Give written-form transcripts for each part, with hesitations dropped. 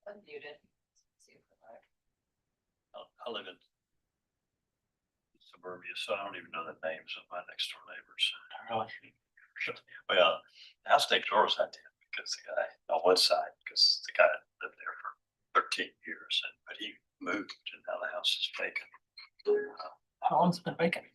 Unmuted. See if it works. I live in suburbia, so I don't even know the names of my next door neighbors. Well, the house next door was idea because the guy on one side, because the guy lived there for 13 years, but he moved and now the house is vacant. How long's it been vacant?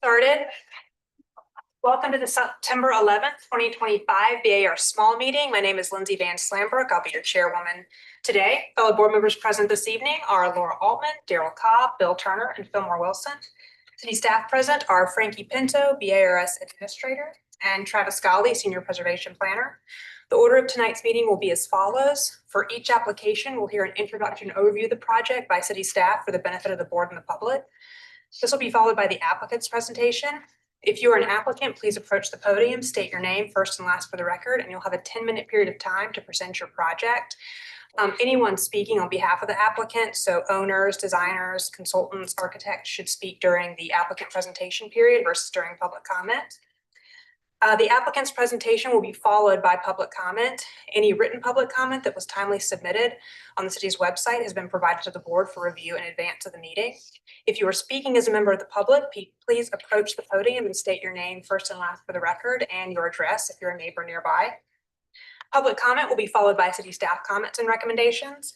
Started. Welcome to the September 11th, 2025 BAR small meeting. My name is Lindsay Van Slambrook. I'll be your chairwoman today. Fellow board members present this evening are Laura Altman, Daryl Cobb, Bill Turner, and Fillmore Wilson. City staff present are Frankie Pinto, BARS administrator, and Travis Scally, senior preservation planner. The order of tonight's meeting will be as follows. For each application, we'll hear an introduction overview of the project by city staff for the benefit of the board and the public. This will be followed by the applicant's presentation. If you are an applicant, please approach the podium, state your name first and last for the record, and you'll have a 10-minute period of time to present your project. Anyone speaking on behalf of the applicant, so owners, designers, consultants, architects, should speak during the applicant presentation period versus during public comment. The applicant's presentation will be followed by public comment. Any written public comment that was timely submitted on the city's website has been provided to the board for review in advance of the meeting. If you are speaking as a member of the public, please approach the podium and state your name first and last for the record and your address if you're a neighbor nearby. Public comment will be followed by city staff comments and recommendations.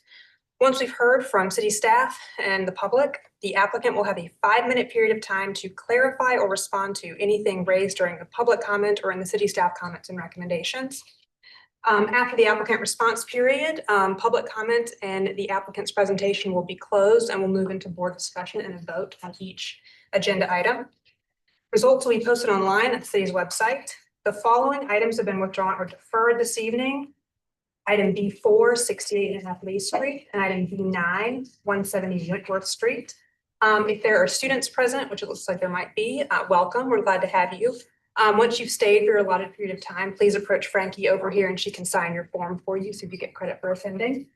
Once we've heard from city staff and the public, the applicant will have a 5-minute period of time to clarify or respond to anything raised during the public comment or in the city staff comments and recommendations. After the applicant response period, public comment and the applicant's presentation will be closed and we'll move into board discussion and a vote on each agenda item. Results will be posted online at the city's website. The following items have been withdrawn or deferred this evening. Item B4, 68.5 Lee Street, and item B9, 170 Wentworth Street. If there are students present, which it looks like there might be, welcome. We're glad to have you. Once you've stayed for your allotted period of time, please approach Frankie over here and she can sign your form for you so you get credit for attending.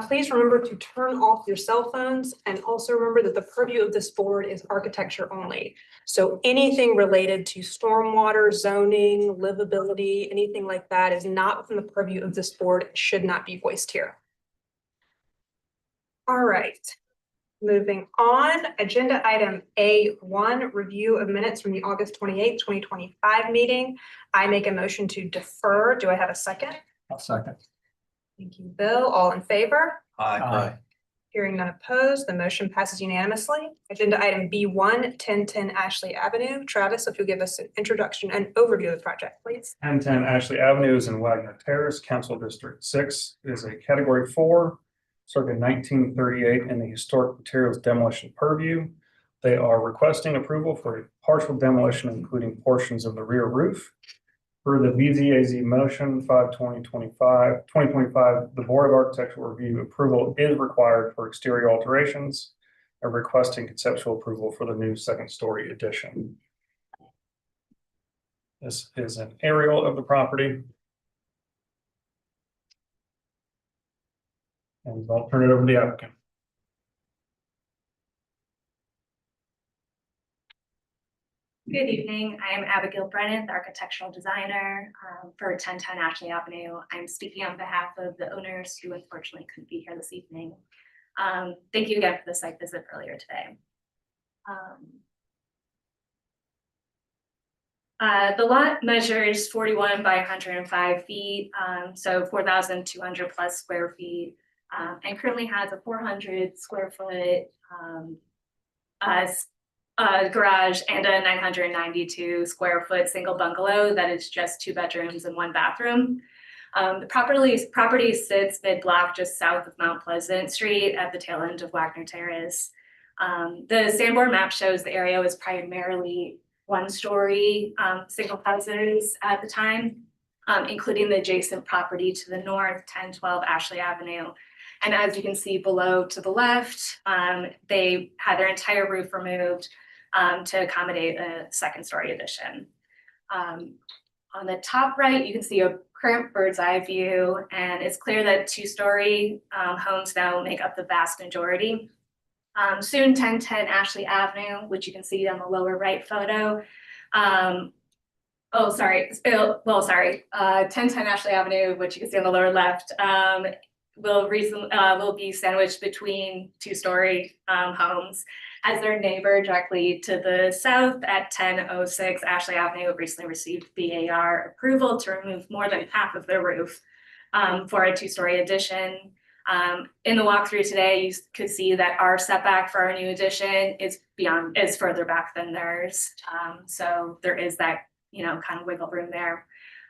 Please remember to turn off your cell phones and also remember that the purview of this board is architecture only. So anything related to stormwater, zoning, livability, anything like that is not within the purview of this board and should not be voiced here. All right. Moving on, agenda item A1, review of minutes from the August 28th, 2025 meeting. I make a motion to defer. Do I have a second? I'll second. Thank you, Bill. All in favor? Aye. Hearing none opposed, the motion passes unanimously. Agenda item B1, 1010 Ashley Avenue. Travis, if you'll give us an introduction and overview of the project, please. 1010 Ashley Avenue is in Wagner Terrace, Council District 6. It is a Category 4, circa 1938 in the historic materials demolition purview. They are requesting approval for a partial demolition, including portions of the rear roof. For the BZAZ motion 5/2025, the Board of Architectural Review approval is required for exterior alterations and requesting conceptual approval for the new second-story addition. This is an aerial of the property. And I'll turn it over to the applicant. Good evening. I am Abigail Brennan, the architectural designer for 1010 Ashley Avenue. I'm speaking on behalf of the owners who unfortunately couldn't be here this evening. Thank you again for the site visit earlier today. The lot measures 41 by 105 feet, so 4,200 plus square feet, and currently has a 400 square foot garage and a 992 square foot single bungalow that is just 2 bedrooms and 1 bathroom. The property sits mid-block just south of Mount Pleasant Street at the tail end of Wagner Terrace. The Sanborn map shows the area was primarily 1-story single houses at the time, including the adjacent property to the north, 1012 Ashley Avenue. And as you can see below to the left, they had their entire roof removed to accommodate a second-story addition. On the top right, you can see a current bird's eye view, and it's clear that 2-story homes now make up the vast majority. Soon 1010 Ashley Avenue, which you can see on the lower right photo. 1010 Ashley Avenue, which you can see on the lower left, will be sandwiched between 2-story homes, as their neighbor directly to the south at 1006 Ashley Avenue recently received BAR approval to remove more than half of their roof for a 2-story addition. In the walkthrough today, you could see that our setback for our new addition is further back than theirs. So there is that, kind of wiggle room there.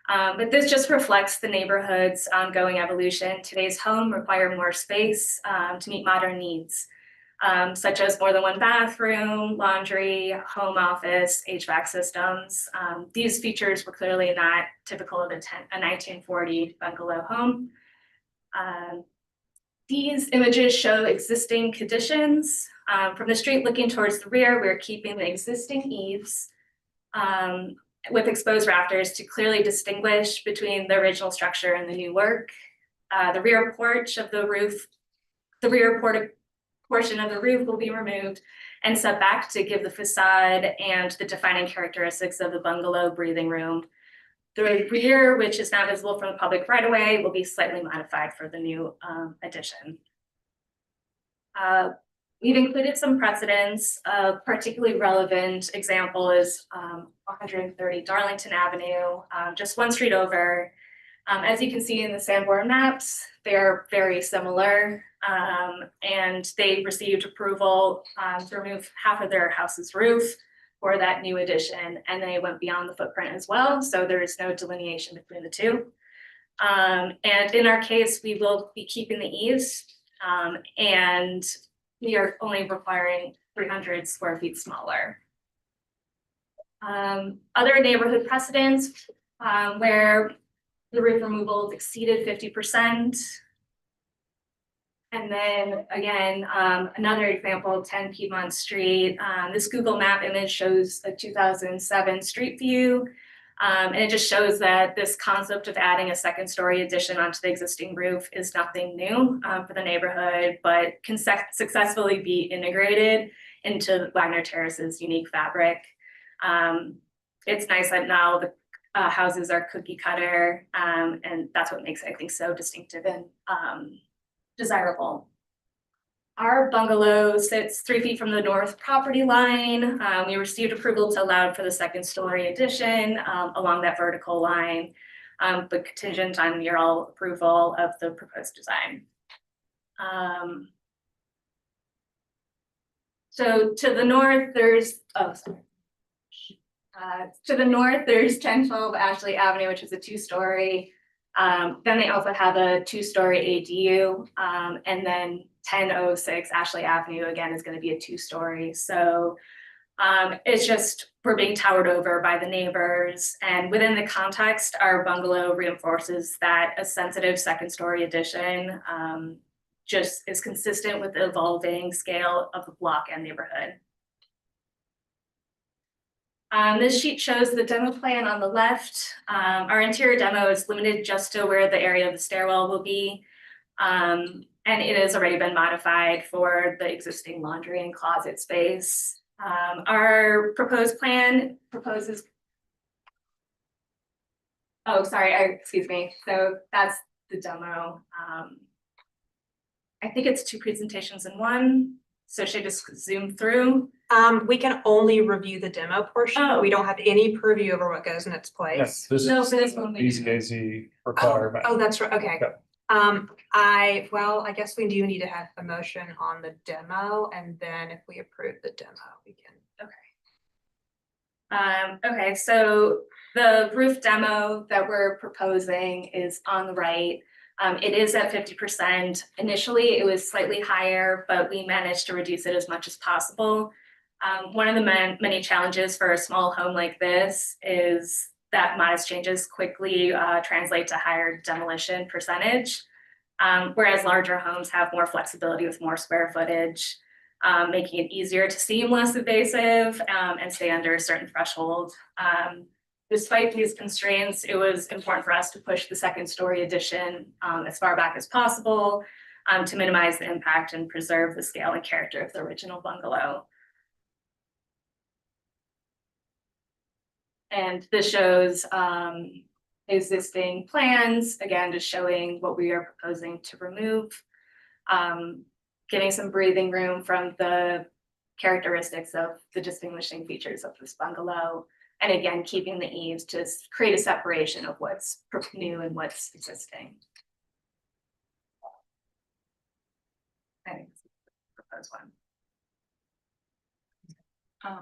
But this just reflects the neighborhood's ongoing evolution. Today's home require more space to meet modern needs, such as more than one bathroom, laundry, home office, HVAC systems. These features were clearly not typical of a 1940 bungalow home. These images show existing conditions. From the street looking towards the rear, we're keeping the existing eaves with exposed rafters to clearly distinguish between the original structure and the new work. The rear porch of the roof, the rear portion of the roof will be removed and set back to give the facade and the defining characteristics of the bungalow breathing room. The rear, which is not visible from the public right away, will be slightly modified for the new addition. We've included some precedents. A particularly relevant example is 130 Darlington Avenue, just one street over. As you can see in the Sanborn maps, they're very similar, and they received approval to remove half of their house's roof for that new addition, and they went beyond the footprint as well, so there is no delineation between the two. And in our case, we will be keeping the eaves, and we are only requiring 300 square feet smaller. Other neighborhood precedents where the roof removal exceeded 50%. And then again, another example, 10 Piedmont Street. This Google Map image shows a 2007 street view. And it just shows that this concept of adding a second story addition onto the existing roof is nothing new for the neighborhood, but can successfully be integrated into Wagner Terrace's unique fabric. It's nice that now the houses are cookie cutter, and that's what makes it, I think, so distinctive and desirable. Our bungalow sits 3 feet from the north property line. We received approval to allow for the second story addition along that vertical line, but contingent on mural approval of the proposed design. So to the north, there's, to the north, there's 1012 Ashley Avenue, which is a 2-story. Then they also have a 2-story ADU, and then 1006 Ashley Avenue again is going to be a 2-story. So it's just we're being towered over by the neighbors, and within the context, our bungalow reinforces that a sensitive second-story addition just is consistent with the evolving scale of the block and neighborhood. This sheet shows the demo plan on the left. Our interior demo is limited just to where the area of the stairwell will be. And it has already been modified for the existing laundry and closet space. Our proposed plan proposes, oh, sorry, excuse me. So that's the demo. I think it's 2 presentations in one. So should I just zoom through? We can only review the demo portion. Oh. We don't have any purview over what goes in its place. Yes, this No, is for this one. we do. BZAZ requirement. Oh, that's right, okay. Yep. I guess we do need to have a motion on the demo, and then if we approve the demo, we can. Okay, so the roof demo that we're proposing is on the right. It is at 50%. Initially, it was slightly higher, but we managed to reduce it as much as possible. One of the many challenges for a small home like this is that modest changes quickly translate to higher demolition percentage, whereas larger homes have more flexibility with more square footage, making it easier to seem less invasive and stay under a certain threshold. Despite these constraints, it was important for us to push the second story addition as far back as possible to minimize the impact and preserve the scale and character of the original bungalow. And this shows existing plans, again, just showing what we are proposing to remove, getting some breathing room from the characteristics of the distinguishing features of this bungalow. And again, keeping the eaves to create a separation of what's new and what's existing. proposed one.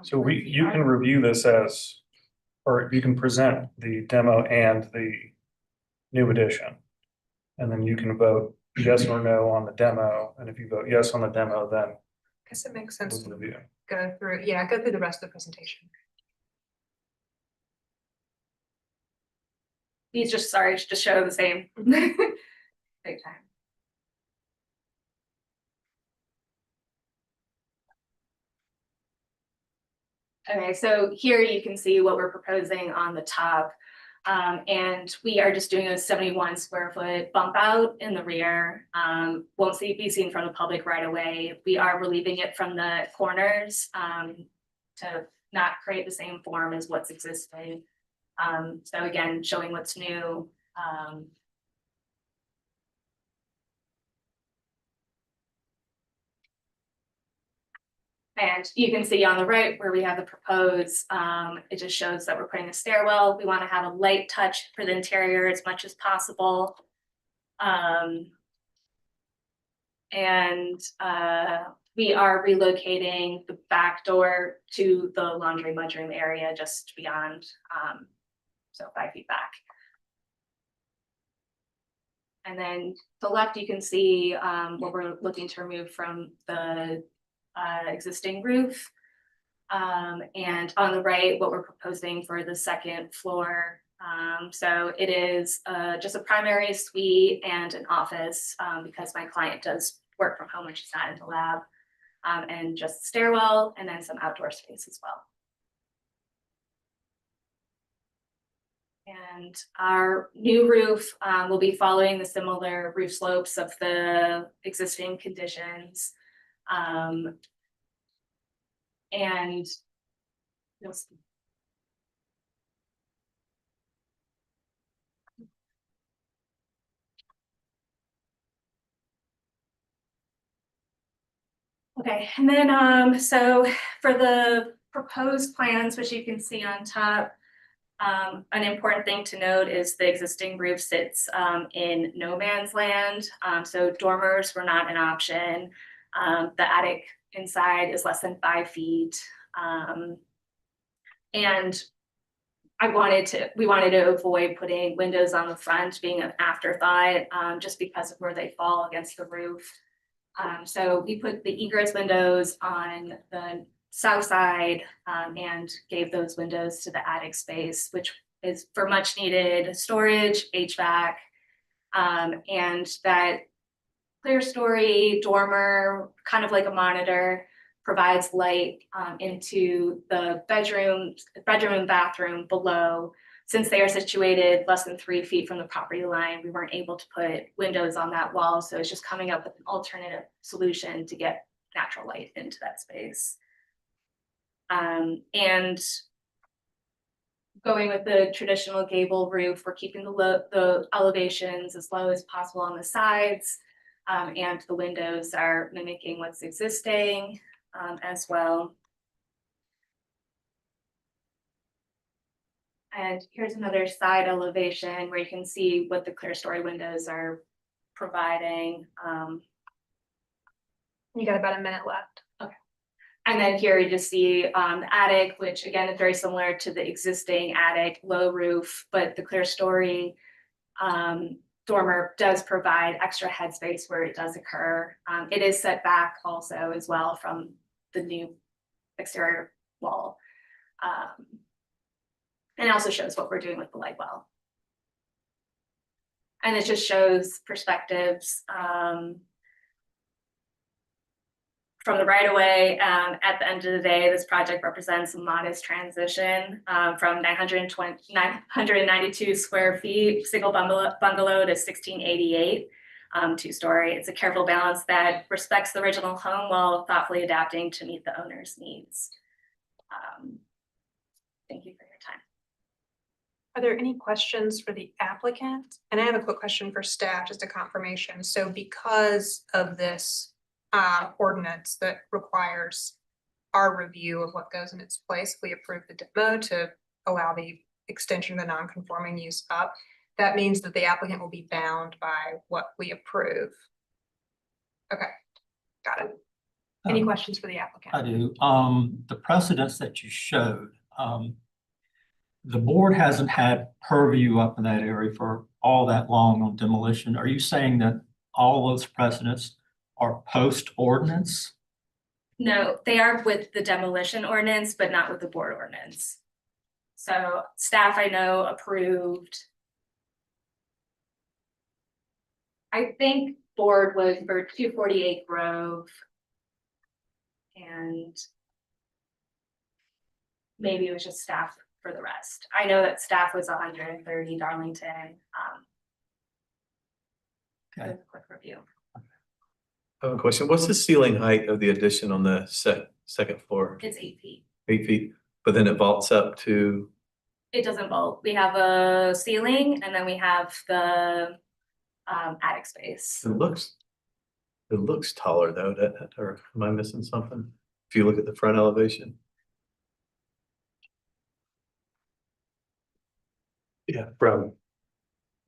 So you can review this as, or you can present the demo and the new addition. And then you can vote yes or no on the demo, and if you vote yes on the demo, then Guess it makes sense we'll to review. go through, yeah, go through the rest of the presentation. These just, sorry, just show the same. Big time. Okay, so here you can see what we're proposing on the top. And we are just doing a 71 square foot bump out in the rear. Won't be seen from the public right away. We are relieving it from the corners to not create the same form as what's existing. So again, showing what's new. And you can see on the right where we have the proposed, it just shows that we're putting a stairwell. We want to have a light touch for the interior as much as possible. We are relocating the back door to the laundry mudroom area just beyond, so 5 feet back. And then to the left, you can see what we're looking to remove from the existing roof. And on the right, what we're proposing for the second floor. So it is just a primary suite and an office because my client does work from home when she's not in the lab, and just stairwell and then some outdoor space as well. And our new roof will be following the similar roof slopes of the existing conditions. And you'll see. Okay, and then so for the proposed plans, which you can see on top, an important thing to note is the existing roof sits in no man's land. So dormers were not an option. The attic inside is less than 5 feet. And we wanted to avoid putting windows on the front being an afterthought, just because of where they fall against the roof. So we put the egress windows on the south side and gave those windows to the attic space, which is for much needed storage, HVAC, and that clear story dormer, kind of like a monitor, provides light into the bedroom and bathroom below. Since they are situated less than 3 feet from the property line, we weren't able to put windows on that wall. So it's just coming up with an alternative solution to get natural light into that space. And going with the traditional gable roof, we're keeping the elevations as low as possible on the sides. And the windows are mimicking what's existing as well. And here's another side elevation where you can see what the clear story windows are providing. You got about a minute left. Okay. And then here you just see the attic, which again is very similar to the existing attic, low roof, but the clear story dormer does provide extra headspace where it does occur. It is set back also as well from the new exterior wall. And it also shows what we're doing with the light well. And it just shows perspectives from the right of way. At the end of the day, this project represents a modest transition from 992 square feet, single bungalow to 1688 two-story. It's a careful balance that respects the original home while thoughtfully adapting to meet the owner's needs. Thank you for your time. Are there any questions for the applicant? And I have a quick question for staff, just a confirmation. So because of this ordinance that requires our review of what goes in its place, if we approve the demo to allow the extension of the non-conforming use up, that means that the applicant will be bound by what we approve. Okay, got it. Any questions for the applicant? I do. The precedents that you showed, the board hasn't had purview up in that area for all that long on demolition. Are you saying that all those precedents are post ordinance? No, they are with the demolition ordinance, but not with the board ordinance. So staff I know approved. I think board was for 248 Grove. And maybe it was just staff for the rest. I know that staff was 130 Darlington. Okay. Quick review. I have a question. What's the ceiling height of the addition on the second floor? It's 8 feet. 8 feet, but then it vaults up to, It doesn't bulk. We have a ceiling and then we have the attic space. it looks taller though, or am I missing something? If you look at the front elevation. Yeah, from,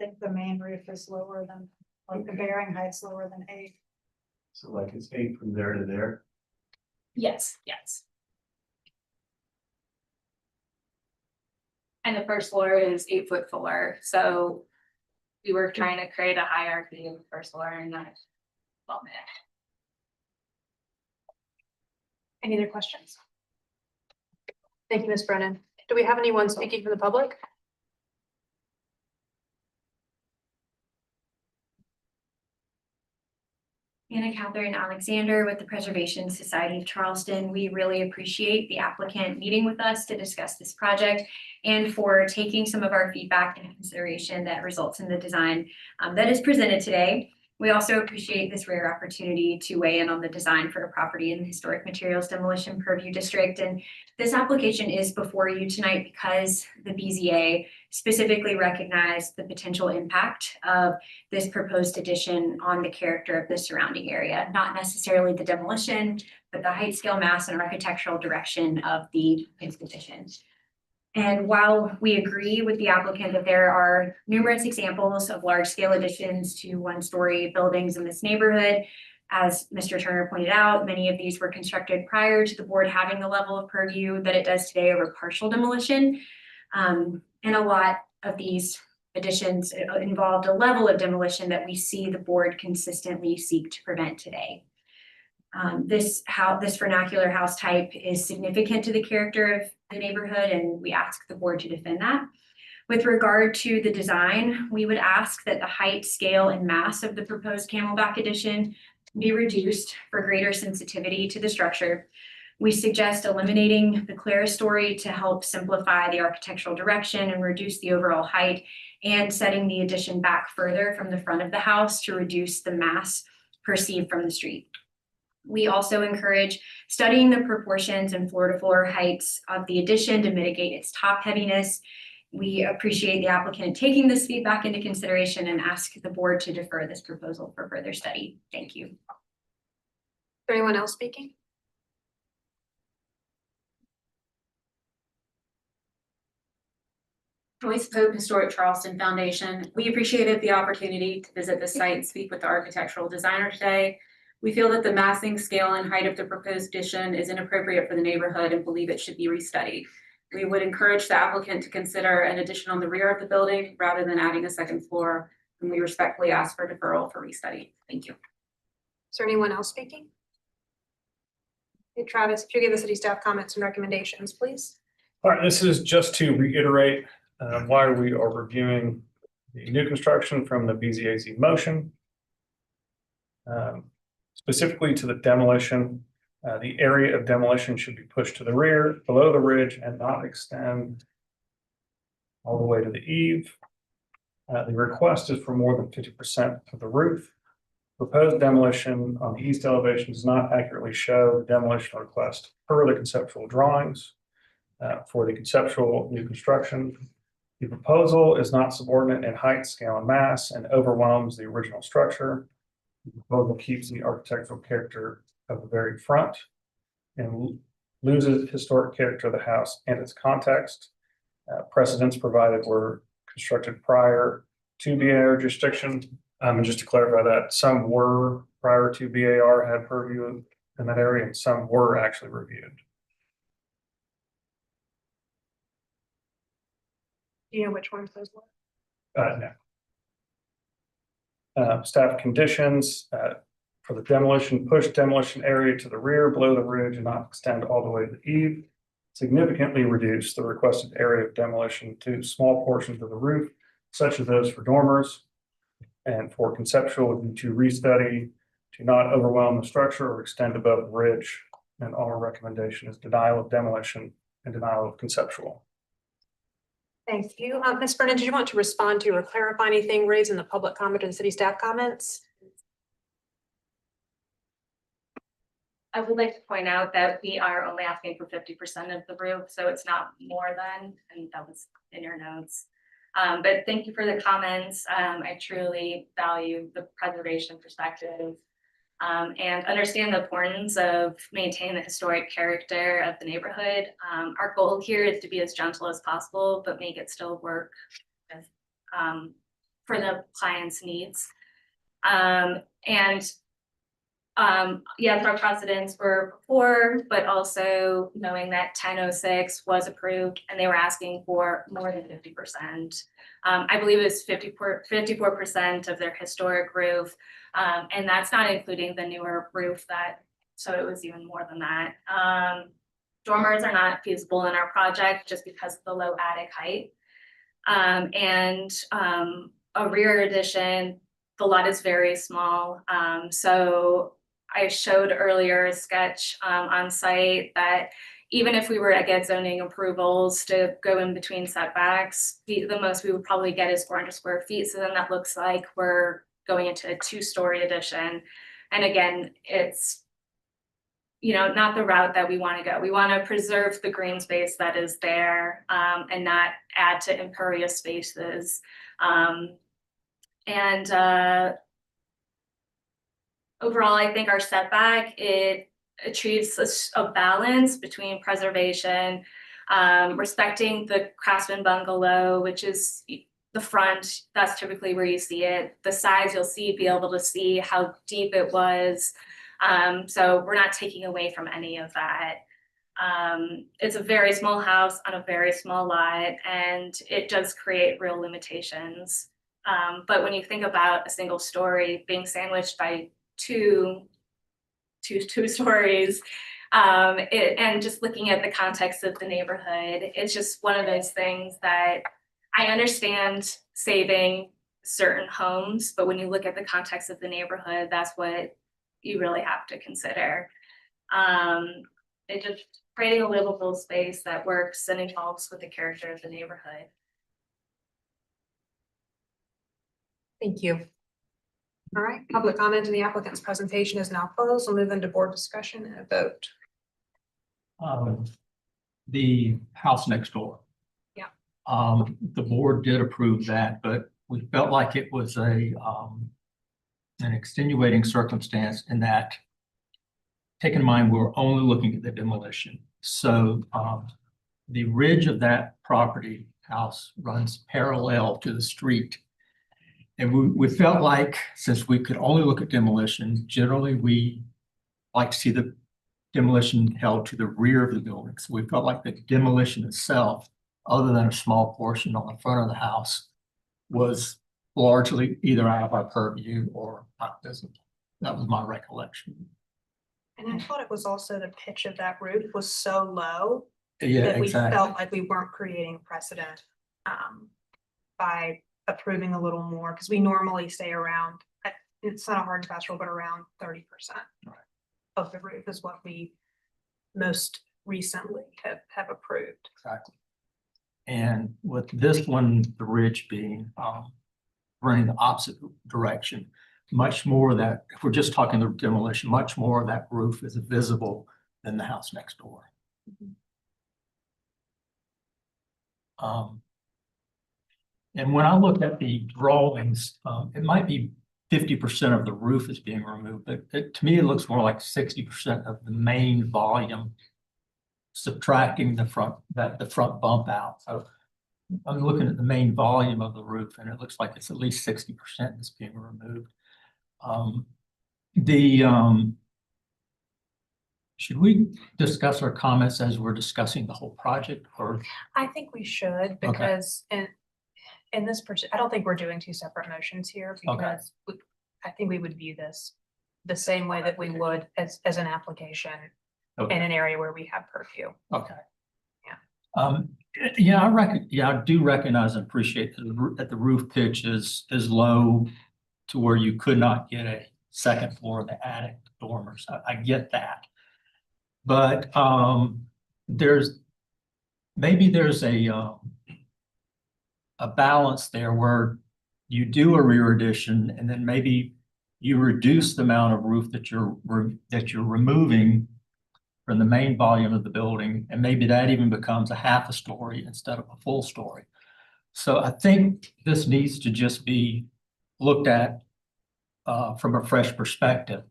I think the main roof is lower than, like the bearing height's lower than 8. so like it's 8 from there to there. Yes, yes. And the first floor is 8'4", so we were trying to create a hierarchy of the first floor and that. Well, man. Any other questions? Thank you, Ms. Brennan. Do we have anyone speaking from the public? Anna Catherine Alexander with the Preservation Society of Charleston. We really appreciate the applicant meeting with us to discuss this project and for taking some of our feedback into consideration that results in the design that is presented today. We also appreciate this rare opportunity to weigh in on the design for a property in the Historic Materials Demolition Purview District. And this application is before you tonight because the BZA specifically recognized the potential impact of this proposed addition on the character of the surrounding area, not necessarily the demolition, but the height, scale, mass, and architectural direction of the addition. And while we agree with the applicant that there are numerous examples of large-scale additions to one-story buildings in this neighborhood, as Mr. Turner pointed out, many of these were constructed prior to the board having the level of purview that it does today over partial demolition. And a lot of these additions involved a level of demolition that we see the board consistently seek to prevent today. This vernacular house type is significant to the character of the neighborhood, and we ask the board to defend that. With regard to the design, we would ask that the height, scale, and mass of the proposed Camelback addition be reduced for greater sensitivity to the structure. We suggest eliminating the clerestory to help simplify the architectural direction and reduce the overall height, and setting the addition back further from the front of the house to reduce the mass perceived from the street. We also encourage studying the proportions and floor-to-floor heights of the addition to mitigate its top heaviness. We appreciate the applicant taking this feedback into consideration and ask the board to defer this proposal for further study. Thank you. Is there anyone else speaking? Joyce Pope, Historic Charleston Foundation. We appreciated the opportunity to visit the site and speak with the architectural designer today. We feel that the massing, scale, and height of the proposed addition is inappropriate for the neighborhood and believe it should be restudied. We would encourage the applicant to consider an addition on the rear of the building rather than adding a second floor, and we respectfully ask for deferral for restudy. Thank you. Is there anyone else speaking? Hey, Travis, if you give the city staff comments and recommendations, please. All right, this is just to reiterate why we are reviewing the new construction from the BZA's motion. Specifically to the demolition, the area of demolition should be pushed to the rear, below the ridge, and not extend all the way to the eave. The request is for more than 50% of the roof. Proposed demolition on the east elevation does not accurately show the demolition request per the conceptual drawings. For the conceptual new construction, the proposal is not subordinate in height, scale, and mass and overwhelms the original structure. The proposal keeps the architectural character of the very front and loses historic character of the house and its context. Precedents provided were constructed prior to BAR jurisdiction. And just to clarify that, some were prior to BAR had purview in that area, and some were actually reviewed. Do you know which ones those were? No. Staff conditions, for the demolition, push demolition area to the rear, below the ridge, and not extend all the way to the eave. Significantly reduce the requested area of demolition to small portions of the roof, such as those for dormers. And for conceptual, would be to restudy, to not overwhelm the structure or extend above the ridge. And our recommendation is denial of demolition and denial of conceptual. Thank you. Ms. Brennan, did you want to respond to or clarify anything raised in the public comment and city staff comments? I would like to point out that we are only asking for 50% of the roof, so it's not more than, and that was in your notes. But thank you for the comments. I truly value the preservation perspective and understand the importance of maintaining the historic character of the neighborhood. Our goal here is to be as gentle as possible, but make it still work with, for the client's needs. Yes, our precedents were before, but also knowing that 1006 was approved and they were asking for more than 50%. I believe it's 54% of their historic roof. And that's not including the newer roof so it was even more than that. Dormers are not feasible in our project just because of the low attic height. A rear addition, the lot is very small. So I showed earlier a sketch on site that even if we were to get zoning approvals to go in between setbacks, the most we would probably get is 400 square feet. So then that looks like we're going into a 2-story addition. And again, it's, not the route that we want to go. We want to preserve the green space that is there and not add to impervious spaces. Overall, I think our setback, it achieves a balance between preservation, respecting the craftsman bungalow, which is the front. That's typically where you see it. The sides, be able to see how deep it was. So we're not taking away from any of that. It's a very small house on a very small lot, and it does create real limitations. But when you think about a single story being sandwiched by two stories, and just looking at the context of the neighborhood, it's just one of those things that I understand saving certain homes, but when you look at the context of the neighborhood, that's what you really have to consider. It just creating a livable space that works and evolves with the character of the neighborhood. Thank you. All right, public comment in the applicant's presentation is now closed. We'll move into board discussion and a vote. The house next door. Yeah. The board did approve that, but we felt like it was an extenuating circumstance in that, take in mind, we're only looking at the demolition. So the ridge of that property house runs parallel to the street. And we felt like, since we could only look at demolition, generally we like to see the demolition held to the rear of the building. So we felt like the demolition itself, other than a small portion on the front of the house, was largely either out of our purview or not visible. That was my recollection. And I thought it was also the pitch of that roof was so low Yeah, that we exactly. felt like we weren't creating precedent by approving a little more, because we normally stay around, it's not a hard and fast rule, but around 30% of the roof is what we most recently have approved. Exactly. And with this one, the ridge being running the opposite direction, much more that, if we're just talking the demolition, much more of that roof is visible than the house next door. And when I look at the drawings, it might be 50% of the roof is being removed, but to me, it looks more like 60% of the main volume, subtracting the front bump out. So I'm looking at the main volume of the roof, and it looks like it's at least 60% that's being removed. Should we discuss our comments as we're discussing the whole project or? I think we should because in this I don't think we're doing two separate motions here because I think we would view this the same way that we would as an application in an area where we have purview. Okay. Yeah. I do recognize and appreciate that the roof pitch is low to where you could not get a second floor of the attic dormers. I get that. But there's a balance there where you do a rear addition and then maybe you reduce the amount of roof that you're removing from the main volume of the building, and maybe that even becomes a half a story instead of a full story. So I think this needs to just be looked at from a fresh perspective.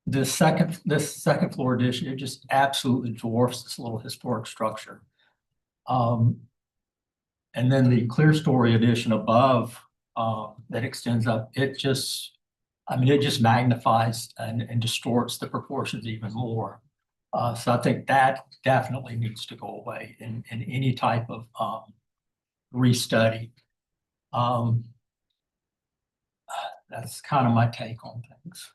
This second floor addition, it just absolutely dwarfs this little historic structure. And then the clear story addition above that extends up, it just magnifies and distorts the proportions even more. So I think that definitely needs to go away in any type of restudy. That's kind of my take on things.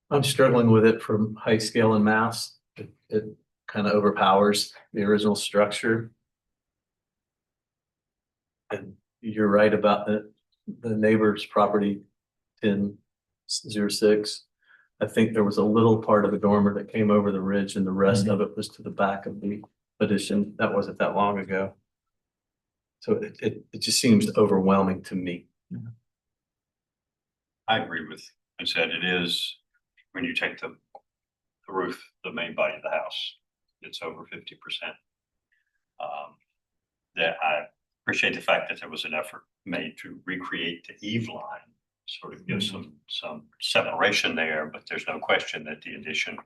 I'm struggling with it from height, scale, and mass. It kind of overpowers the original structure. And you're right about the neighbor's property 1006. I think there was a little part of the dormer that came over the ridge and the rest of it was to the back of the addition. That wasn't that long ago. So it just seems overwhelming to me. I agree with, I said it is, when you take the roof, the main body of the house, it's over 50%. That I appreciate the fact that there was an effort made to recreate the eave line, sort of give some separation there, but there's no question that the addition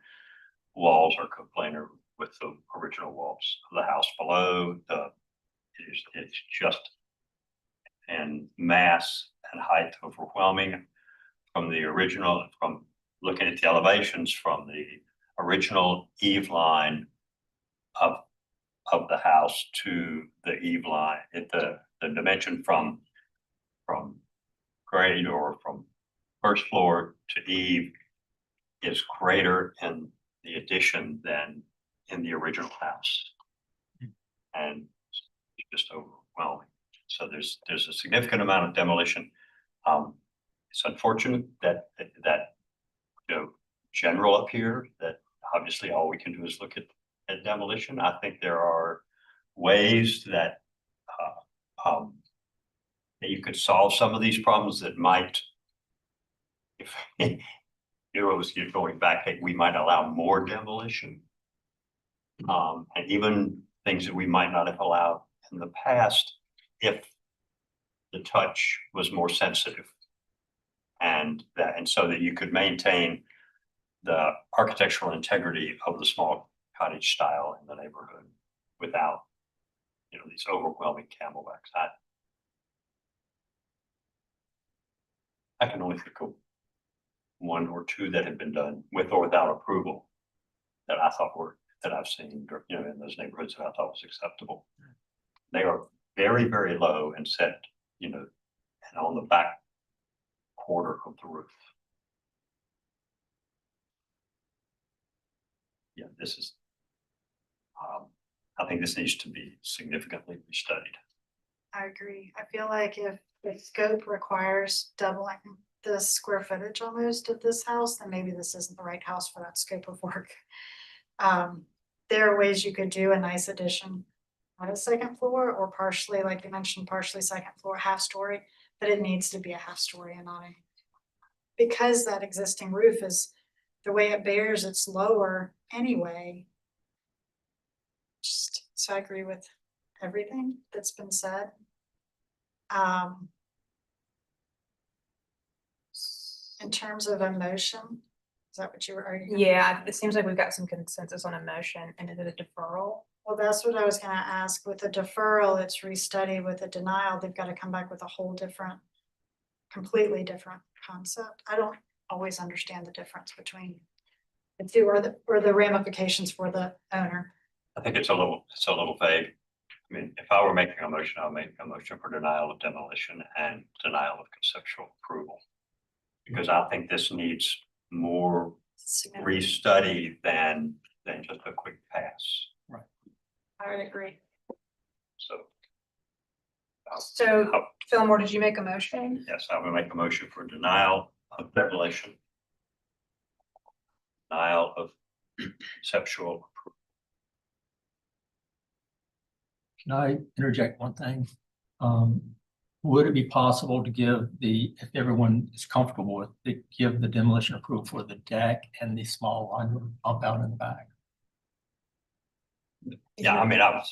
walls are coplanar with the original walls of the house below. It's just in mass and height overwhelming from the original, from looking at the elevations from the original eave line of the house to the eave line, the dimension from grade or from first floor to eave is greater in the addition than in the original house. And it's just overwhelming. So there's a significant amount of demolition. It's unfortunate that general up here, that obviously all we can do is look at demolition. I think there are ways that that you could solve some of these problems that might, if was going back, we might allow more demolition. And even things that we might not have allowed in the past if the touch was more sensitive. And so that you could maintain the architectural integrity of the small cottage style in the neighborhood without, these overwhelming camelbacks. I can only think of one or two that have been done with or without approval that I thought that I've seen, in those neighborhoods that I thought was acceptable. They are very, very low and set, and on the back quarter of the roof. Yeah, this is, I think this needs to be significantly restudied. I agree. I feel like if the scope requires doubling the square footage almost of this house, then maybe this isn't the right house for that scope of work. There are ways you could do a nice addition on a second floor or partially, like you mentioned, partially second floor, half story, but it needs to be a half story and not a, because that existing roof is the way it bears, it's lower anyway. So I agree with everything that's been said. In terms of emotion, is that what you were arguing? Yeah, it seems like we've got some consensus on a motion and is it a deferral? Well, that's what I was gonna ask. With a deferral, it's restudy. With a denial, they've got to come back with a whole different, completely different concept. I don't always understand the difference between the two or the ramifications for the owner. I think it's a little vague. I mean, if I were making a motion, I'll make a motion for denial of demolition and denial of conceptual approval. Because I think this needs more restudy than just a quick pass, I would agree. so. So, Fillmore, did you make a motion? Yes, I will make a motion for denial of demolition. Denial of conceptual approval. Can I interject one thing? Would it be possible to give if everyone is comfortable with, to give the demolition approval for the deck and the small one bump out in the back? Yeah, I mean, I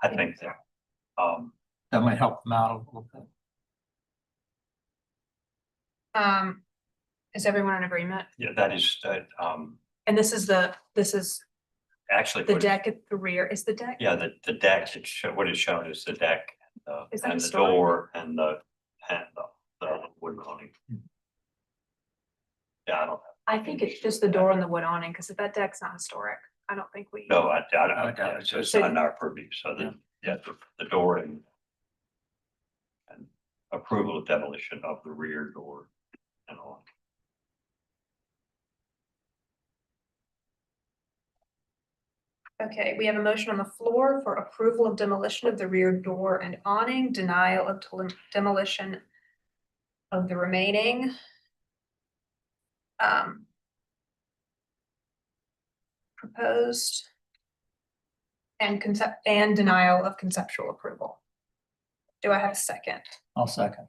think that, That might help them out a little bit. Is everyone in agreement? yeah, that is, And this is actually. the deck at the rear, is the deck? Yeah, the deck, what is shown is the deck Is that and the historic? door and the wood awning. Yeah, I don't, I think it's just the door and the wood awning, because if that deck's not historic, I don't think we. no, I doubt I it. doubt it. It's just not in our purview, so the door and approval of demolition of the rear door and all. Okay, we have a motion on the floor for approval of demolition of the rear door and awning, denial of demolition of the remaining. Proposed. And denial of conceptual approval. Do I have a second? I'll second.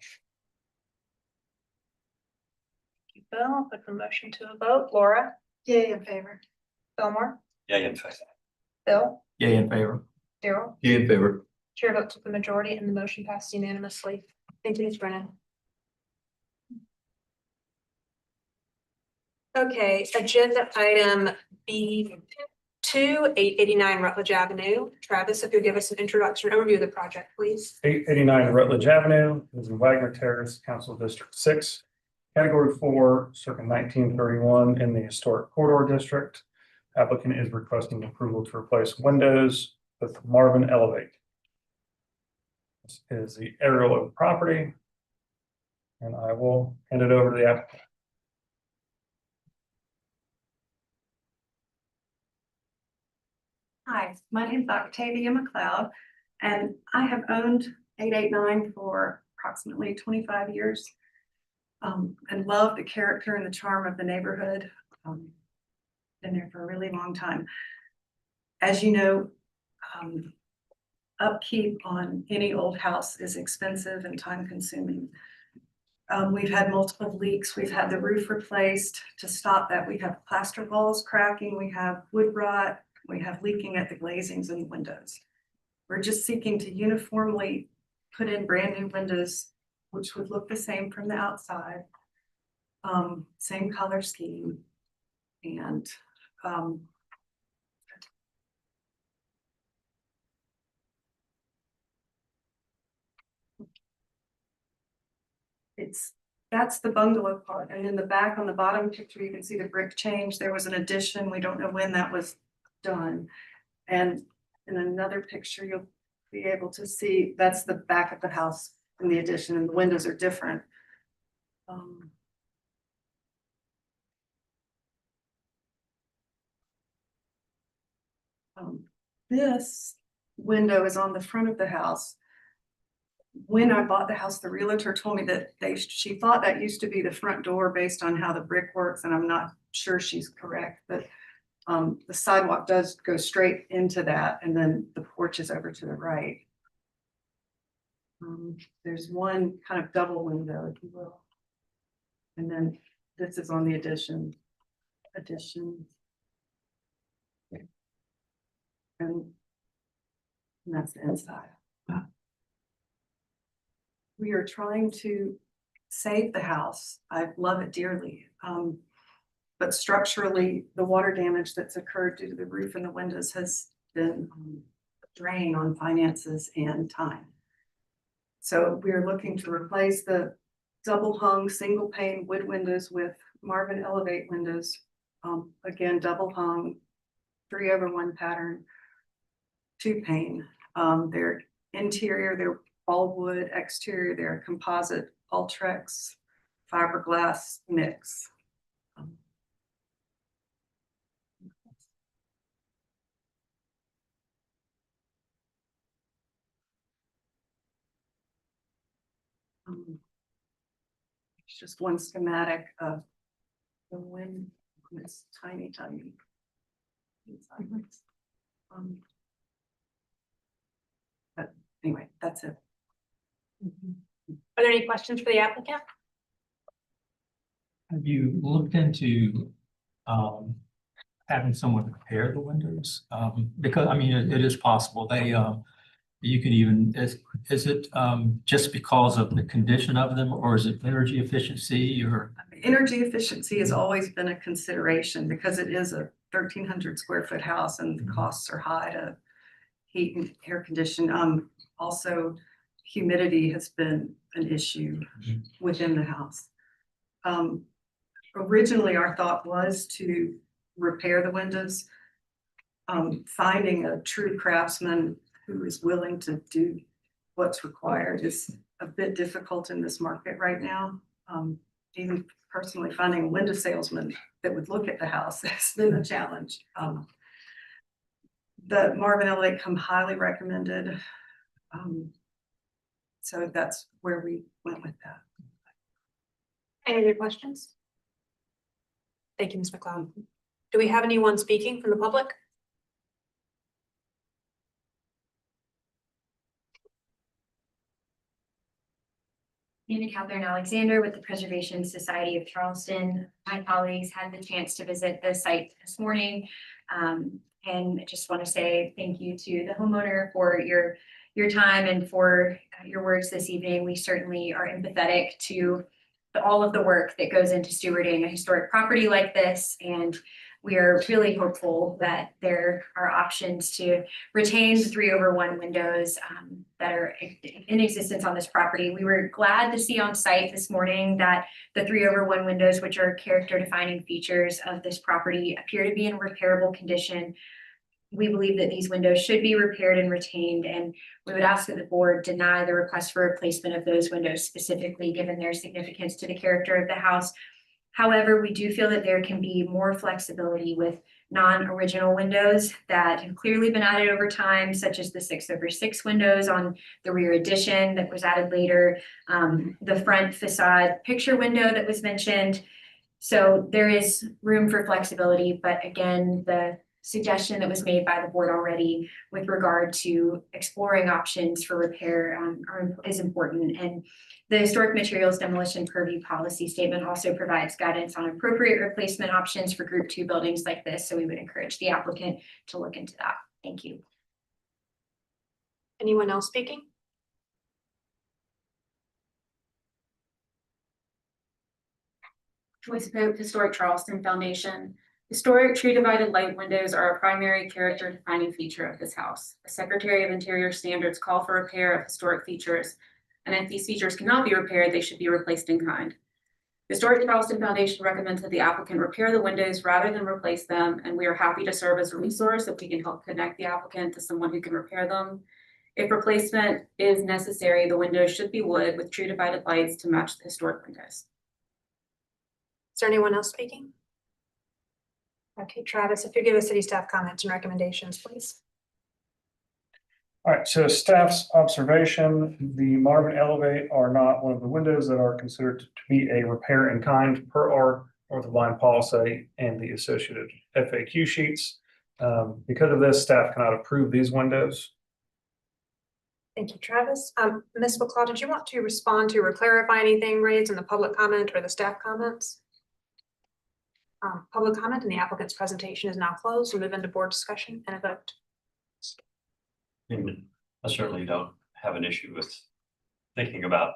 Bill, put the motion to a vote. Laura, Yay, in favor. Fillmore, Yeah, in fact, Bill, Yay in favor. Daryl. Yeah, in favor. Chair votes with the majority and the motion passed unanimously. Thank you, Ms. Brennan. Okay, agenda item B2, 889 Rutledge Avenue. Travis, if you'll give us an introduction overview of the project, please. 889 Rutledge Avenue is in Wagner Terrace, Council District 6, Category 4, circa 1931 in the Historic Corridor District. Applicant is requesting approval to replace windows with Marvin Elevate. This is the aerial of the property. And I will hand it over to the applicant. Hi, my name is Octavia McLeod, and I have owned 889 for approximately 25 years. And love the character and the charm of the neighborhood. Been there for a really long time. As you know, upkeep on any old house is expensive and time consuming. We've had multiple leaks. We've had the roof replaced. To stop that, we have plaster walls cracking. We have wood rot. We have leaking at the glazings and windows. We're just seeking to uniformly put in brand new windows, which would look the same from the outside. Same color scheme. And that's the bungalow part. And in the back on the bottom picture, you can see the brick change. There was an addition. We don't know when that was done. And in another picture, you'll be able to see that's the back of the house in the addition, and the windows are different. This window is on the front of the house. When I bought the house, the realtor told me that she thought that used to be the front door based on how the brick works, and I'm not sure she's correct, but the sidewalk does go straight into that, and then the porch is over to the right. There's one kind of double window, if you will. And then this is on the addition. And that's the inside. We are trying to save the house. I love it dearly. But structurally, the water damage that's occurred due to the roof and the windows has been a drain on finances and time. So we're looking to replace the double hung, single pane wood windows with Marvin Elevate windows. Again, double hung, 3/1 pattern, 2 pane. They're interior, they're all wood, exterior, they're composite Ultrex fiberglass mix. It's just one schematic of the wind, it's tiny, tiny. But anyway, that's it. Are there any questions for the applicant? Have you looked into having someone repair the windows? Because I mean, it is possible. You can even, is it just because of the condition of them, or is it energy efficiency, or? Energy efficiency has always been a consideration because it is a 1,300 square foot house and the costs are high to heat and air condition. Also, humidity has been an issue within the house. Originally, our thought was to repair the windows. Finding a true craftsman who is willing to do what's required is a bit difficult in this market right now. Even personally finding a window salesman that would look at the house has been a challenge. The Marvin Elevate come highly recommended. So that's where we went with that. Any other questions? Thank you, Ms. McLeod. Do we have anyone speaking from the public? Anna Catherine Alexander with the Preservation Society of Charleston. My colleagues had the chance to visit the site this morning. And I just want to say thank you to the homeowner for your time and for your words this evening. We certainly are empathetic to all of the work that goes into stewarding a historic property like this. And we are really hopeful that there are options to retain the 3/1 windows that are in existence on this property. We were glad to see on site this morning that the 3/1 windows, which are character defining features of this property, appear to be in repairable condition. We believe that these windows should be repaired and retained, and we would ask that the board deny the request for replacement of those windows specifically, given their significance to the character of the house. However, we do feel that there can be more flexibility with non-original windows that have clearly been added over time, such as the 6/6 windows on the rear addition that was added later, the front facade picture window that was mentioned. So there is room for flexibility, but again, the suggestion that was made by the board already with regard to exploring options for repair is important. And the historic materials demolition purview policy statement also provides guidance on appropriate replacement options for group 2 buildings like this. So we would encourage the applicant to look into that. Thank you. Anyone else speaking? Joyce Pope, Historic Charleston Foundation. Historic tree divided light windows are a primary character defining feature of this house. The Secretary of Interior standards call for repair of historic features, and if these features cannot be repaired, they should be replaced in kind. Historic Charleston Foundation recommends that the applicant repair the windows rather than replace them, and we are happy to serve as a resource if we can help connect the applicant to someone who can repair them. If replacement is necessary, the windows should be wood with true divided lights to match the historic windows. Is there anyone else speaking? Okay, Travis, if you give us city staff comments and recommendations, please. All right, so staff's observation, the Marvin Elevate are not one of the windows that are considered to be a repair in kind per our North of Line policy and the associated FAQ sheets. Because of this, staff cannot approve these windows. Thank you, Travis. Ms. McLeod, did you want to respond to or clarify anything raised in the public comment or the staff comments? Public comment and the applicant's presentation is now closed. We'll move into board discussion and a vote. And I certainly don't have an issue with thinking about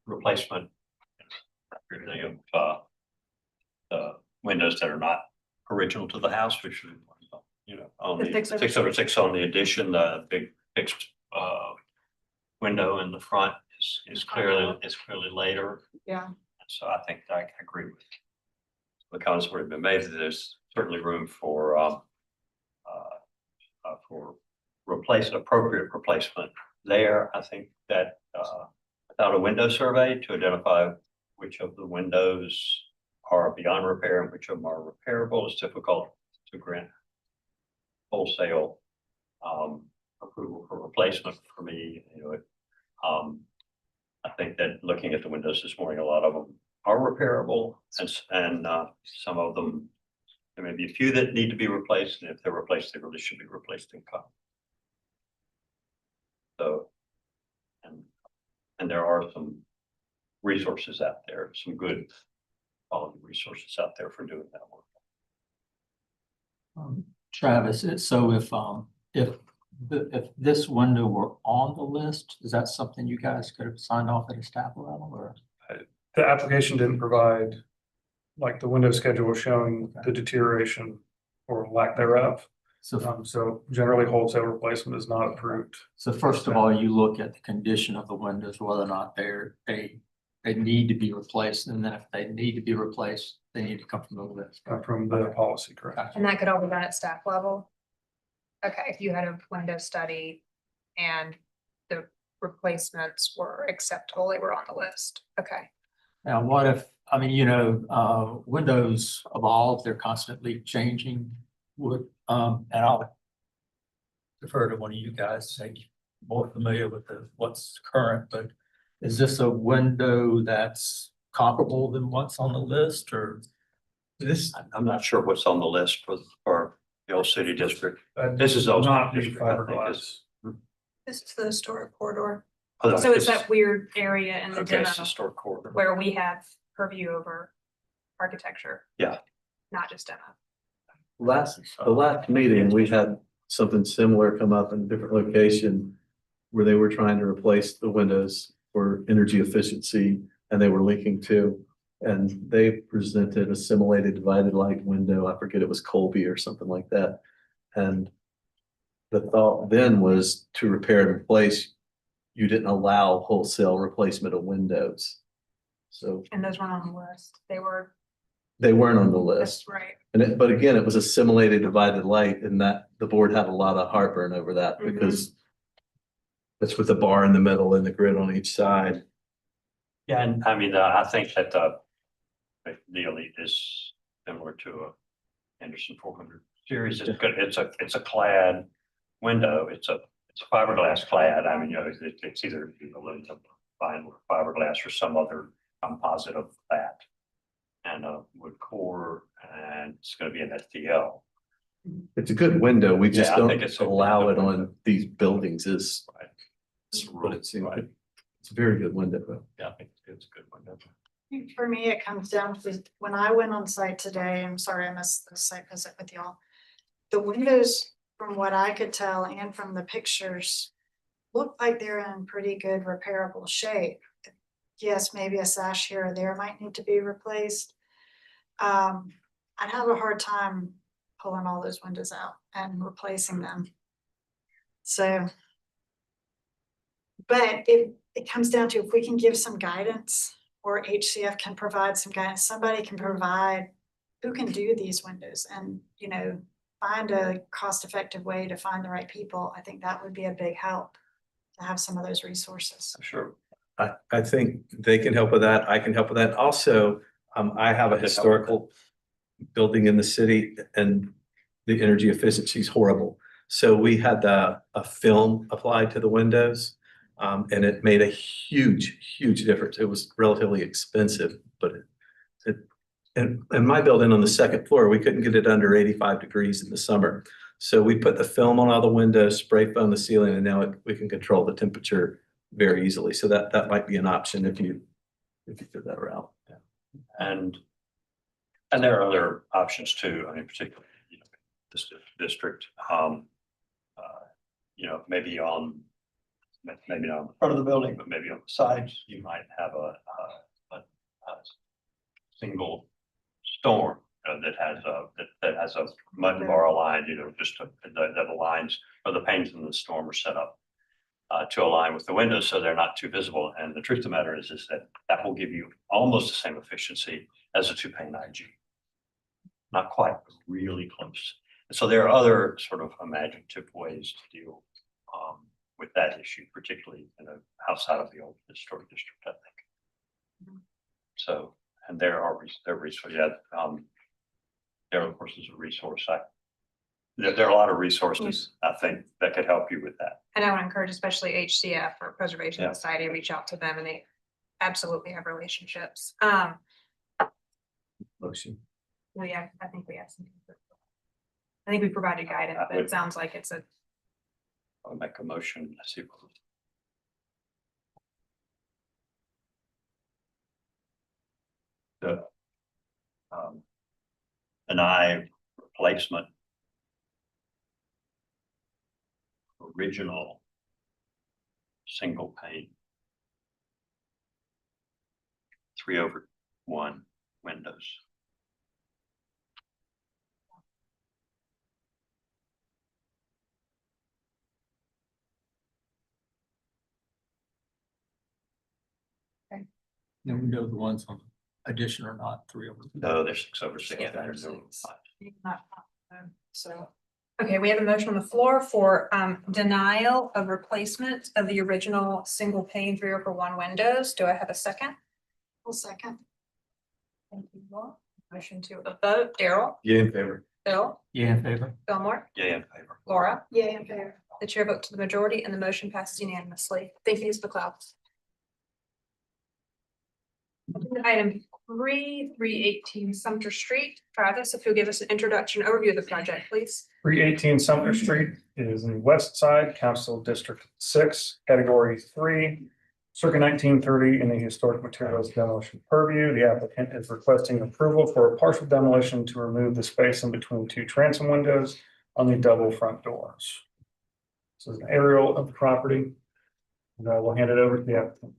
replacement of the windows that are not original to the house, which on The the 6/6. 6/6 on the addition, the big fixed window in the front is clearly later. Yeah. So I think I agree with the comments that have been made, that there's certainly room for appropriate replacement there. I think that without a window survey to identify which of the windows are beyond repair and which of them are repairable, it's difficult to grant wholesale approval for replacement for me. I think that looking at the windows this morning, a lot of them are repairable, and some of them, there may be a few that need to be replaced, and if they're replaced, they really should be replaced in kind. So, and there are some resources out there, some good quality resources out there for doing that work. Travis, so if this window were on the list, is that something you guys could have signed off at a staff level, or? The application didn't provide, like, the window schedule showing the deterioration or lack thereof. So, So generally wholesale replacement is not approved. so first of all, you look at the condition of the windows, whether or not they need to be replaced, and then if they need to be replaced, they need to come from the list. From the policy, correct? And that could all be done at staff level? Okay, if you had a window study and the replacements were acceptable, they were on the list, okay. Now, what if, I mean, windows evolve, they're constantly changing. And I'll defer to one of you guys, say more familiar with what's current, but is this a window that's comparable than what's on the list, or? I'm not sure what's on the list for the old city district. This is also not the district, I think, fiberglass. This is the historic corridor. Oh, So it's this- that weird area in the Okay, demo it's historic corridor. where we have purview over architecture. Yeah. Not just demo. The last meeting, we had something similar come up in a different location where they were trying to replace the windows for energy efficiency, and they were leaking too. And they presented a simulated divided light window. I forget, it was Colby or something like that. And the thought then was to repair and replace, you didn't allow wholesale replacement of windows. So And those weren't on the list. They were, they weren't on the list. that's right. But again, it was a simulated divided light, and that the board had a lot of heartburn over that Mhm. because it's with the bar in the middle and the grid on each side. Yeah, and I mean, I think that the Elite is similar to a Anderson 400 series. It's good. It's a clad window. It's a fiberglass clad. I mean, it's either aluminum, vinyl, fiberglass, or some other composite of that, and a wood core, and it's going to be an STL. It's a good window. We just Yeah, I don't think it's a allow good it window. on these buildings is. Right. It's It's what really it seems right. like. It's a very good window. Yeah, I think it's a good window. For me, it comes down to, when I went on site today, I'm sorry, I missed the site visit with y'all. The windows, from what I could tell and from the pictures, look like they're in pretty good repairable shape. Yes, maybe a sash here or there might need to be replaced. I'd have a hard time pulling all those windows out and replacing them. So. But it comes down to, if we can give some guidance, or HCF can provide some guidance, somebody can provide who can do these windows and, find a cost-effective way to find the right people. I think that would be a big help to have some of those resources. Sure. I think they can help with that. I can help with that. Also, I have a historical building in the city, and the energy efficiency is horrible. So we had a film applied to the windows, and it made a huge difference. It was relatively expensive, but and my building on the second floor, we couldn't get it under 85 degrees in the summer. So we put the film on all the windows, spray foam the ceiling, and now we can control the temperature very easily. So that might be an option if you do that route. Yeah. And there are other options too. I mean, particularly, this district, maybe not on the front of the building, but maybe on the sides, you might have a single storm that has a mud bar line, just that the lines or the panes in the storm are set up to align with the windows so they're not too visible. And the truth of the matter is that that will give you almost the same efficiency as a two-pane IG. Not quite, but really close. And so there are other sort of imaginative ways to deal with that issue, particularly outside of the old historic district, I think. So, and there are resources. Yeah, there of course is a resource. There are a lot of resources, I think, that could help you with that. And I want to encourage especially HCF or Preservation Yeah. Society, reach out to them and they absolutely have relationships. Motion. I think we have some. I think we provided guidance, but it sounds like it's a, I'll make a motion. Let's see. The deny replacement original single pane 3/1 windows. Then we know the ones on addition are not 3/6. No, they're 6/6. Yeah, There's they're no- so. Okay, we have a motion on the floor for denial of replacement of the original single pane 3/1 windows. Do I have a second? I'll second. Thank you, Laura. Motion to a vote. Daryl, Yeah, in favor. Bill, Yeah, in favor. Fillmore, Yeah, in favor. Laura. Yay, in favor. The chair votes to the majority and the motion passes unanimously. Thank you, Ms. McLeod. Item 318 Sumter Street. Travis, if you'll give us an introduction overview of the project, please. 318 Sumter Street is in West Side, Council District 6, Category 3, circa 1930 in the historic materials demolition purview. The applicant is requesting approval for a partial demolition to remove the space in between two transom windows on the double front doors. This is an aerial of the property. And I will hand it over to the applicant.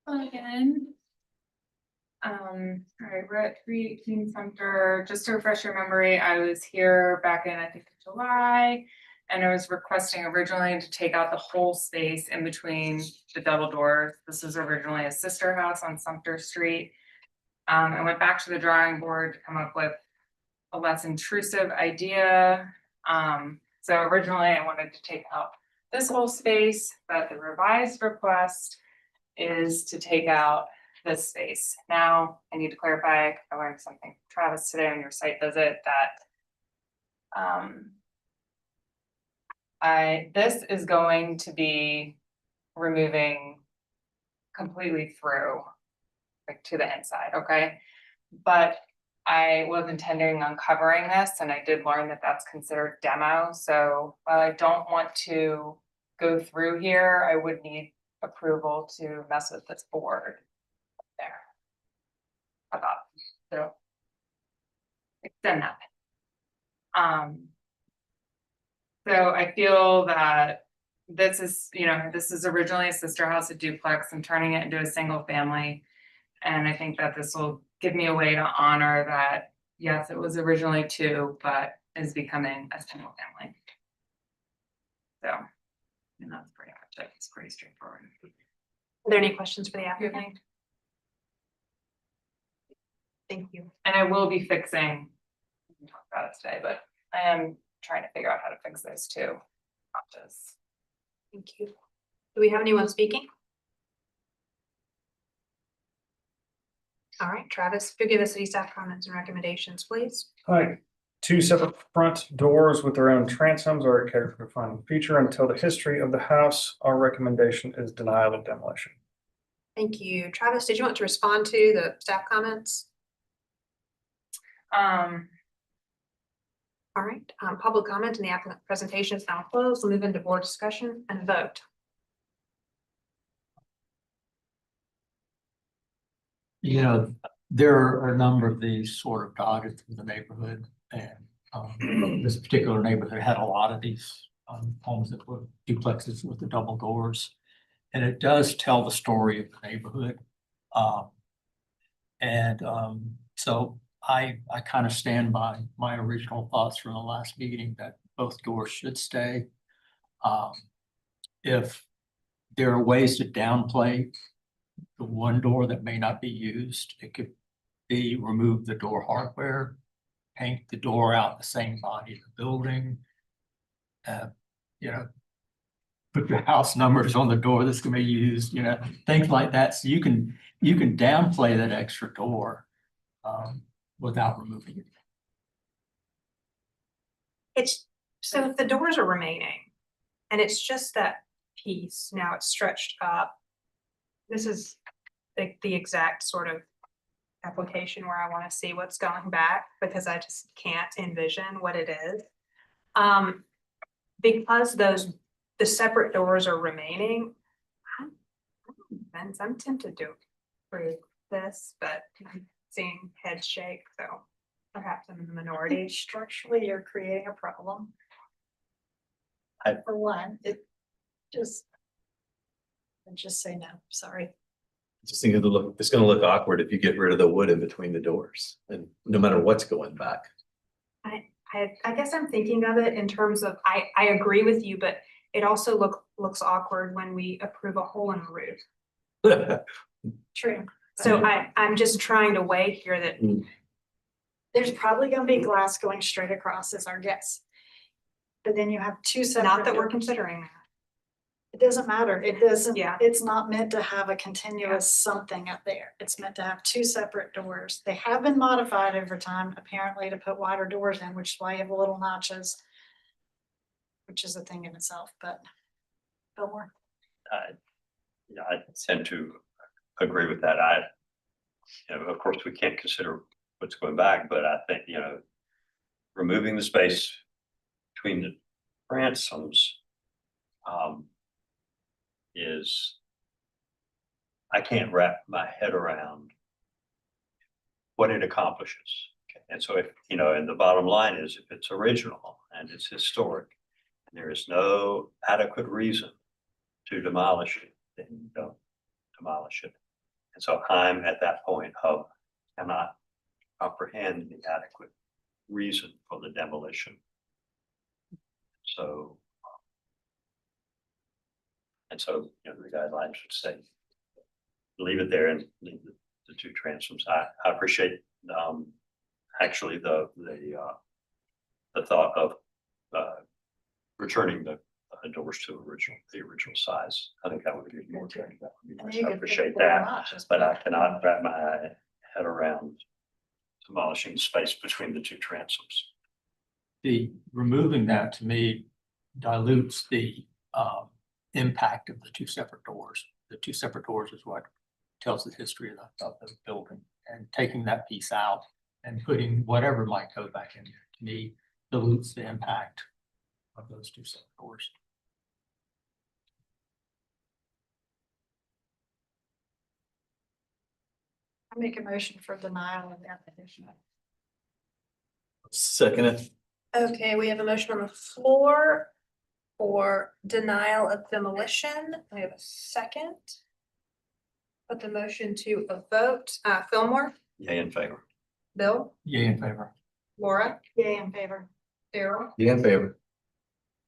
Again. All right, we're at 318 Sumter. Just to refresh your memory, I was here back in, I think, July. And I was requesting originally to take out the whole space in between the double doors. This was originally a sister house on Sumter Street. I went back to the drawing board to come up with a less intrusive idea. So originally I wanted to take out this whole space, but the revised request is to take out this space. Now, I need to clarify, I learned something from Travis today on your site visit that this is going to be removing completely through, like to the inside, okay? But I was intending on covering this and I did learn that that's considered demo. So while I don't want to go through here, I would need approval to mess with this board there. So extend that. So I feel that this is, this is originally a sister house, a duplex. I'm turning it into a single family. And I think that this will give me a way to honor that, yes, it was originally two, but is becoming a single family. So, and that's pretty much it. It's pretty straightforward. Are there any questions for the applicant? Thank you. And I will be fixing, we can talk about it today, but I am trying to figure out how to fix those two notches. Thank you. Do we have anyone speaking? All right, Travis, if you give us any staff comments and recommendations, please. All right, two separate front doors with their own transoms are a character defining feature until the history of the house. Our recommendation is denial of demolition. Thank you. Travis, did you want to respond to the staff comments? All right, public comment and the applicant presentation is now closed. We'll move into board discussion and vote. There are a number of these sort of dotted through the neighborhood, and this particular neighborhood had a lot of these homes that were duplexes with the double doors. And it does tell the story of the neighborhood. So I kind of stand by my original thoughts from the last meeting that both doors should stay. If there are ways to downplay the one door that may not be used, it could be remove the door hardware, paint the door out the same body of the building. You know, put your house numbers on the door that's gonna be used, things like that. So you can downplay that extra door without removing it. It's, so if the doors are remaining and it's just that piece, now it's stretched up. This is the exact sort of application where I want to see what's going back because I just can't envision what it is. Because the separate doors are remaining, I'm tempted to approve this, but I'm seeing head shake, so perhaps I'm in the minority. Structurally, you're creating a problem. For one, I'd just say no, sorry. Just think it's gonna look awkward if you get rid of the wood in between the doors and no matter what's going back. I guess I'm thinking of it in terms of, I agree with you, but it also looks awkward when we approve a hole in the roof. True. So I'm just trying to weigh here that There's probably gonna be glass going straight across as our guess. But then you have two separate. not that we're doors. considering that. It doesn't matter. It doesn't, Yeah. it's not meant to have a continuous something up there. It's meant to have two separate doors. They have been modified over time, apparently to put wider doors in, which is why you have little notches. Which is a thing in itself, but. Fillmore. I tend to agree with that. Of course, we can't consider what's going back, but I think, removing the space between the transoms I can't wrap my head around what it accomplishes. And so if, and the bottom line is if it's original and it's historic, and there is no adequate reason to demolish it, then you don't demolish it. And so I'm at that point of cannot comprehend the adequate reason for the demolition. So, the guidelines would say, leave it there and leave the two transoms. I appreciate, actually the thought of, returning the doors to the original size. I think that would be more. I appreciate that, but I cannot wrap my head around demolishing space between the two transoms. Removing that to me dilutes the impact of the two separate doors. The two separate doors is what tells the history of the building, and taking that piece out and putting whatever might go back in there, to me, dilutes the impact of those two separate doors. I make a motion for denial of the application. Second it. Okay, we have a motion on the floor for denial of demolition. I have a second. Put the motion to a vote. Fillmore, Yay in favor. Bill, Yay in favor. Laura, Yay in favor. Daryl. Yeah, in favor.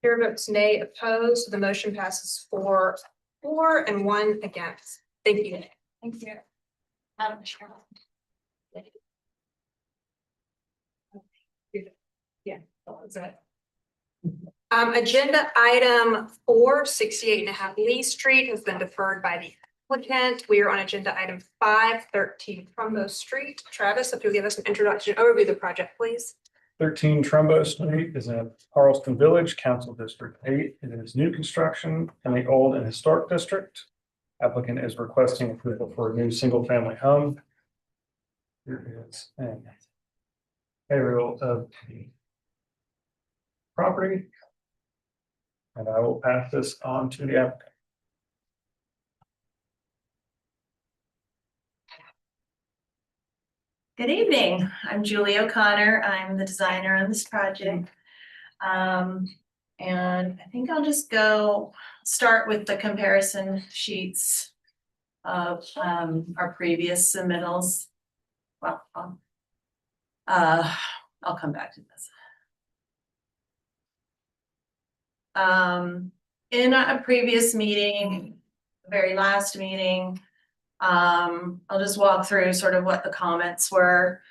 Chair votes nay opposed. The motion passes 4-4 and 1 against. Thank you. Thank you. Madam Chair. Yeah, that was it. Agenda item 4, 68.5 Lee Street has been deferred by the applicant. We are on agenda item 5, 13 Trumbo Street. Travis, if you'll give us an introduction overview of the project, please. 13 Trumbo Street is in Charleston Village, Council District 8. It is new construction in the old and historic district. Applicant is requesting approval for a new single-family home. Here is an aerial of the property. And I will pass this on to the applicant. Good evening. I'm Julie O'Connor. I'm the designer on this project. And I think I'll just start with the comparison sheets of our previous submittals. Well, I'll come back to this. In a previous meeting, very last meeting, I'll just walk through sort of what the comments were.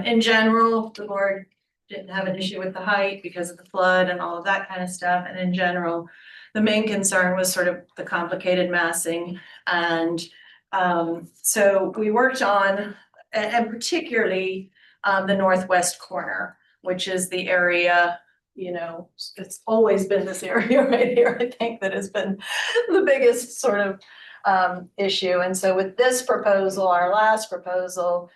In general, the board didn't have an issue with the height because of the flood and all of that kind of stuff. And in general, the main concern was sort of the complicated massing. And so we worked on, and particularly the northwest corner, which is the area, you know, it's always been this area right here, I think, that has been the biggest sort of issue. And so with this proposal, our last proposal,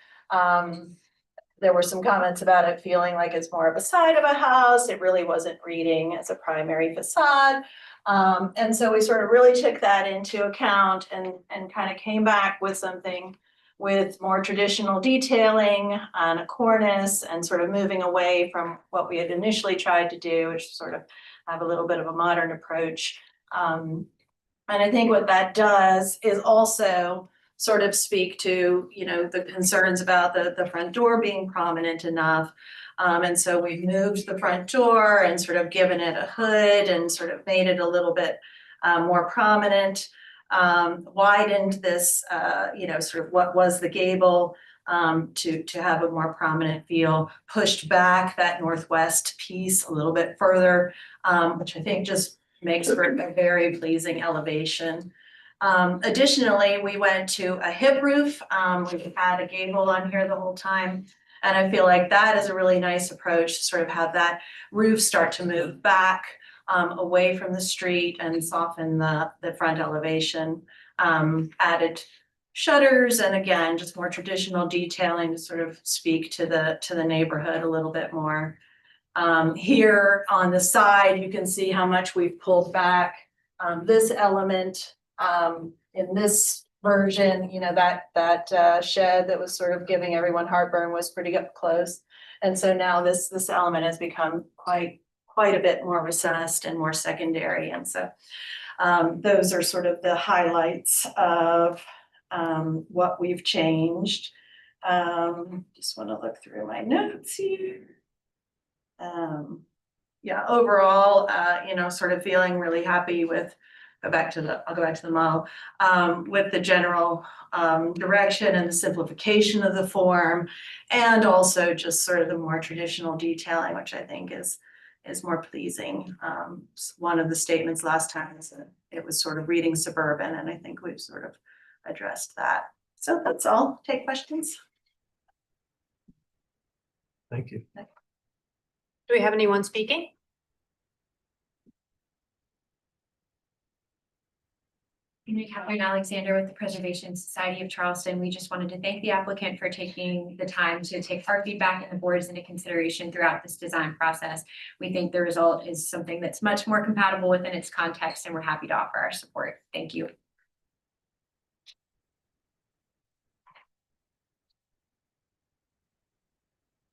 there were some comments about it feeling like it's more of a side of a house. It really wasn't reading as a primary facade. And so we sort of really took that into account and kind of came back with something with more traditional detailing on a cornice and sort of moving away from what we had initially tried to do, which sort of have a little bit of a modern approach. And I think what that does is also sort of speak to, you know, the concerns about the front door being prominent enough. And so we've moved the front door and sort of given it a hood and sort of made it a little bit more prominent, widened this, you know, sort of what was the gable to have a more prominent feel, pushed back that northwest piece a little bit further, which I think just makes for a very pleasing elevation. Additionally, we went to a hip roof. We've had a gable on here the whole time. And I feel like that is a really nice approach to sort of have that roof start to move back away from the street and soften the front elevation. Added shutters and again, just more traditional detailing to sort of speak to the neighborhood a little bit more. Here on the side, you can see how much we've pulled back this element in this version, you know, that shed that was sort of giving everyone heartburn was pretty up close. And so now this element has become quite a bit more recessed and more secondary. And so those are sort of the highlights of what we've changed. Just want to look through my notes here. Yeah, overall, you know, sort of feeling really happy with, I'll go back to the model, with the general direction and the simplification of the form, and also just sort of the more traditional detailing, which I think is more pleasing. One of the statements last time is that it was sort of reading suburban, and I think we've sort of addressed that. So that's all. Take questions. Thank you. Do we have anyone speaking? Catherine Alexander with the Preservation Society of Charleston. We just wanted to thank the applicant for taking the time to take our feedback and the board's into consideration throughout this design process. We think the result is something that's much more compatible within its context, and we're happy to offer our support. Thank you.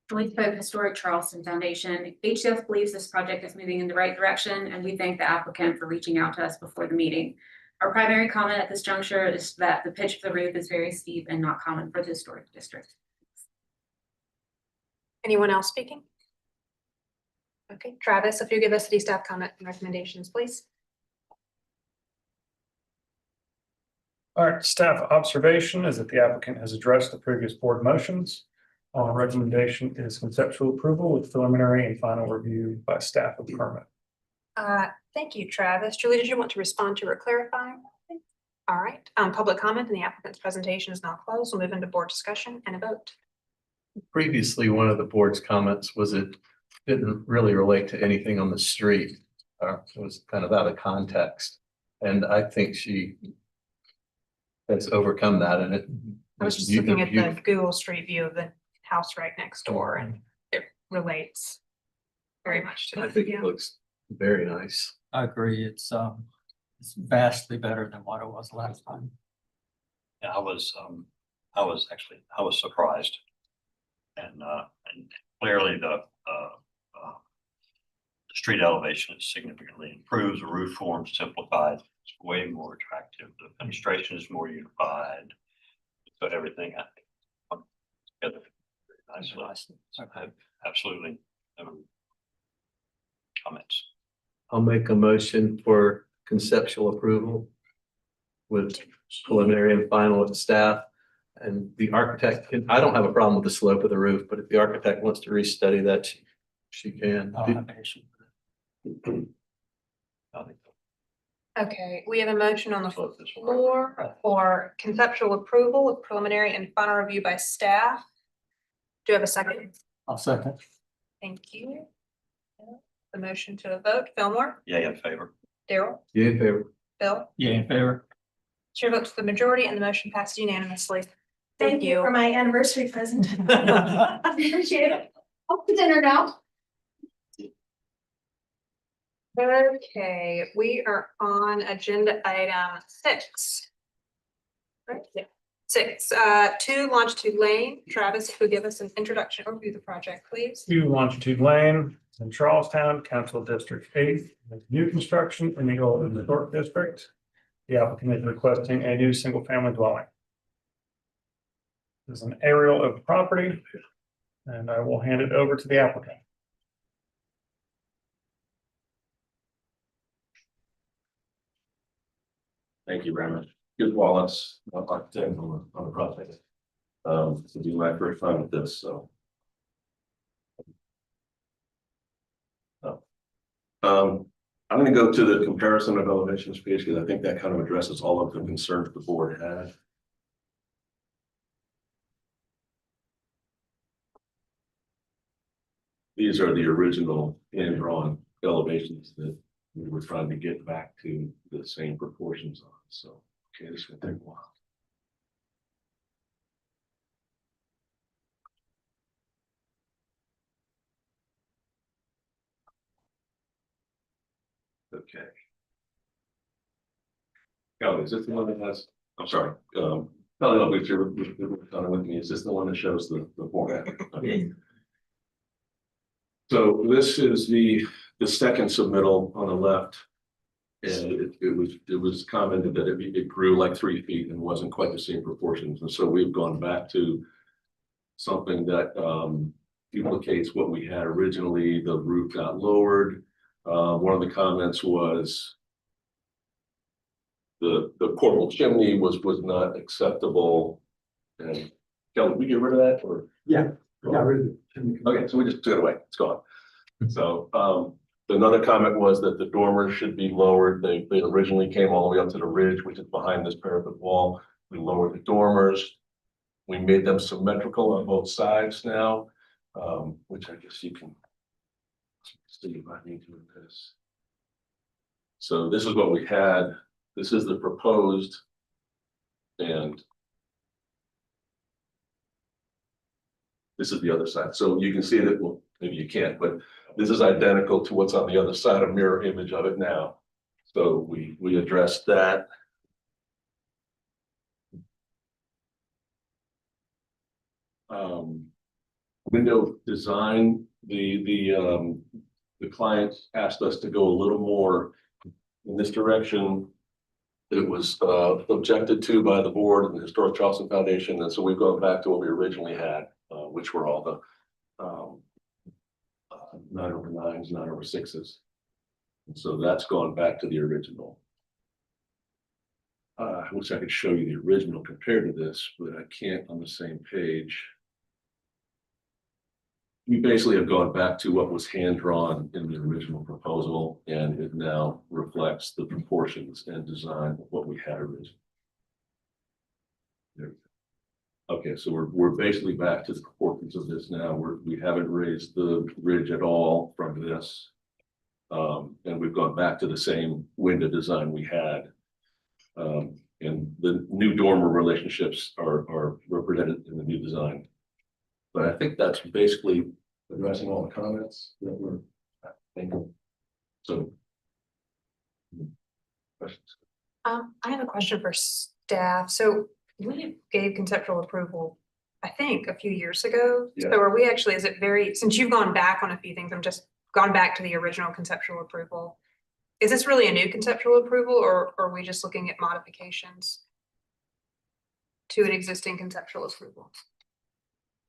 Julie Spoke, Historic Charleston Foundation. HCF believes this project is moving in the right direction, and we thank the applicant for reaching out to us before the meeting. Our primary comment at this juncture is that the pitch of the roof is very steep and not common for the historic district. Anyone else speaking? Okay, Travis, if you give us city staff comment and recommendations, please. All right, staff observation is that the applicant has addressed the previous board motions. Recommendation is conceptual approval with preliminary and final review by staff of permit. Thank you, Travis. Julie, did you want to respond to or clarify? All right, public comment and the applicant's presentation is now closed. We'll move into board discussion and a vote. Previously, one of the board's comments was it didn't really relate to anything on the street. It was kind of out of context. And I think she has overcome that, and it. I was just looking at the Google Street View of the house right next door, and it relates very much to I that. think Yeah. it looks very nice. I agree. It's vastly better than what it was last time. Yeah, I was surprised. And clearly the street elevation is significantly improved, the roof form simplified, it's way more attractive, the fenestration is more unified. So everything I think together very I have absolutely no comments. I'll make a motion for conceptual approval with preliminary and final with the staff. And the architect, I don't have a problem with the slope of the roof, but if the architect wants to restudy that, she can. I don't have an issue with it. Okay, we have a motion on the floor for conceptual approval with preliminary and final review by staff. Do you have a second? I'll second. Thank you. The motion to a vote, Fillmore, Yay in favor. Daryl, Yeah, in favor. Bill, Yeah, in favor. chair votes the majority and the motion passed unanimously. Thank you for my anniversary present. I appreciate it. Off to dinner now. Okay, we are on agenda item 6. Right, yeah. 6, 2 Longitude Lane. Travis, if you give us an introduction overview of the project, please. 2 Longitude Lane in Charlestown, Council District 8, new construction in the old Historic District. The applicant is requesting a new single-family dwelling. This is an aerial of the property, and I will hand it over to the applicant. Thank you very much. Good Wallace, architect on the project. This will be my first time with this, so. I'm going to go to the comparison of elevations page because I think that kind of addresses all of the concerns the board had. These are the original hand-drawn elevations that we were trying to get back to the same proportions on, so, okay, this will take a while. Okay. Oh, is this the one that has, I'm sorry, probably not if you're with me, is this the one that shows the format? Okay. So this is the second submittal on the left. And it was commented that it grew like 3 feet and wasn't quite the same proportions. And so we've gone back to something that duplicates what we had originally. The roof got lowered. One of the comments was the portable chimney was not acceptable. And Kelly, did we get rid of that or? Yeah. Okay, so we just took it away. It's gone. So another comment was that the dormers should be lowered. They originally came all the way up to the ridge, which is behind this parapet wall. We lowered the dormers. We made them symmetrical on both sides now, which I guess you can see if I need to do this. So this is what we had. This is the proposed. And this is the other side. So you can see that, well, maybe you can't, but this is identical to what's on the other side, a mirror image of it now. So we addressed that. Window design, the client asked us to go a little more in this direction. It was objected to by the board and the Historic Charleston Foundation, and so we've gone back to what we originally had, which were all the 9/9s, 9/6s. And so that's gone back to the original. I wish I could show you the original compared to this, but I can't on the same page. We basically have gone back to what was hand drawn in the original proposal, and it now reflects the proportions and design of what we had originally. There we go. Okay, so we're basically back to the proportions of this now. We haven't raised the ridge at all from this. And we've gone back to the same window design we had. And the new dormer relationships are represented in the new design. But I think that's basically addressing all the comments that were thinking. So. Questions? I have a question for staff. So we gave conceptual approval, I think, a few years ago. Yeah. So are we actually, is it very, since you've gone back on a few things, I'm just gone back to the original conceptual approval. Is this really a new conceptual approval or are we just looking at modifications to an existing conceptual approval?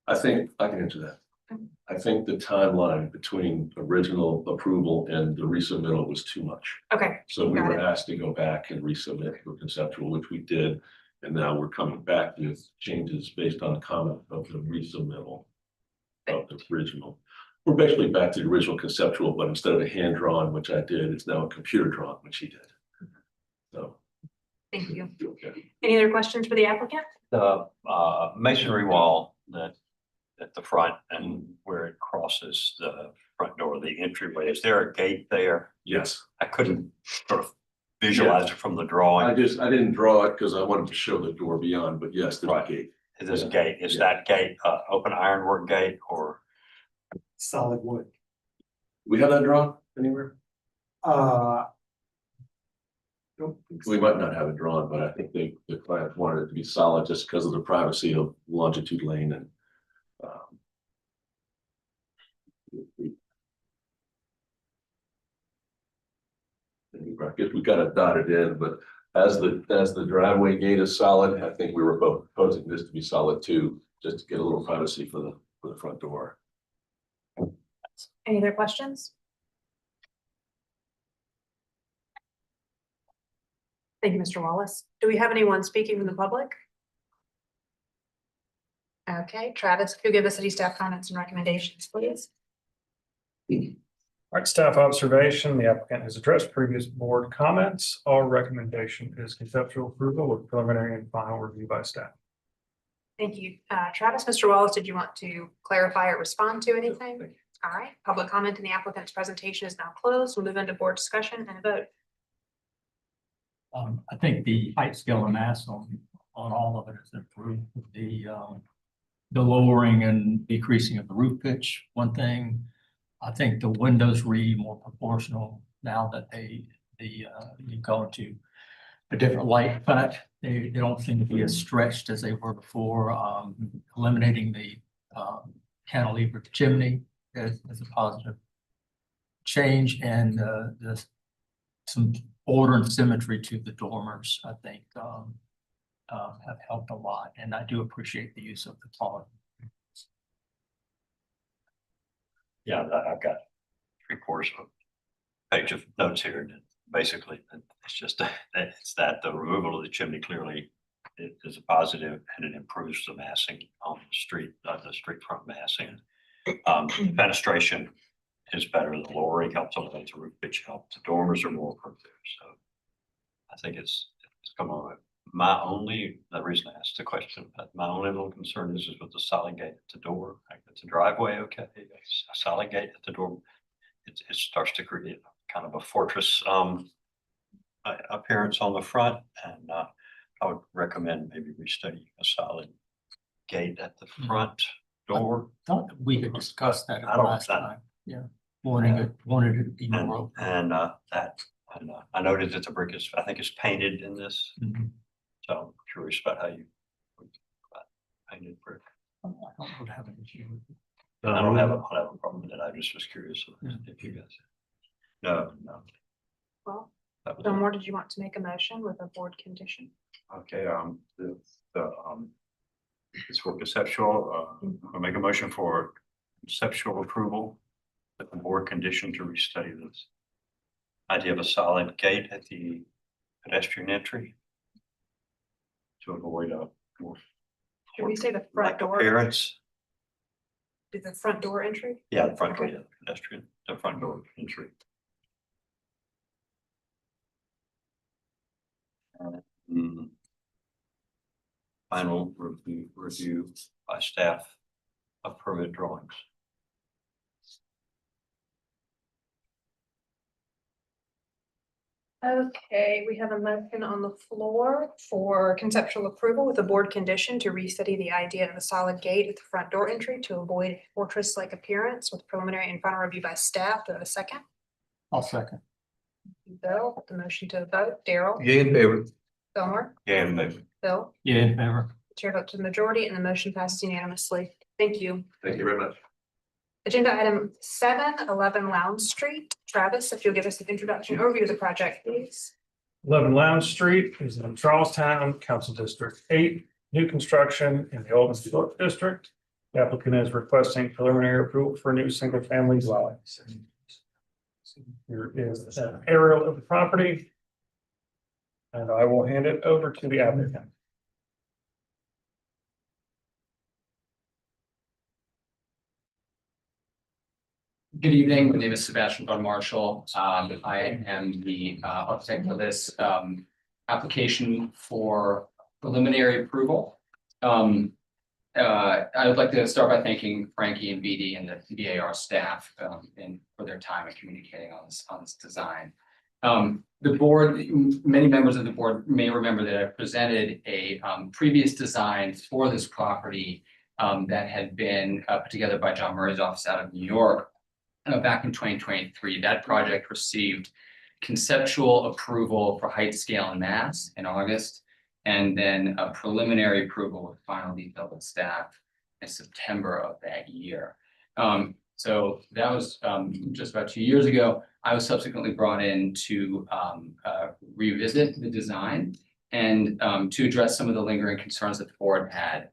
I think I can answer that. I think the timeline between original approval and the resubmittal was too much. Okay, So we Got were it. asked to go back and resubmit for conceptual, which we did. And now we're coming back with changes based on comment of the resubmittal of the original. We're basically back to the original conceptual, but instead of a hand drawn, which I did, it's now a computer drawn, which he did. So. thank you. Okay. Any other questions for the applicant? The masonry wall that at the front and where it crosses the front door, the entryway, is there a gate there? Yes, I couldn't sort of visualize it from the drawing. I didn't draw it because I wanted to show the door beyond, but yes, there's a Right. gate. There's a gate. Is that gate open ironwork gate or? Solid wood. We have that drawn anywhere? Don't think so. We might not have it drawn, but I think the client wanted it to be solid just because of the privacy of longitude lane and. I guess we got it dotted in, but as the driveway gate is solid, I think we were both proposing this to be solid too, just to get a little privacy for the front door. Any other questions? Thank you, Mr. Wallace. Do we have anyone speaking from the public? Okay, Travis, if you'll give the city staff comments and recommendations, please. All right, staff observation, the applicant has addressed previous board comments. Our recommendation is conceptual approval with preliminary and final review by staff. Thank you. Travis, Mr. Wallace, did you want to clarify or respond to anything? All right, public comment in the applicant's presentation is now closed. We'll move into board discussion and a vote. I think the height scale and mass on all of it is improved. The lowering and decreasing of the roof pitch, one thing. I think the windows read more proportional now that you go into a different light. In fact, they don't seem to be as stretched as they were before. Eliminating the cantilever chimney is a positive change, and some order and symmetry to the dormers, I think, have helped a lot. And I do appreciate the use of the color. Yeah, I've got 3/4 of a page of notes here. And basically, it's just it's that the removal of the chimney clearly is a positive, and it improves the massing on the street front massing. Fenestration is better. The lowering helps elevate the roof pitch helps. The dormers are more perfect. So I think it's come on. The reason I asked the question, but my only little concern is with the solid gate at the door. Like, it's a driveway, okay, it's a solid gate at the door. It starts to create kind of a fortress appearance on the front, and I would recommend maybe restudying a solid gate at the front door. Thought that we had discussed that I don't- last time. Yeah, wanted it to be more open. And I noted that the brick is, I think, is painted in this. Mhm. So I'm curious about how you about painted brick. I don't have an issue with it. I don't have a problem with it. I just was curious if you guys. No. Well, That was no it. more, did you want to make a motion with a board condition? Okay, it's for conceptual, I'll make a motion for conceptual approval. With the board condition to restudy this idea of a solid gate at the pedestrian entry. To avoid a more. Should we say the front door? Appearance, Is the front door entry? yeah, the front door, Okay. yeah, pedestrian, the front door entry. Final review by staff of permit drawings. Okay, we have a motion on the floor for conceptual approval with a board condition to restudy the idea of a solid gate at the front door entry to avoid a fortress-like appearance with preliminary and final review by staff. Do I have a second? I'll second. Bill, the motion to vote. Daryl? Yay in favor. Fillmore? Yeah, and maybe. Bill? Yeah, in favor. Chair votes to the majority and the motion passes unanimously. Thank you. Thank you very much. Agenda item 711 Lounge Street. Travis, if you'll give us an introduction overview of the project, please. 11 Lounge Street is in Charlestown, Council District 8, new construction in the old Historic District. The applicant is requesting preliminary approval for a new single-family dwelling. Here is an aerial of the property. And I will hand it over to the applicant. Good evening. My name is Sebastian Von Marshall. I am the architect for this application for preliminary approval. I would like to start by thanking Frankie and BD and the BAR staff and for their time in communicating on this design. The board, many members of the board may remember that I presented a previous design for this property that had been put together by John Murray's office out of New York. Back in 2023, that project received conceptual approval for height, scale, and mass in August, and then a preliminary approval with final detail with staff in September of that year. So that was just about 2 years ago. I was subsequently brought in to revisit the design and to address some of the lingering concerns that the board had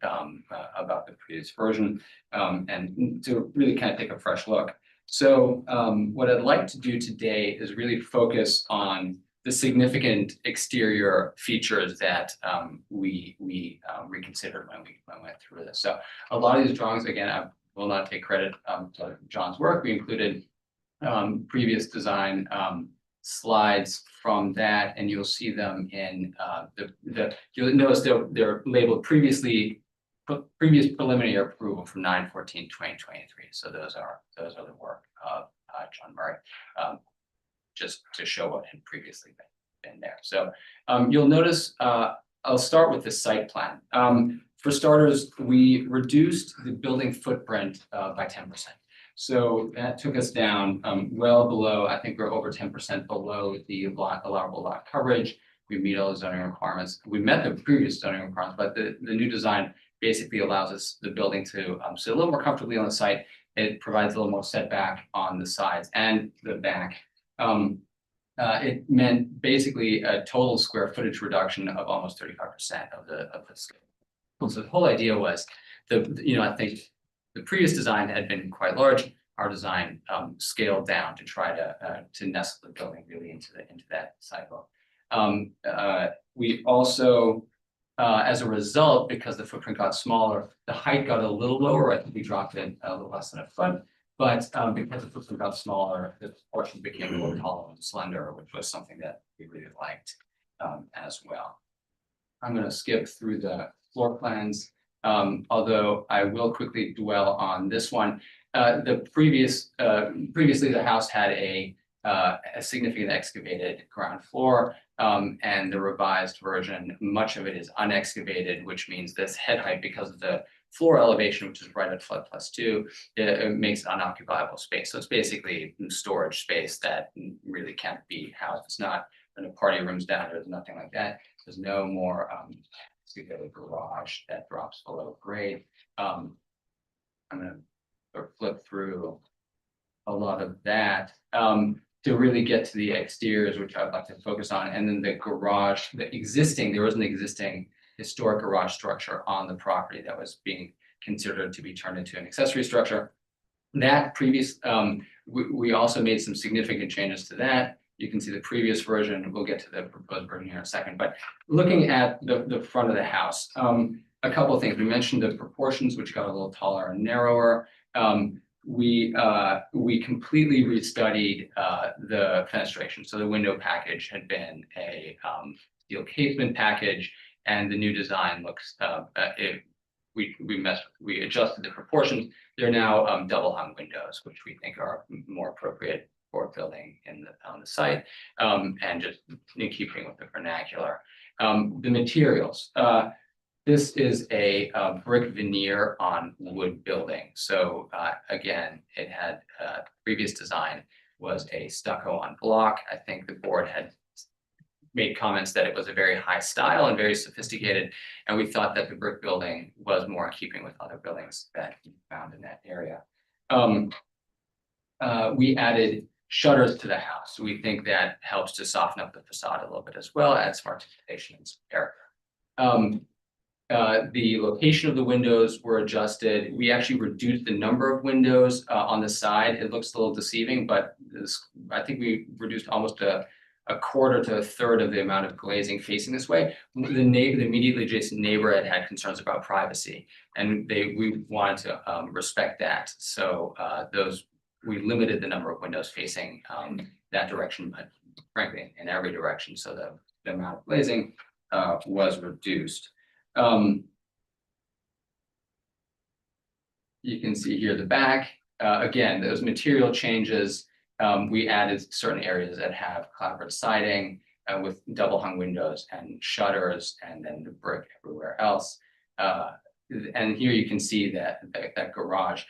about the previous version, and to really kind of take a fresh look. So what I'd like to do today is really focus on the significant exterior features that we reconsidered when we went through this. So a lot of these drawings, again, I will not take credit to John's work. We included previous design slides from that, and you'll see them in you'll notice they're labeled previous preliminary approval from 9/14/2023. So those are the work of John Murray, just to show what had previously been there. So you'll notice I'll start with the site plan. For starters, we reduced the building footprint by 10%. So that took us down well below, I think we're over 10% below the allowable lot coverage. We meet all the zoning requirements. We met the previous zoning requirements, but the new design basically allows us the building to sit a little more comfortably on the site. It provides a little more setback on the sides and the back. It meant basically a total square footage reduction of almost 35% of the scale. So the whole idea was I think the previous design had been quite large. Our design scaled down to try to nestle the building really into that cycle. We also, as a result, because the footprint got smaller, the height got a little lower. I think we dropped it a little less than a foot. But because the footprint got smaller, the portion became more tall and slender, which was something that we really liked as well. I'm going to skip through the floor plans. Although I will quickly dwell on this one. Previously the house had a significant excavated ground floor, and the revised version, much of it is unexcavated, which means this head height, because of the floor elevation, which is right at flood +2, it makes it unoccupiable space. So it's basically storage space that really can't be housed. It's not in a party rooms down, there's nothing like that. There's no more garage that drops below grade. I'm going to flip through a lot of that to really get to the exteriors, which I'd like to focus on. And then the garage, there was an existing historic garage structure on the property that was being considered to be turned into an accessory structure. That previous, we also made some significant changes to that. You can see the previous version. We'll get to the proposed version here in a second. But looking at the front of the house, a couple of things. We mentioned the proportions, which got a little taller and narrower. We completely restudied the fenestration. So the window package had been a steel casement package, and the new design looks. We adjusted the proportions. They're now double hung windows, which we think are more appropriate for building on the site, and just in keeping with the vernacular. The materials. This is a brick veneer on wood building. So again, it had previous design was a stucco on block. I think the board had made comments that it was a very high style and very sophisticated, and we thought that the brick building was more in keeping with other buildings that we found in that area. We added shutters to the house. We think that helps to soften up the facade a little bit as well, add some articulation and some character. The location of the windows were adjusted. We actually reduced the number of windows on the side. It looks a little deceiving, but I think we reduced almost a quarter to a third of the amount of glazing facing this way. The immediately adjacent neighbor had concerns about privacy, and we wanted to respect that. So we limited the number of windows facing that direction, but frankly, in every direction, so the amount of glazing was reduced. You can see here the back, again, those material changes, we added certain areas that have clapboard siding with double hung windows and shutters, and then the brick everywhere else. And here you can see that garage.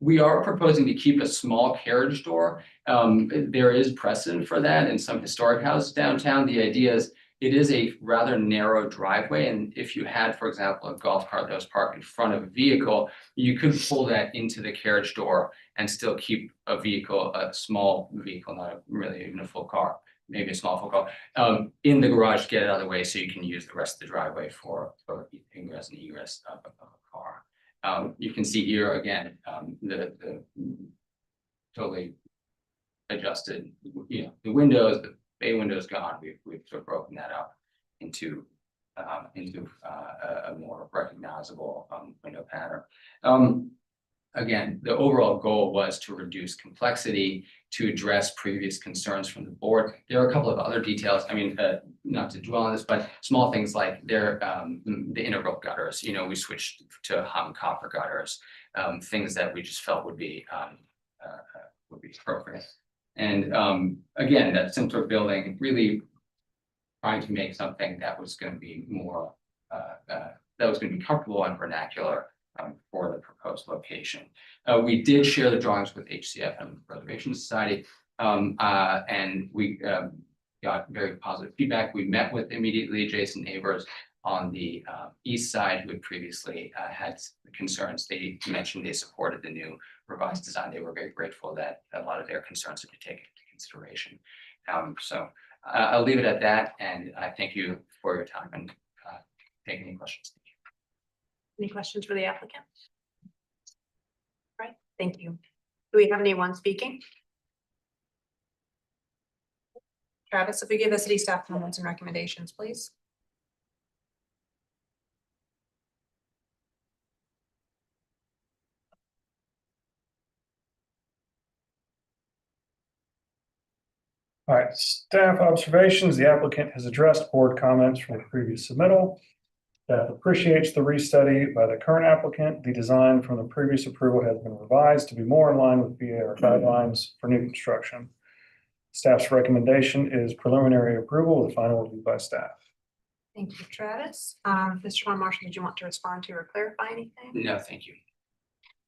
We are proposing to keep a small carriage door. There is precedent for that in some historic houses downtown. The idea is it is a rather narrow driveway, and if you had, for example, a golf cart that was parked in front of a vehicle, you could pull that into the carriage door and still keep a small vehicle, not really even a full car, maybe a small full car, in the garage, get it out of the way so you can use the rest of the driveway for ingress and egress of a car. You can see here again, the totally adjusted, the windows, the bay windows gone. We've sort of broken that up into a more recognizable window pattern. Again, the overall goal was to reduce complexity, to address previous concerns from the board. There are a couple of other details. I mean, not to dwell on this, but small things like the integral gutters. We switched to hung copper gutters, things that we just felt would be appropriate. And again, that simpler building, really trying to make something that was going to be more that was going to be comfortable and vernacular for the proposed location. We did share the drawings with HCF and the Preservation Society, and we got very positive feedback. We met with immediately adjacent neighbors on the east side who had previously had concerns. They mentioned they supported the new revised design. They were very grateful that a lot of their concerns would be taken into consideration. So I'll leave it at that, and I thank you for your time and taking any questions. Any questions for the applicant? Right, thank you. Do we have anyone speaking? Travis, if we give the city staff comments and recommendations, please. All right, staff observations. The applicant has addressed board comments from the previous submittal. Staff appreciates the restudy by the current applicant. The design from the previous approval has been revised to be more in line with BAR guidelines for new construction. Staff's recommendation is preliminary approval with final review by staff. Thank you, Travis. Mr. Von Marshall, did you want to respond to or clarify anything? No, thank you.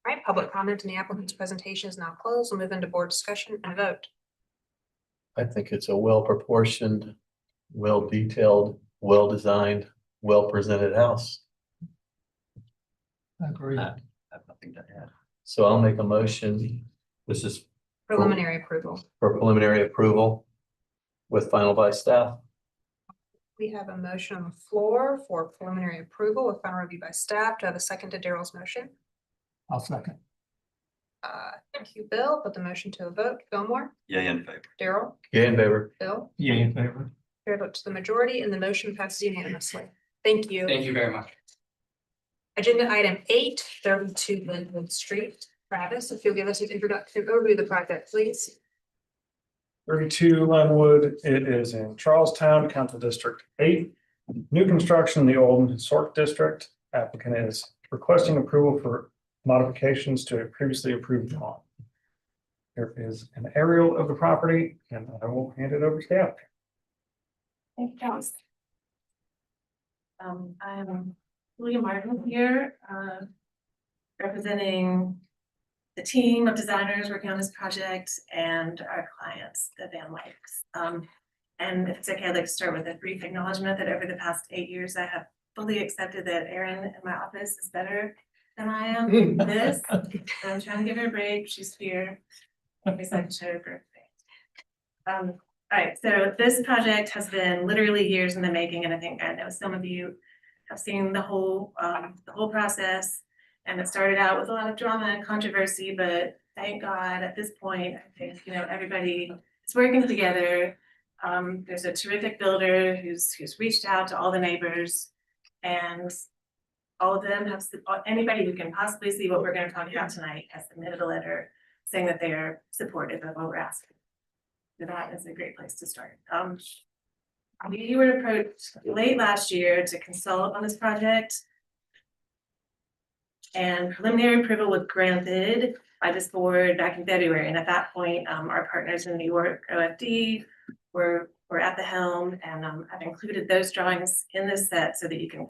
All right, public comment in the applicant's presentation is now closed. We'll move into board discussion and vote. I think it's a well-proportioned, well-detailed, well-designed, well-presented house. I agree. I have nothing to add. So I'll make a motion. This is Preliminary approval. for preliminary approval with final by staff. We have a motion on the floor for preliminary approval with final review by staff. Do I have a second to Daryl's motion? I'll second. Thank you, Bill. Put the motion to a vote. Fillmore, Yay in favor. Daryl, Yay in favor. Bill, Yay in favor. chair vote to the majority, and the motion passes unanimously. Thank you. Thank you very much. Agenda item 8, 32 Glenwood Street. Travis, if you'll give us an introduction overview of the project, please. 32 Glenwood. It is in Charlestown, Council District 8. New construction in the old historic district. Applicant is requesting approval for modifications to a previously approved lawn. Here is an aerial of the property, and I will hand it over to the applicant. Thank you, Thomas. I'm William Martin here, representing the team of designers working on this project and our clients, the Van Wykes. And if it's okay, I'd like to start with a brief acknowledgement that over the past 8 years, I have fully accepted that Erin in my office is better than I am at this. I'm trying to give her a break. She's here. Every second show her birthday. All right, so this project has been literally years in the making, and I think I know some of you have seen the whole process. And it started out with a lot of drama and controversy, but thank God at this point, I think, everybody is working together. There's a terrific builder who's reached out to all the neighbors, and all of them have, anybody who can possibly see what we're gonna talk about tonight has submitted a letter saying that they are supportive of what we're asking. So that is a great place to start. We were approached late last year to consult on this project. And preliminary approval was granted by this board back in February. And at that point, our partners in New York, OFD, were at the helm, and I've included those drawings in this set so that you can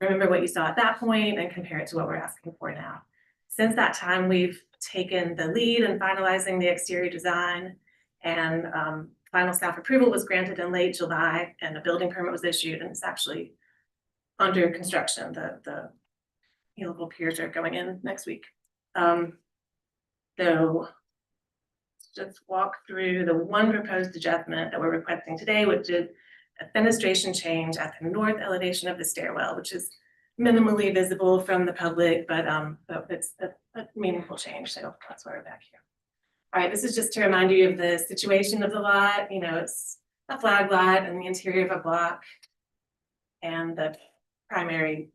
remember what you saw at that point and compare it to what we're asking for now. Since that time, we've taken the lead in finalizing the exterior design, and final staff approval was granted in late July, and a building permit was issued, and it's actually under construction. The helical piers are going in next week. So just walk through the one proposed adjustment that we're requesting today, which is a fenestration change at the north elevation of the stairwell, which is minimally visible from the public, but it's a meaningful change. So that's why we're back here. All right, this is just to remind you of the situation of the lot. It's a flag lot in the interior of a block, and the primary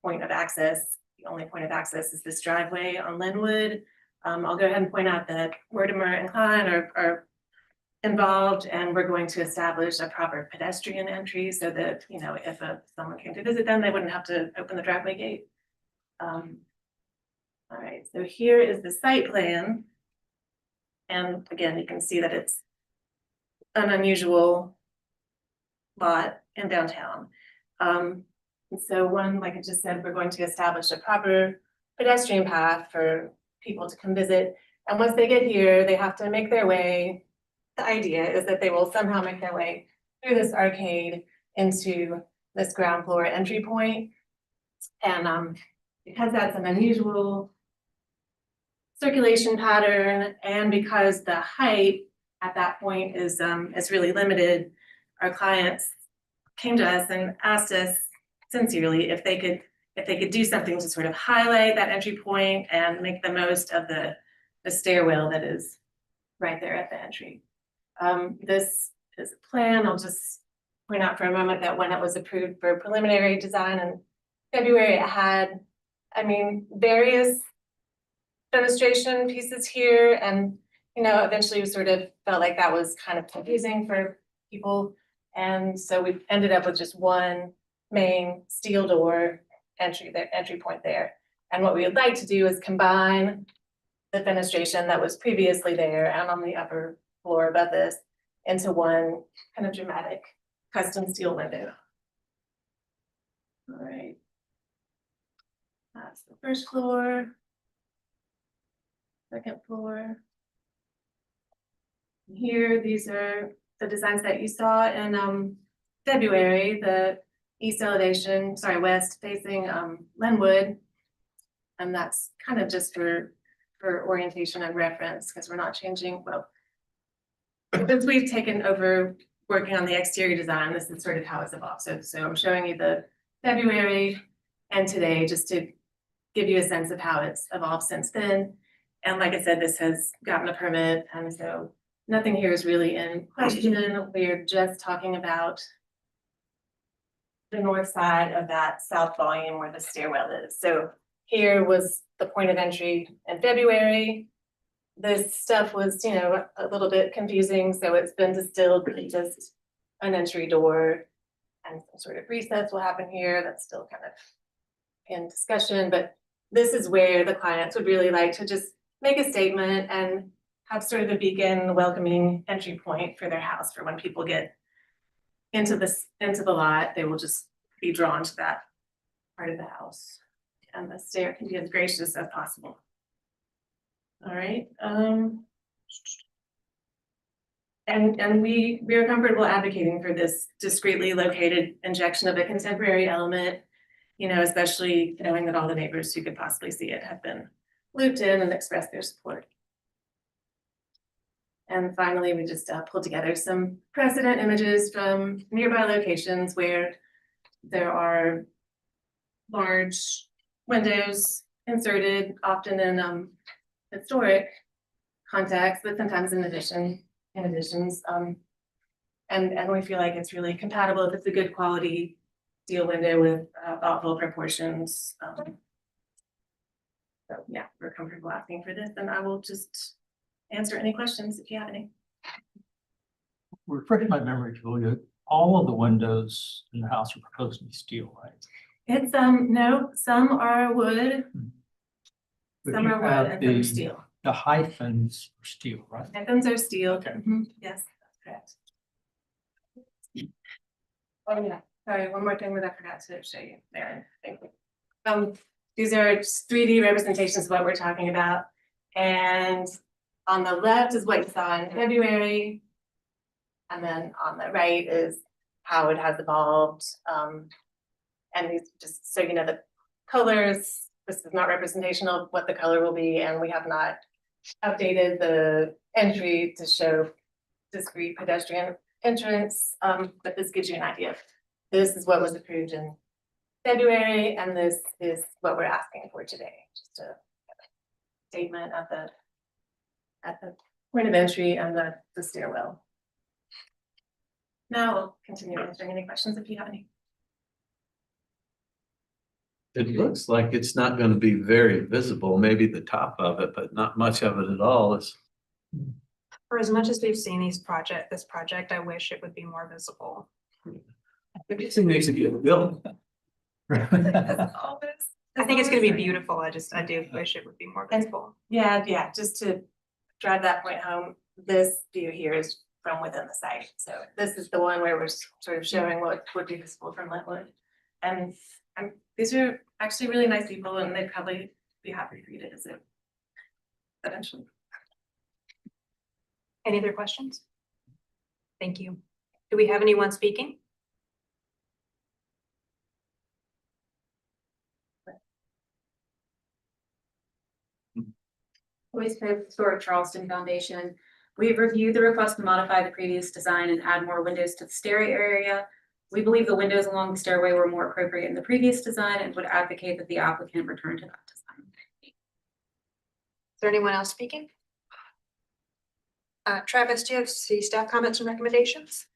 point of access, the only point of access is this driveway on Linwood. I'll go ahead and point out that Mortimer and Klein are involved, and we're going to establish a proper pedestrian entry so that, if someone came to visit them, they wouldn't have to open the driveway gate. All right, so here is the site plan. And again, you can see that it's an unusual lot in downtown. So like I just said, we're going to establish a proper pedestrian path for people to come visit. And once they get here, they have to make their way. The idea is that they will somehow make their way through this arcade into this ground floor entry point. And because that's an unusual circulation pattern, and because the height at that point is really limited, our clients came to us and asked us sincerely if they could do something to sort of highlight that entry point and make the most of the stairwell that is right there at the entry. This is a plan. I'll just point out for a moment that when it was approved for preliminary design in February, it had, various fenestration pieces here, and eventually we sort of felt like that was kind of confusing for people, and so we ended up with just one main steel door entry point there. And what we would like to do is combine the fenestration that was previously there and on the upper floor above this into one kind of dramatic custom steel window. All right. That's the first floor. Second floor. Here, these are the designs that you saw in February, the east elevation, west facing Linwood. And that's kind of just for orientation and reference, because we're not changing, since we've taken over working on the exterior design, this is sort of how it's evolved. So I'm showing you the February and today, just to give you a sense of how it's evolved since then. And like I said, this has gotten a permit, and so nothing here is really in question. We're just talking about the north side of that south volume where the stairwell is. So here was the point of entry in February. This stuff was, a little bit confusing, so it's been distilled to just an entry door, and some sort of recess will happen here. That's still kind of in discussion, but this is where the clients would really like to just make a statement and have sort of a beacon, welcoming entry point for their house, for when people get into the lot, they will just be drawn to that part of the house. And the stair can be as gracious as possible. All right. And we are comfortable advocating for this discreetly located injection of a contemporary element, especially knowing that all the neighbors who could possibly see it have been looped in and expressed their support. And finally, we just pulled together some precedent images from nearby locations where There are large windows inserted often in historic context, but sometimes in additions. And we feel like it's really compatible if it's a good quality steel window with thoughtful proportions. So yeah, we're comfortable asking for this, and I will just answer any questions if you have any. Refresh my memory, Julia. All of the windows in the house are proposed to be steel, right? It's no, some are wood, But some you are wood, have and some are the- steel. The hyphens are steel, right? Headphones are steel. Okay. Mhm, yes, that's correct. Oh yeah, sorry, one more thing that I forgot to show you there. Thank you. These are just 3D representations of what we're talking about. And on the left is what you saw in February. And then on the right is how it has evolved. And these, just so you know, the colors, this is not representational of what the color will be, and we have not updated the entry to show discrete pedestrian entrance, but this gives you an idea. This is what was approved in February, and this is what we're asking for today. Just a statement at the point of entry and the stairwell. Now we'll continue answering any questions if you have any. It looks like it's not gonna be very visible, maybe the top of it, but not much of it at all. It's For as much as we've seen this project, I wish it would be more visible. it needs to get built. I think it's gonna be beautiful. I do wish it would be more visible. Yeah, just to drive that point home, this view here is from within the site. So this is the one where we're sort of showing what would be visible from Linwood. And these are actually really nice people, and they'd probably be happy for you to visit eventually. Any other questions? Thank you. Do we have anyone speaking? Voice Code Historic Charleston Foundation. We've reviewed the request to modify the previous design and add more windows to the stairway area. We believe the windows along the stairway were more appropriate in the previous design and would advocate that the applicant return to that design. Is there anyone else speaking? Travis, do you have city staff comments and recommendations?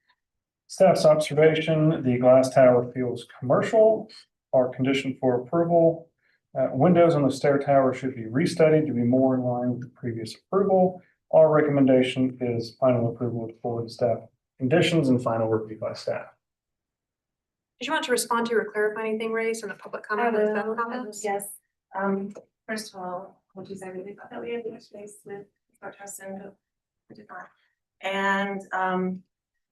Staff's observation, the glass tower feels commercial. Our condition for approval. Windows on the stair tower should be restudied to be more in line with the previous approval. Our recommendation is final approval with forward staff conditions and final review by staff. Did you want to respond to or clarify anything raised in the public comment? or the staff comments? Yes. First of all, apologies, I really thought that we had the space with Charleston, but we did not. And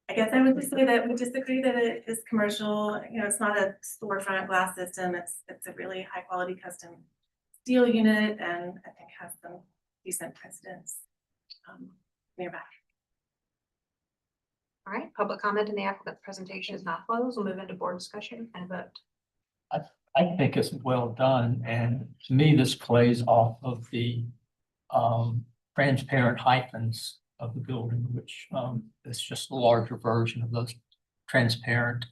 I guess I would just say that we disagree that it is commercial. You know, it's not a storefront glass system. It's a really high quality custom steel unit, and I think has some decent precedence nearby. All right, public comment in the applicant's presentation is not closed. We'll move into board discussion and vote. I think it's well done, and to me, this plays off of the transparent hyphens of the building, which is just a larger version of those transparent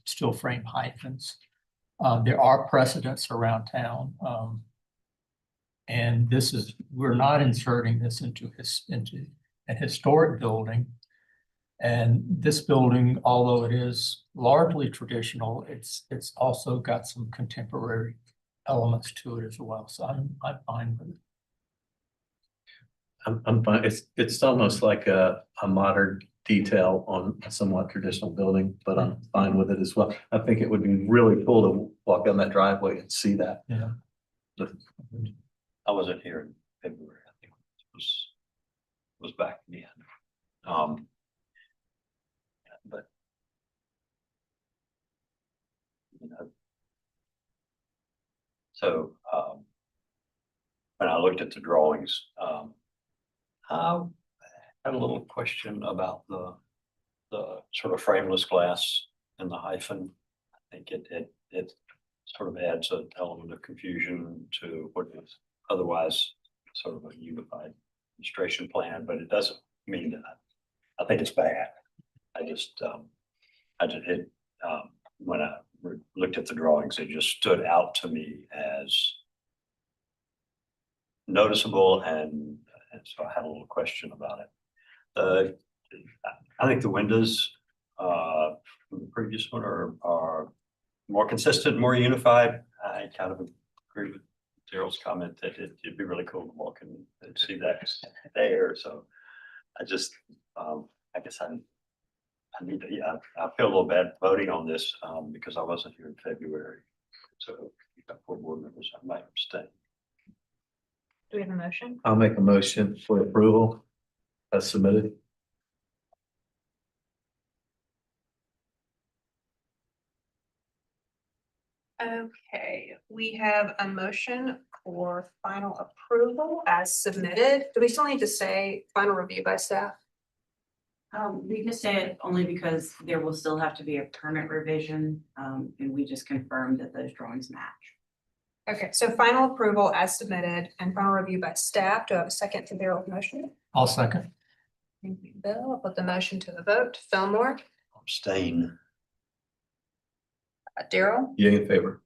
steel frame hyphens. There are precedents around town. And we're not inserting this into an historic building. And this building, although it is largely traditional, it's also got some contemporary elements to it as well. So I'm fine with it. I'm fine. It's almost like a modern detail on a somewhat traditional building, but I'm fine with it as well. I think it would be really cool to walk down that driveway and see that. Yeah. I wasn't here in February. I think it was back in the end. But you know, so when I looked at the drawings, I had a little question about the sort of frameless glass and the hyphen. I think it sort of adds an element of confusion to what is otherwise sort of a unified illustration plan, but it doesn't mean that I think it's bad. When looked at the drawings, it just stood out to me as noticeable, and so I had a little question about it. I think the windows from the previous one are more consistent, more unified. I kind of agree with Daryl's comment that it'd be really cool to walk and see that there. So I just, I guess I need to, yeah, I feel a little bad voting on this because I wasn't here in February. So you've got 4 board members, I might abstain. Do we have a motion? I'll make a motion for approval as submitted. Okay, we have a motion for final approval as submitted. Do we still need to say final review by staff? We can say it only because there will still have to be a permit revision, and we just confirmed that those drawings match. Okay, so final approval as submitted and final review by staff. Do I have a second to Daryl's motion? I'll second. Thank you, Bill. I'll put the motion to the vote. Fillmore, Abstain. Daryl, Yea in favor.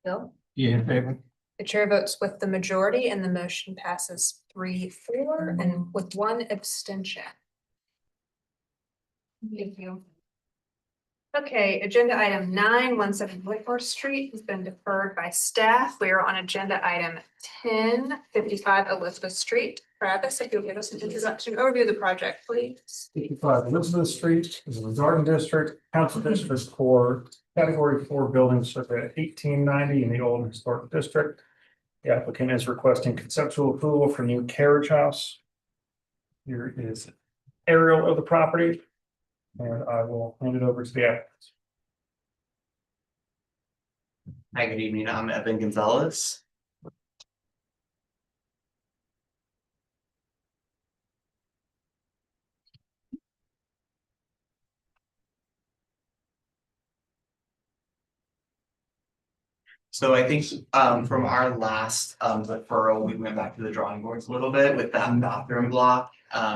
Bill. Yeah, in favor? The chair votes with the majority and the motion passes 3-4 and with 1 abstention. Thank you. Okay, agenda item 9, 17 Whitworth Street has been deferred by staff. We are on agenda item 10, 55 Elizabeth Street. Travis, if you'll give us an introduction overview of the project, please. 55 Elizabeth Street is a garden district, council district for category 4 buildings circa 1890 in the old historic district. The applicant is requesting conceptual approval for new carriage house. Here is aerial of the property, and I will hand it over to the applicant. Hi, good evening. I'm Evan Gonzalez. So I think from our last referral, we went back to the drawing boards a little bit with that bathroom block,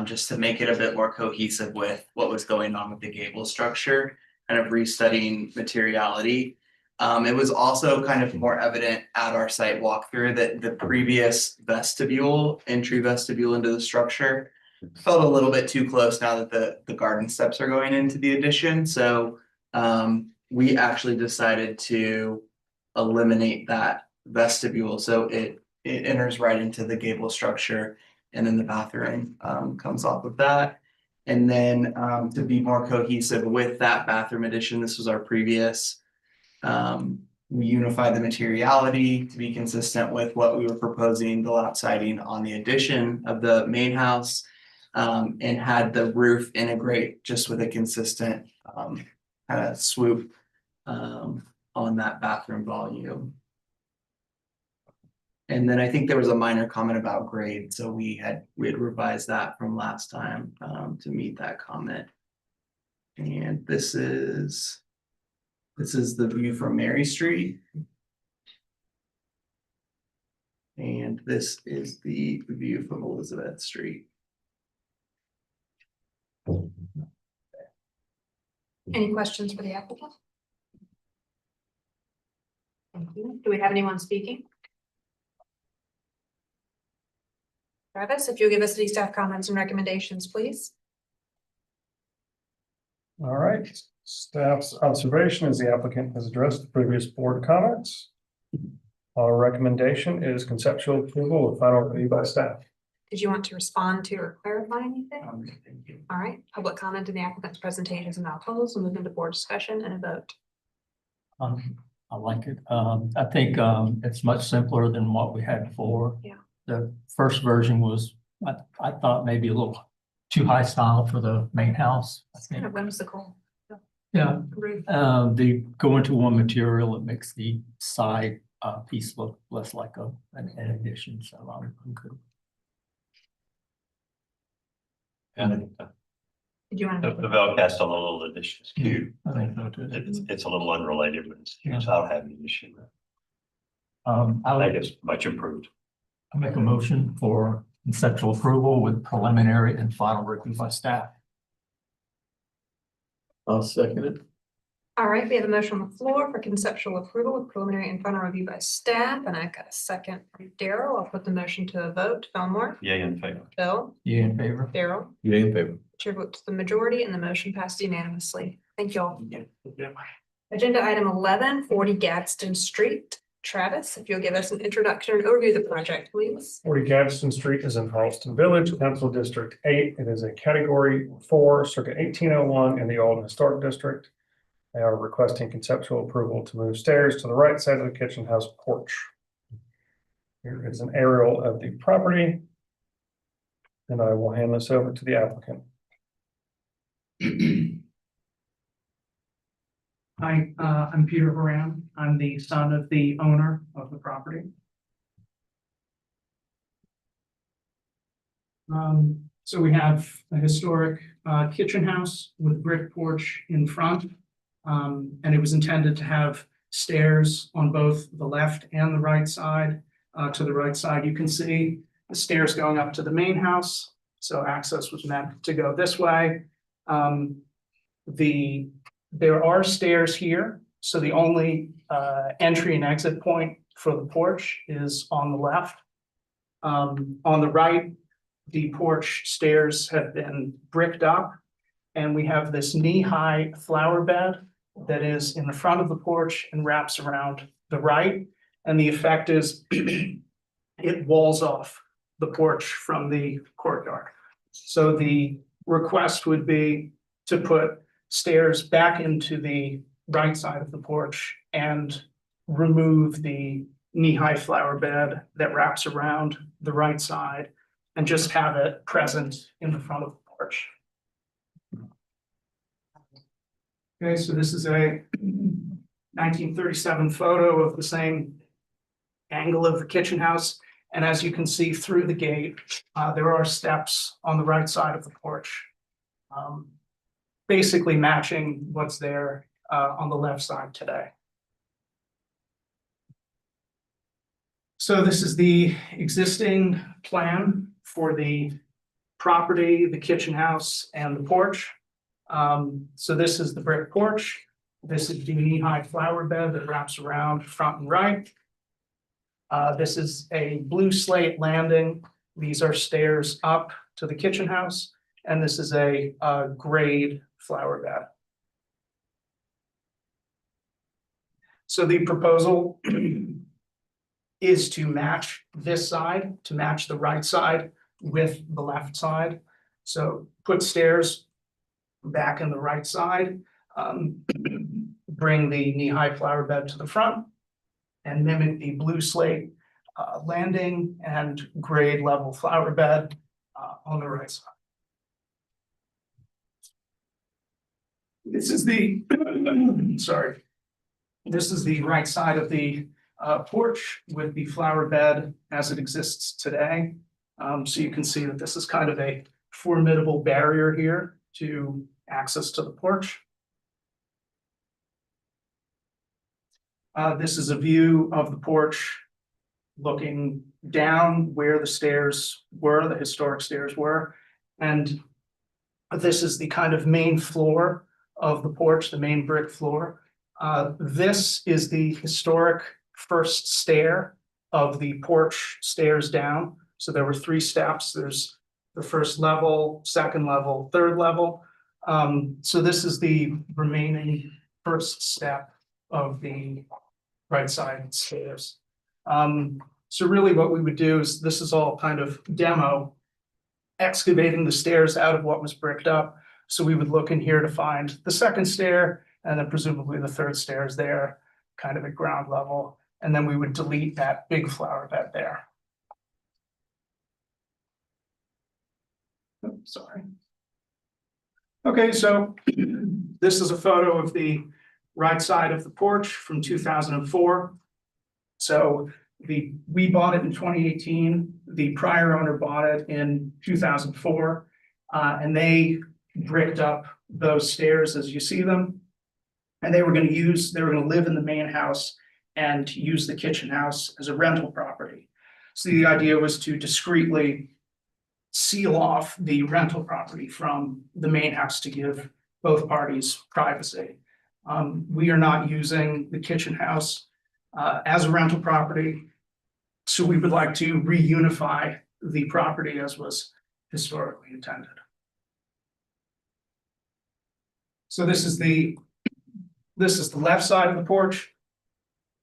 just to make it a bit more cohesive with what was going on with the gable structure, kind of restudying materiality. It was also kind of more evident at our site walkthrough that the previous vestibule, entry vestibule into the structure, felt a little bit too close now that the garden steps are going into the addition. So we actually decided to eliminate that vestibule, so it enters right into the gable structure, and then the bathroom comes off of that. And then to be more cohesive with that bathroom addition, this was our previous. We unified the materiality to be consistent with what we were proposing, the lap siding on the addition of the main house, and had the roof integrate just with a consistent kind of swoop on that bathroom volume. And then I think there was a minor comment about grade, so we had revised that from last time to meet that comment. And this is the view from Mary Street. And this is the view from Elizabeth Street. Any questions for the applicant? Thank you. Do we have anyone speaking? Travis, if you'll give us the staff comments and recommendations, please. All right, staff's observation is the applicant has addressed the previous board comments. Our recommendation is conceptual approval with final review by staff. Did you want to respond to or clarify anything? Thank you. All right, public comment in the applicant's presentation is now closed. We'll move into board discussion and a vote. I like it. I think it's much simpler than what we had before. Yeah. The first version was, I thought maybe a little too high style for the main house. I It's kind think. of whimsical. Yeah, Agree. the going to one material, it makes the side piece look less like an addition, so I'm good. And Did you want the to? Velcast on the little addition is cute. I think so too. It's a little unrelated, but it's Yeah. I don't have any issue. I I think would it's much improved. make a motion for conceptual approval with preliminary and final review by staff. I'll second it. All right, we have a motion on the floor for conceptual approval of preliminary and final review by staff, and I got a second from Daryl. I'll put the motion to a vote. Fillmore, Yay in favor. Bill, You in favor? Daryl, Yay in favor. chair votes the majority, and the motion passed unanimously. Thank you all. Agenda item 11, 40 Gadsden Street. Travis, if you'll give us an introduction and overview of the project, please. 40 Gadsden Street is in Charleston Village, Council District 8. It is a Category 4, Circuit 1801 in the Old Historic District. They are requesting conceptual approval to move stairs to the right side of the kitchen house porch. Here is an aerial of the property. And I will hand this over to the applicant. Hi, I'm Peter Horan. I'm the son of the owner of the property. So we have a historic kitchen house with brick porch in front. And it was intended to have stairs on both the left and the right side. To the right side, you can see the stairs going up to the main house. So access was meant to go this way. There are stairs here. So the only entry and exit point for the porch is on the left. On the right, the porch stairs have been bricked up. And we have this knee-high flower bed that is in the front of the porch and wraps around the right. And the effect is it walls off the porch from the courtyard. So the request would be to put stairs back into the right side of the porch and remove the knee-high flower bed that wraps around the right side and just have it present in the front of the porch. Okay, so this is a 1937 photo of the same angle of the kitchen house. And as you can see through the gate, there are steps on the right side of the porch, basically matching what's there on the left side today. So this is the existing plan for the property, the kitchen house, and the porch. So this is the brick porch. This is the knee-high flower bed that wraps around front and right. This is a blue slate landing. These are stairs up to the kitchen house, and this is a grade flower bed. So the proposal is to match this side, to match the right side with the left side. So put stairs back in the right side, bring the knee-high flower bed to the front, and mimic the blue slate landing and grade level flower bed on the right side. This is the, sorry, this is the right side of the porch with the flower bed as it exists today. So you can see that this is kind of a formidable barrier here to access to the porch. This is a view of the porch looking down where the stairs were, the historic stairs were. And this is the kind of main floor of the porch, the main brick floor. This is the historic first stair of the porch stairs down. So there were 3 steps. There's the first level, second level, third level. So this is the remaining first step of the right side stairs. So really what we would do is, this is all kind of demo, excavating the stairs out of what was bricked up. So we would look in here to find the second stair, and then presumably the third stair is there, kind of at ground level. And then we would delete that big flower bed there. Oops, sorry. Okay, so this is a photo of the right side of the porch from 2004. So we bought it in 2018. The prior owner bought it in 2004, and they bricked up those stairs as you see them. And they were going to live in the main house and use the kitchen house as a rental property. So the idea was to discreetly seal off the rental property from the main house to give both parties privacy. We are not using the kitchen house as a rental property. So we would like to reunify the property as was historically intended. So this is the left side of the porch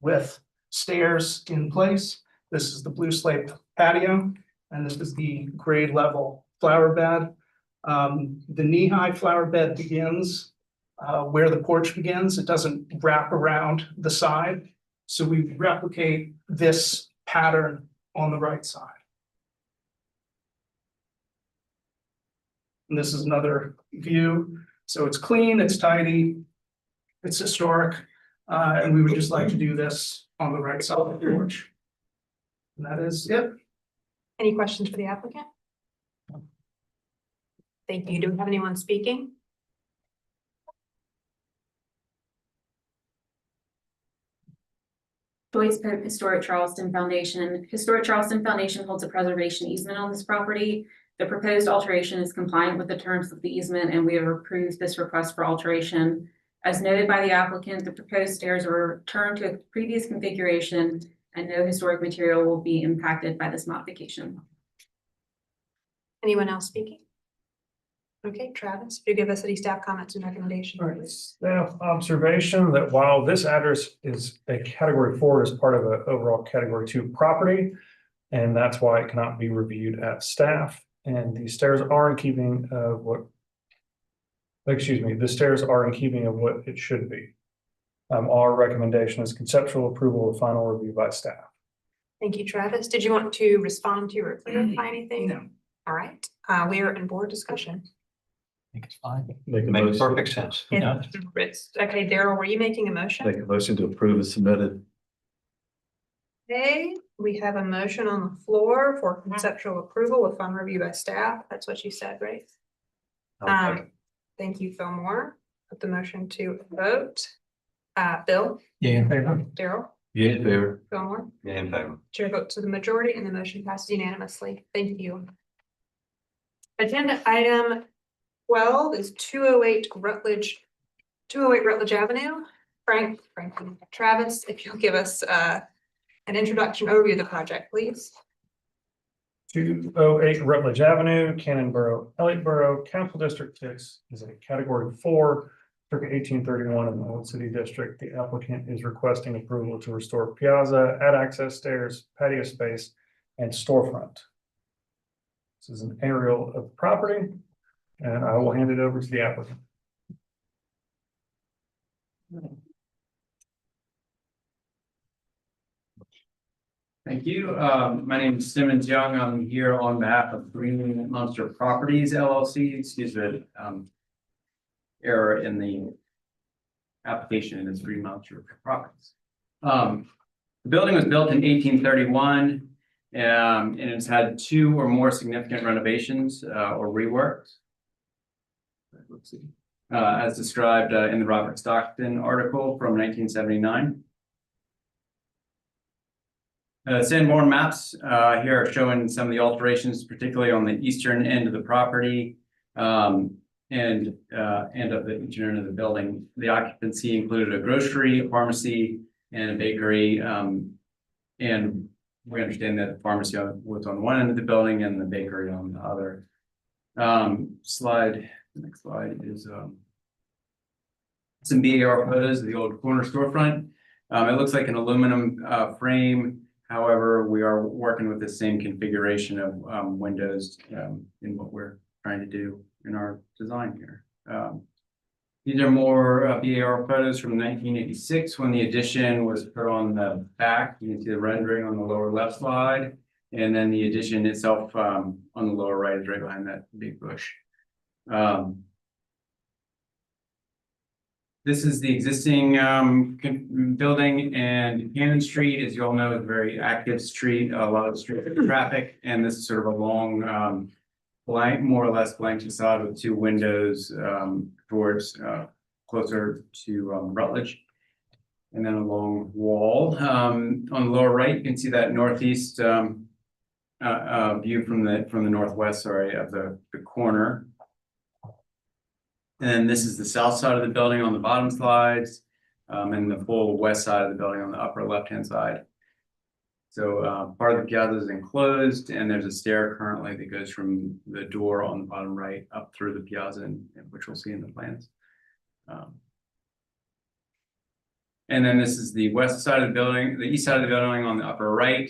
with stairs in place. This is the blue slate patio, and this is the grade level flower bed. The knee-high flower bed begins where the porch begins. It doesn't wrap around the side. So we replicate this pattern on the right side. And this is another view. So it's clean, it's tidy, it's historic, and we would just like to do this on the right side of the porch. And that is it. Any questions for the applicant? Thank you. Do we have anyone speaking? Joyce Pope, Historic Charleston Foundation. Historic Charleston Foundation holds a preservation easement on this property. The proposed alteration is compliant with the terms of the easement, and we have approved this request for alteration. As noted by the applicant, the proposed stairs are returned to a previous configuration, and no historic material will be impacted by this modification. Anyone else speaking? Okay, Travis, could you give us any staff comments and recommendations? All right, staff observation that while this address is a category 4, is part of an overall category 2 property, and that's why it cannot be reviewed at staff. And the stairs are in keeping of what, the stairs are in keeping of what it should be. Our recommendation is conceptual approval of final review by staff. Thank you, Travis. Did you want to respond to or clarify anything? No. All right, we are in board discussion. I think it's fine. Make a Makes motion, perfect sense. Yeah. Okay, Daryl, were you making a motion? make a motion to approve as submitted. Okay, we have a motion on the floor for conceptual approval with final review by staff. That's what you said, right? Thank you, Phil Moore. Put the motion to vote. Bill, Yeah, in favor. Daryl, Yeah, in favor. Phil Moore. Yeah, in favor. Chair votes to the majority and the motion passes unanimously. Thank you. Agenda item 12 is 208 Rutledge Avenue. Travis, if you'll give us an introduction overview of the project, please. 208 Rutledge Avenue, Cannonboro, Elliottboro, Council District 6 is a category 4, circa 1831 in the Old City District. The applicant is requesting approval to restore piazza, add access stairs, patio space, and storefront. This is an aerial of the property, and I will hand it over to the applicant. Thank you. My name is Simmons Young. I'm here on behalf of Green Monster Properties LLC. Excuse the error in the application. It's Green Monster Properties. The building was built in 1831, and it's had 2 or more significant renovations or reworks. Let's see. As described in the Robert Stockton article from 1979. Sanborn maps here are showing some of the alterations, particularly on the eastern end of the property and of the eastern end of the building. The occupancy included a grocery, a pharmacy, and a bakery. And we understand that the pharmacy was on one end of the building and the bakery on the other. The next slide is some BAR photos of the old corner storefront. It looks like an aluminum frame. However, we are working with the same configuration of windows in what we're trying to do in our design here. These are more BAR photos from 1986 when the addition was put on the back. You can see the rendering on the lower left slide, and then the addition itself on the lower right is right behind that big bush. This is the existing building, and Cannon Street, as you all know, is a very active street, a lot of street traffic, and this is sort of a long blank, more or less blank facade with 2 windows towards closer to Rutledge, and then a long wall. On the lower right, you can see that northeast view from the northwest, sorry, of the corner. And this is the south side of the building on the bottom slides, and the full west side of the building on the upper left-hand side. So part of the piazza is enclosed, and there's a stair currently that goes from the door on the bottom right up through the piazza, which we'll see in the plans. And then this is the west side of the building, the east side of the building on the upper right,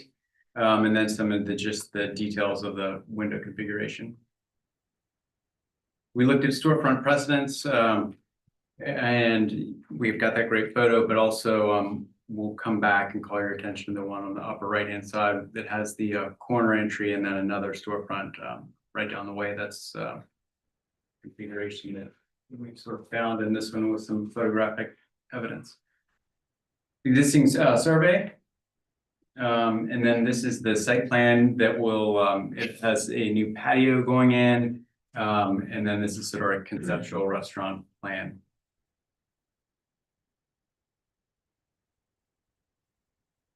and then some of the details of the window configuration. We looked at storefront precedents, and we've got that great photo, but also we'll come back and call your attention to the one on the upper right-hand side that has the corner entry and then another storefront right down the way. That's configuration that we've sort of found in this one with some photographic evidence. Existing survey. And then this is the site plan that will, it has a new patio going in. And then this is sort of a conceptual restaurant plan.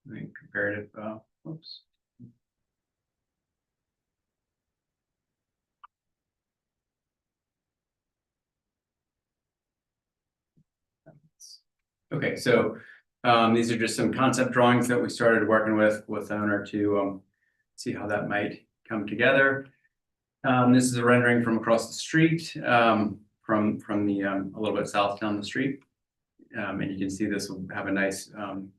I think comparative, whoops. Okay, so these are just some concept drawings that we started working with the owner to see how that might come together. This is a rendering from across the street, from the a little bit south down the street. And you can see this will have a nice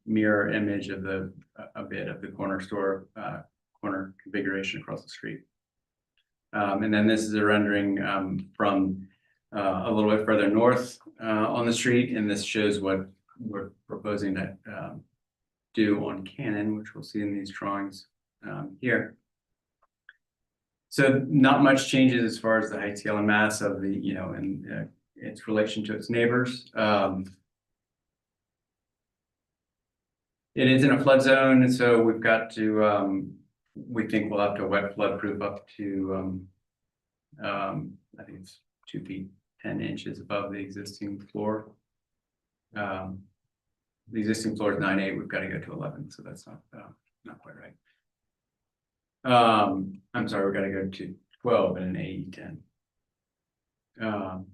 mirror image of a bit of the corner store corner configuration across the street. And then this is a rendering from a little bit further north on the street, and this shows what we're proposing to do on Cannon, which we'll see in these drawings here. So not much changes as far as the height, scale, and mass of the, and its relation to its neighbors. It is in a flood zone, and so we've got to, we think we'll have to wet flood proof up to, I think it's 2 feet 10 inches above the existing floor. The existing floor is 9.8. We've got to go to 11, so that's not quite right. I'm sorry, we've got to go to 12 and an AE10.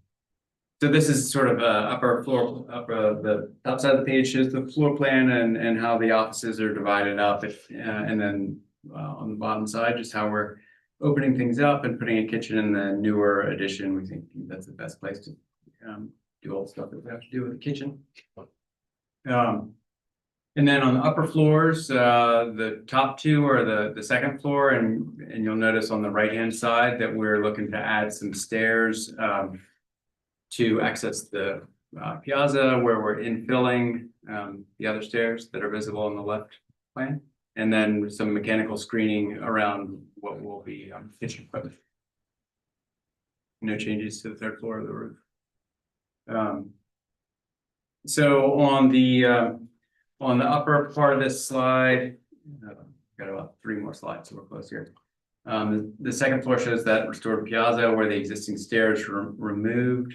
So this is sort of the top side of the page shows the floor plan and how the offices are divided up. And then on the bottom side, just how we're opening things up and putting a kitchen in the newer addition. We think that's the best place to do all the stuff that we have to do with the kitchen. And then on the upper floors, the top two are the second floor, and you'll notice on the right-hand side that we're looking to add some stairs to access the piazza, where we're infilling the other stairs that are visible on the left plan, and then some mechanical screening around what will be kitchen equipment. No changes to the third floor of the roof. So on the upper part of this slide, got about 3 more slides, so we're close here. The second floor shows that restored piazza where the existing stairs were removed.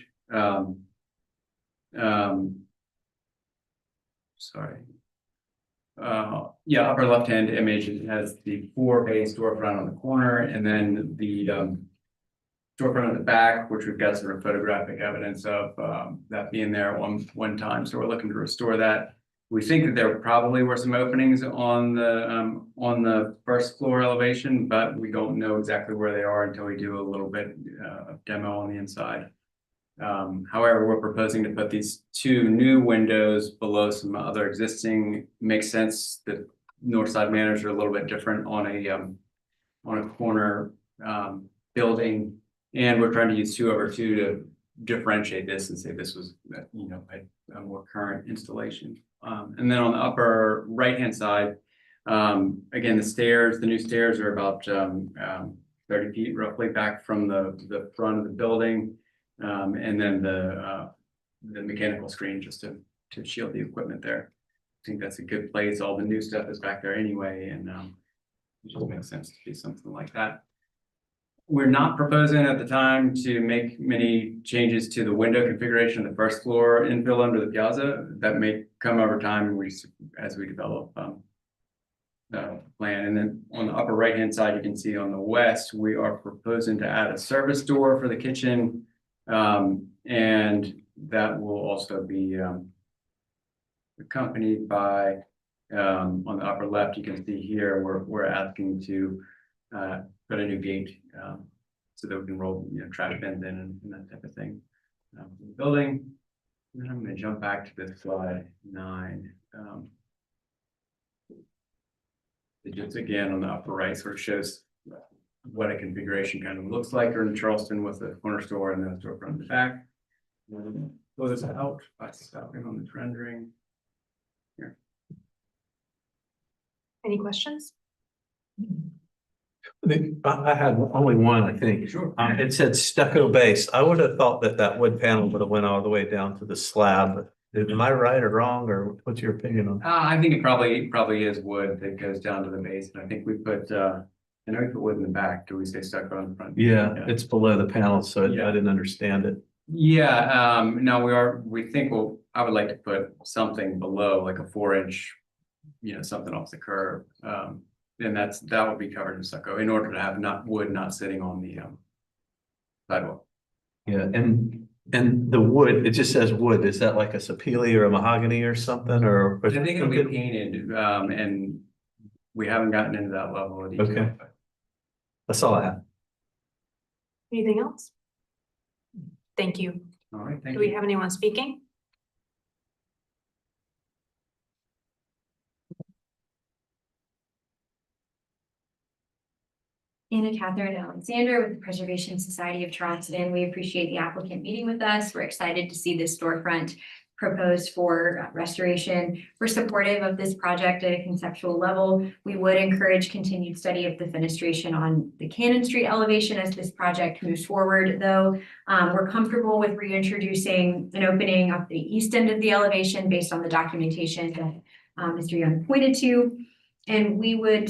Sorry. Yeah, upper left-hand image has the 4-bay storefront on the corner, and then the storefront at the back, which we've got sort of photographic evidence of that being there one time. So we're looking to restore that. We think that there probably were some openings on the first floor elevation, but we don't know exactly where they are until we do a little bit of demo on the inside. However, we're proposing to put these 2 new windows below some other existing. Makes sense that north side manners are a little bit different on a corner building, and we're trying to use 2/2 to differentiate this and say this was a more current installation. And then on the upper right-hand side, again, the new stairs are about 30 feet roughly back from the front of the building. And then the mechanical screen just to shield the equipment there. I think that's a good place. All the new stuff is back there anyway, and it just makes sense to do something like that. We're not proposing at the time to make many changes to the window configuration of the first floor infill under the piazza. That may come over time as we develop the plan. And then on the upper right-hand side, you can see on the west, we are proposing to add a service door for the kitchen. And And that will also be accompanied by, on the upper left, you can see here, we're asking to put a new gate so that we can roll, trash bins in and that type of thing. In the building. And then I'm gonna jump back to this slide 9. It just again on the upper right sort of shows what a configuration kind of looks like in Charleston with the corner store and then the storefront in the back. Blow this out by stopping on this rendering. Any questions? I had only one, I think. Sure. It said stucco base. I would have thought that that wood panel would have went all the way down to the slab. Am I right or wrong, or what's your opinion on? I think it probably is wood that goes down to the base, and I think we put, I know we put wood in the back. Do we say stucco on the front? Yeah, it's below the panel, so I didn't understand it. Yeah, no, I would like to put something below, like a 4-inch, something off the curb. And that would be covered in stucco in order to have wood not sitting on the sidewalk. Yeah, and the wood, it just says wood. Is that like a sapele or a mahogany or something, or? I think it'll be painted, and we haven't gotten into that level of detail. Okay. That's all I have. Anything else? Thank you. All right, thank Do we you. have anyone speaking? Anna Catherine Alexander with the Preservation Society of Charleston. We appreciate the applicant meeting with us. We're excited to see this storefront proposed for restoration. We're supportive of this project at a conceptual level. We would encourage continued study of the fenestration on the Cannon Street elevation as this project moves forward, though. We're comfortable with reintroducing an opening of the east end of the elevation based on the documentation that Mr. Young pointed to. And we would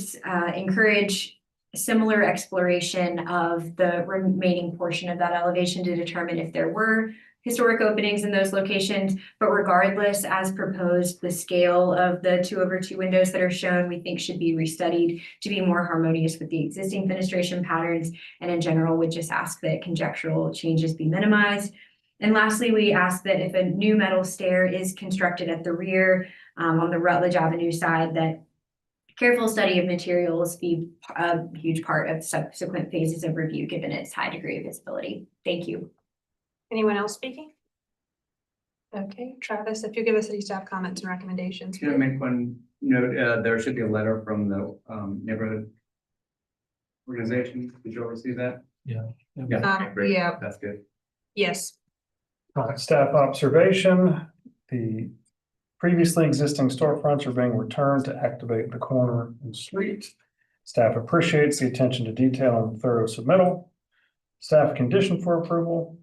encourage similar exploration of the remaining portion of that elevation to determine if there were historic openings in those locations. But regardless, as proposed, the scale of the 2/2 windows that are shown, we think should be restudied to be more harmonious with the existing fenestration patterns. And in general, would just ask that conjectural changes be minimized. And lastly, we ask that if a new metal stair is constructed at the rear on the Rutledge Avenue side, that careful study of materials be a huge part of subsequent phases of review, given its high degree of visibility. Thank you. Anyone else speaking? Okay, Travis, if you give us any staff comments and recommendations. Can I make one note? There should be a letter from the neighborhood organization. Did you oversee that? Yeah. Yeah, great. Yeah. That's good. Yes. Staff observation, the previously existing storefronts are being returned to activate the corner and street. Staff appreciates the attention to detail and thorough submittal. Staff condition for approval,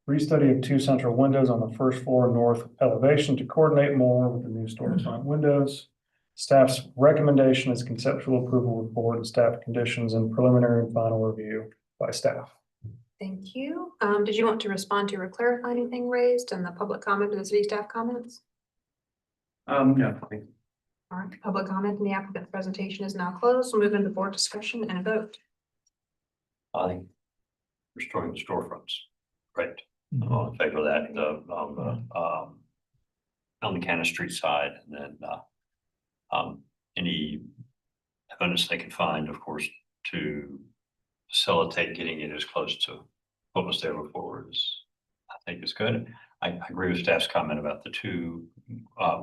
restudy of 2 central windows on the first floor north elevation to coordinate more with the new storefront windows. Staff's recommendation is conceptual approval with board and staff conditions and preliminary and final review by staff. Thank you. Did you want to respond to or clarify anything raised in the public comment or the city staff comments? No, thank you. All right, public comment and the applicant's presentation is now closed. We'll move into board discussion and a vote. I think restoring the storefronts, right? I'm in favor of that, on the Cannon Street side, and then any evidence they can find, of course, to facilitate getting it as close to what was there before is, I think is good. I agree with staff's comment about the 2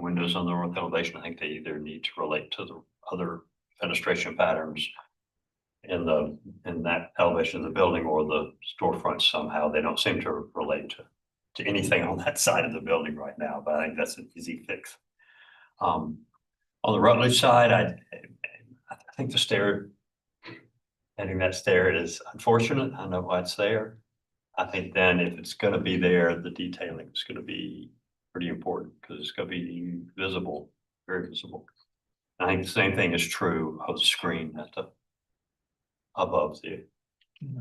windows on the north elevation. I think they either need to relate to the other fenestration patterns in that elevation of the building or the storefront somehow. They don't seem to relate to anything on that side of the building right now, but I think that's an easy fix. On the Rutledge side, I think the stair, adding that stair is unfortunate. I know why it's there. I think then if it's going to be there, the detailing is going to be pretty important because it's going to be visible, very visible. I think the same thing is true of the screen at the above the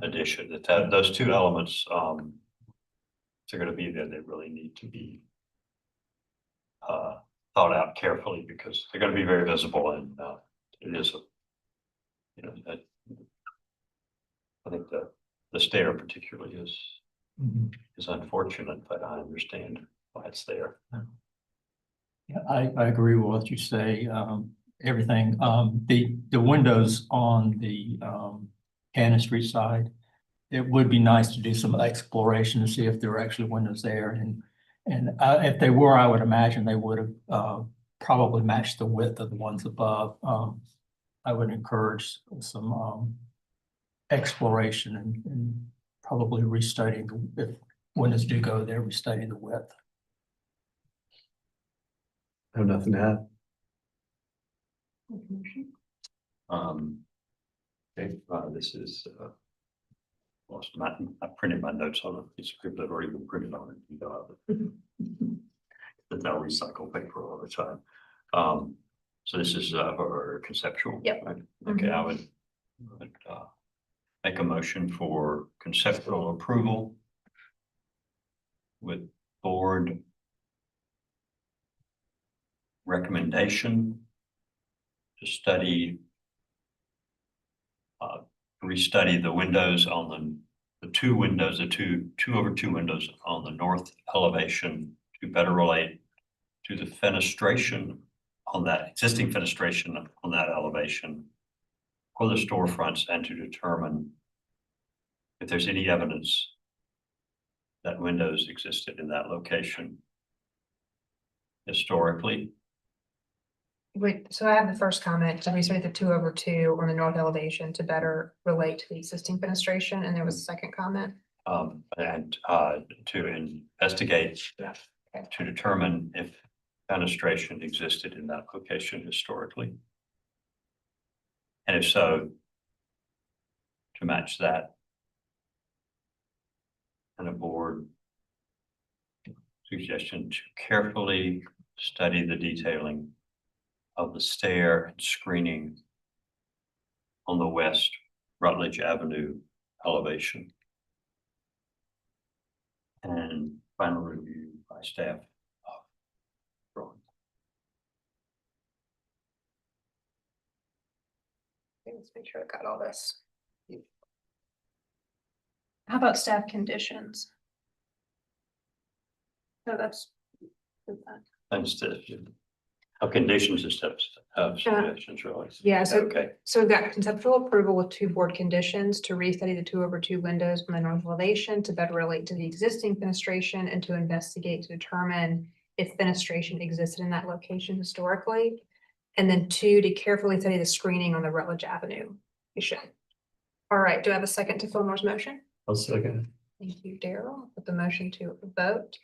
addition. That those 2 elements, if they're going to be there, they really need to be thought out carefully because they're going to be very visible, and it is I think the stair particularly is is unfortunate, but I understand why it's there. Yeah, I agree with what you say, everything, the windows on the, Cannon Street side. It would be nice to do some exploration to see if there are actually windows there, and if they were, I would imagine they would have, probably matched the width of the ones above. I would encourage some, exploration and probably restudying, if windows do go there, restudy the width. I have nothing to add. Okay, this is, lost my, I printed my notes on a piece of paper that already been printed on it, you know. But now recycle paper all the time. So this is, for conceptual. Yep. Right? Okay, I would, make a motion for conceptual approval with board recommendation to study, restudy the windows on the two windows, the two over two windows on the north elevation to better relate to the fenestration on that existing fenestration on that elevation for the storefronts, and to determine if there's any evidence that windows existed in that location historically. Wait, so I have the first comment, so we say the 2/2 on the north elevation to better relate to the existing fenestration, and there was a second comment. And to investigate, to determine if fenestration existed in that location historically. And if so, to match that. And a board suggestion to carefully study the detailing of the stair and screening on the west Rutledge Avenue elevation. And final review by staff of drawing. Okay, let's make sure I got all this. How about staff conditions? No, that's. Thanks to, conditions and steps of suggestions, really. Yeah, so, Okay, so we've got conceptual approval with 2 board conditions to restudy the 2/2 windows on the north elevation to better relate to the existing fenestration, and to investigate to determine if fenestration existed in that location historically. And then 2, to carefully study the screening on the Rutledge Avenue. All right, do I have a second to Fillmore's motion? I'll second. Thank you, Daryl. Put the motion to a vote.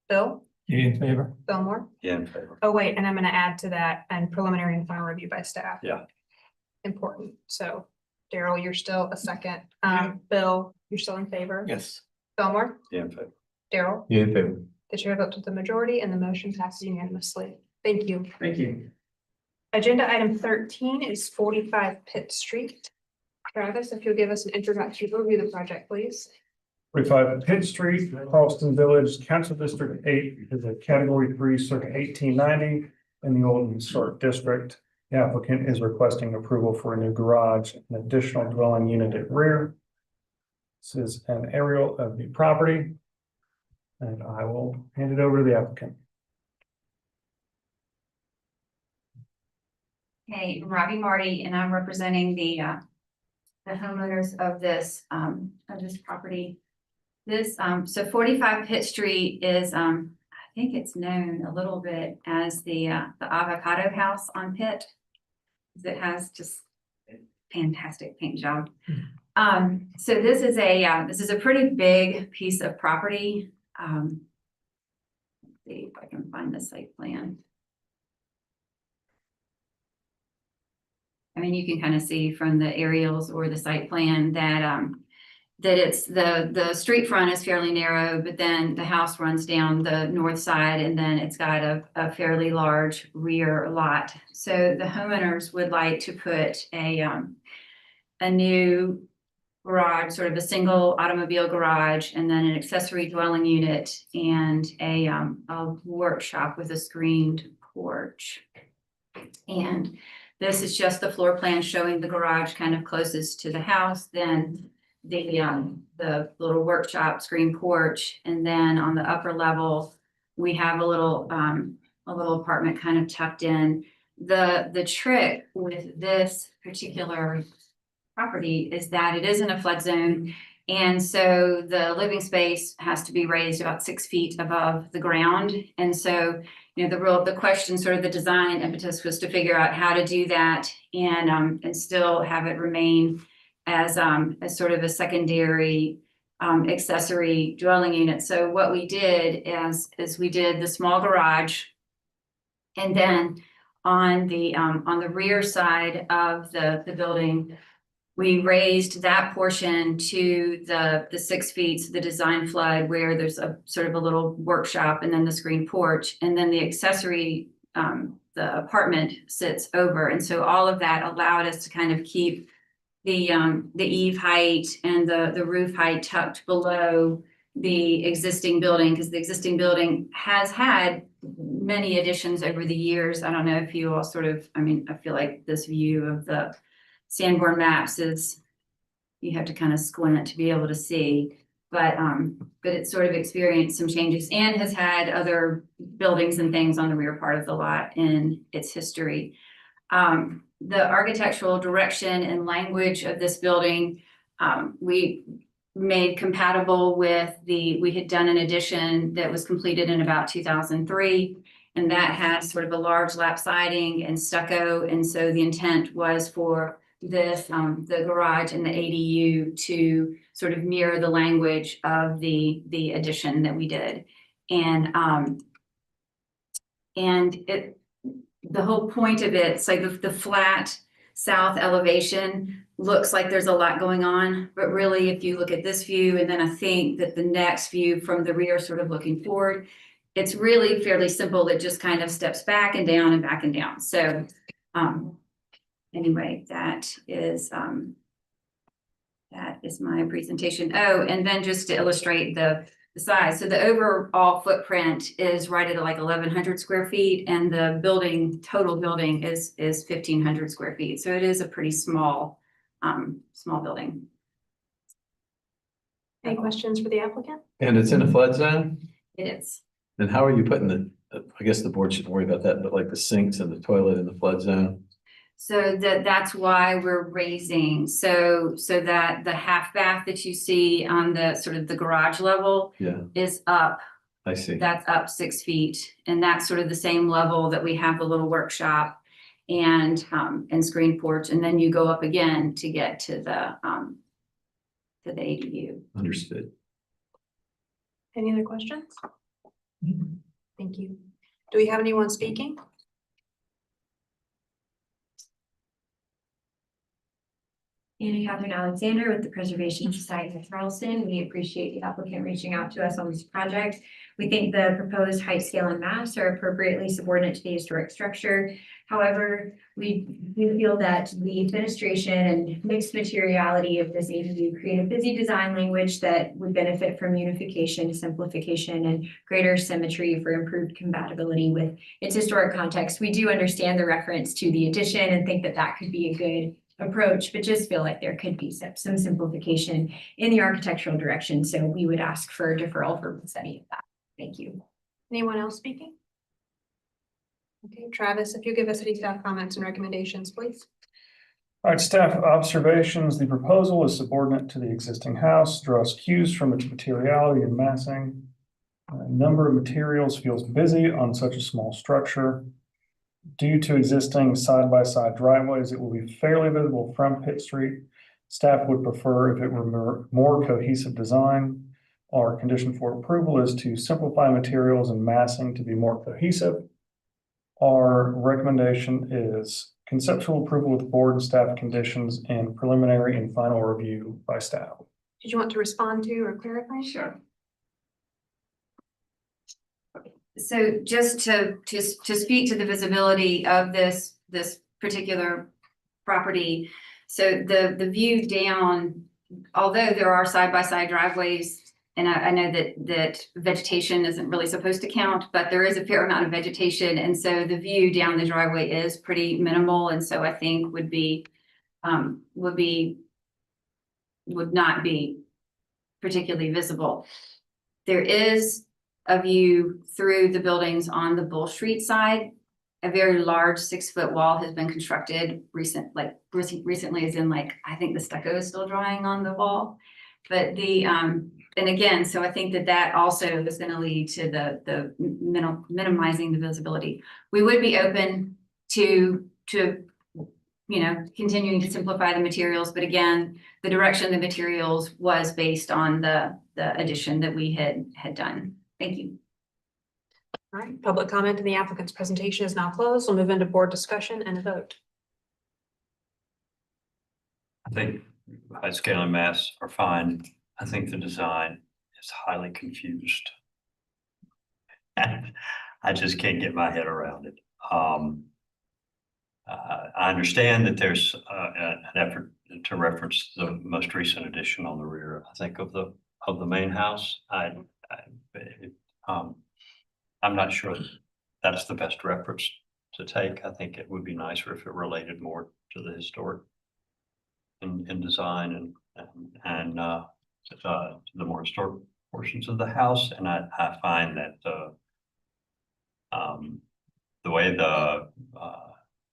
Bill, You in favor? Fillmore? yeah, in favor. Oh, wait, and I'm gonna add to that and preliminary and final review by staff. Yeah. Important. So Daryl, you're still a second. Bill, you're still in favor? Yes. Fillmore? Yeah, in favor. Daryl? Yeah, in favor. The chair votes with the majority and the motion passes unanimously. Thank you. Thank you. Agenda item 13 is 45 Pitt Street. Travis, if you'll give us an introductory overview of the project, please. 45 Pitt Street, Charleston Village, Council District 8 is a Category 3 circa 1890 in the Old Historic District. The applicant is requesting approval for a new garage, an additional dwelling unit at rear. This is an aerial of the property. And I will hand it over to the applicant. Hey, I'm Robbie Marty, and I'm representing the homeowners of this property. This, so 45 Pitt Street is, I think it's known a little bit as the avocado house on Pitt. It has just fantastic paint job. So this is a pretty big piece of property. Let's see if I can find the site plan. I mean, you can kind of see from the aerials or the site plan that that it's the street front is fairly narrow, but then the house runs down the north side, and then it's got a fairly large rear lot. So the homeowners would like to put a new garage, sort of a single automobile garage, and then an accessory dwelling unit and a workshop with a screened porch. And this is just the floor plan showing the garage kind of closest to the house. Then the little workshop screen porch, and then on the upper level, we have a little apartment kind of tucked in. The trick with this particular property is that it is in a flood zone. And so the living space has to be raised about 6 feet above the ground. And so, the question, sort of the design impetus was to figure out how to do that and still have it remain as sort of a secondary accessory dwelling unit. So what we did is we did the small garage, and then on the rear side of the building, we raised that portion to the 6 feet, so the design flood, where there's a sort of a little workshop and then the screen porch, and then the accessory, the apartment sits over. And so all of that allowed us to kind of keep the eave height and the roof height tucked below the existing building, because the existing building has had many additions over the years. I don't know if you all sort of, I feel like this view of the Sanborn maps is, you have to kind of squint to be able to see, but it's sort of experienced some changes and has had other buildings and things on the rear part of the lot in its history. The architectural direction and language of this building, we made compatible with we had done an addition that was completed in about 2003. And that has sort of a large lap siding and stucco. And so the intent was for this, the garage and the ADU to sort of mirror the language of the addition that we did. And the whole point of it, it's like the flat south elevation looks like there's a lot going on, but really if you look at this view, and then I think that the next view from the rear sort of looking forward, it's really fairly simple. It just kind of steps back and down and back and down. So anyway, that is my presentation. Oh, and then just to illustrate the size. So the overall footprint is right at like 1,100 square feet, and the total building is 1,500 square feet. So it is a pretty small building. Any questions for the applicant? And it's in a flood zone? It is. Then how are you putting I guess the board shouldn't worry about that, but like the sinks and the toilet in the flood zone? So that's why we're raising, so that the half bath that you see on the sort of the garage level is up. I see. That's up 6 feet, and that's sort of the same level that we have the little workshop and screen porch, and then you go up again to get to the ADU. Understood. Any other questions? Thank you. Do we have anyone speaking? Anna Catherine Alexander with the Preservation Society of Charleston. We appreciate the applicant reaching out to us on this project. We think the proposed height, scale, and mass are appropriately subordinate to the historic structure. However, we feel that the fenestration and mixed materiality of this ADU create a busy design language that would benefit from unification, simplification, and greater symmetry for improved compatibility with its historic context. We do understand the reference to the addition and think that that could be a good approach, but just feel like there could be some simplification in the architectural direction. So we would ask for a deferral for study of that. Thank you. Anyone else speaking? Okay, Travis, if you give us any staff comments and recommendations, please. All right, staff observations. The proposal is subordinate to the existing house, draws cues from its materiality and massing. Number of materials feels busy on such a small structure. Due to existing side-by-side driveways, it will be fairly visible from Pitt Street. Staff would prefer if it were more cohesive design. Our condition for approval is to simplify materials and massing to be more cohesive. Our recommendation is conceptual approval with board and staff conditions and preliminary and final review by staff. Did you want to respond to or clarify? Sure. So just to speak to the visibility of this particular property. So the view down, although there are side-by-side driveways, and I know that vegetation isn't really supposed to count, but there is a fair amount of vegetation. And so the view down the driveway is pretty minimal. And so I think would be would not be particularly visible. There is a view through the buildings on the Bull Street side. A very large 6-foot wall has been constructed recently, as in like, I think the stucco is still drying on the wall. But and again, so I think that also is gonna lead to the minimizing the visibility. We would be open to continuing to simplify the materials, but again, the direction of the materials was based on the addition that we had done. Thank you. All right, public comment in the applicant's presentation is now closed. We'll move into board discussion and a vote. I think high scale and mass are fine. I think the design is highly confused. I just can't get my head around it. I understand that there's an effort to reference the most recent addition on the rear, I think, of the main house. I'm not sure that's the best reference to take. I think it would be nicer if it related more to the historic in design and to the more historic portions of the house. And I find that the way the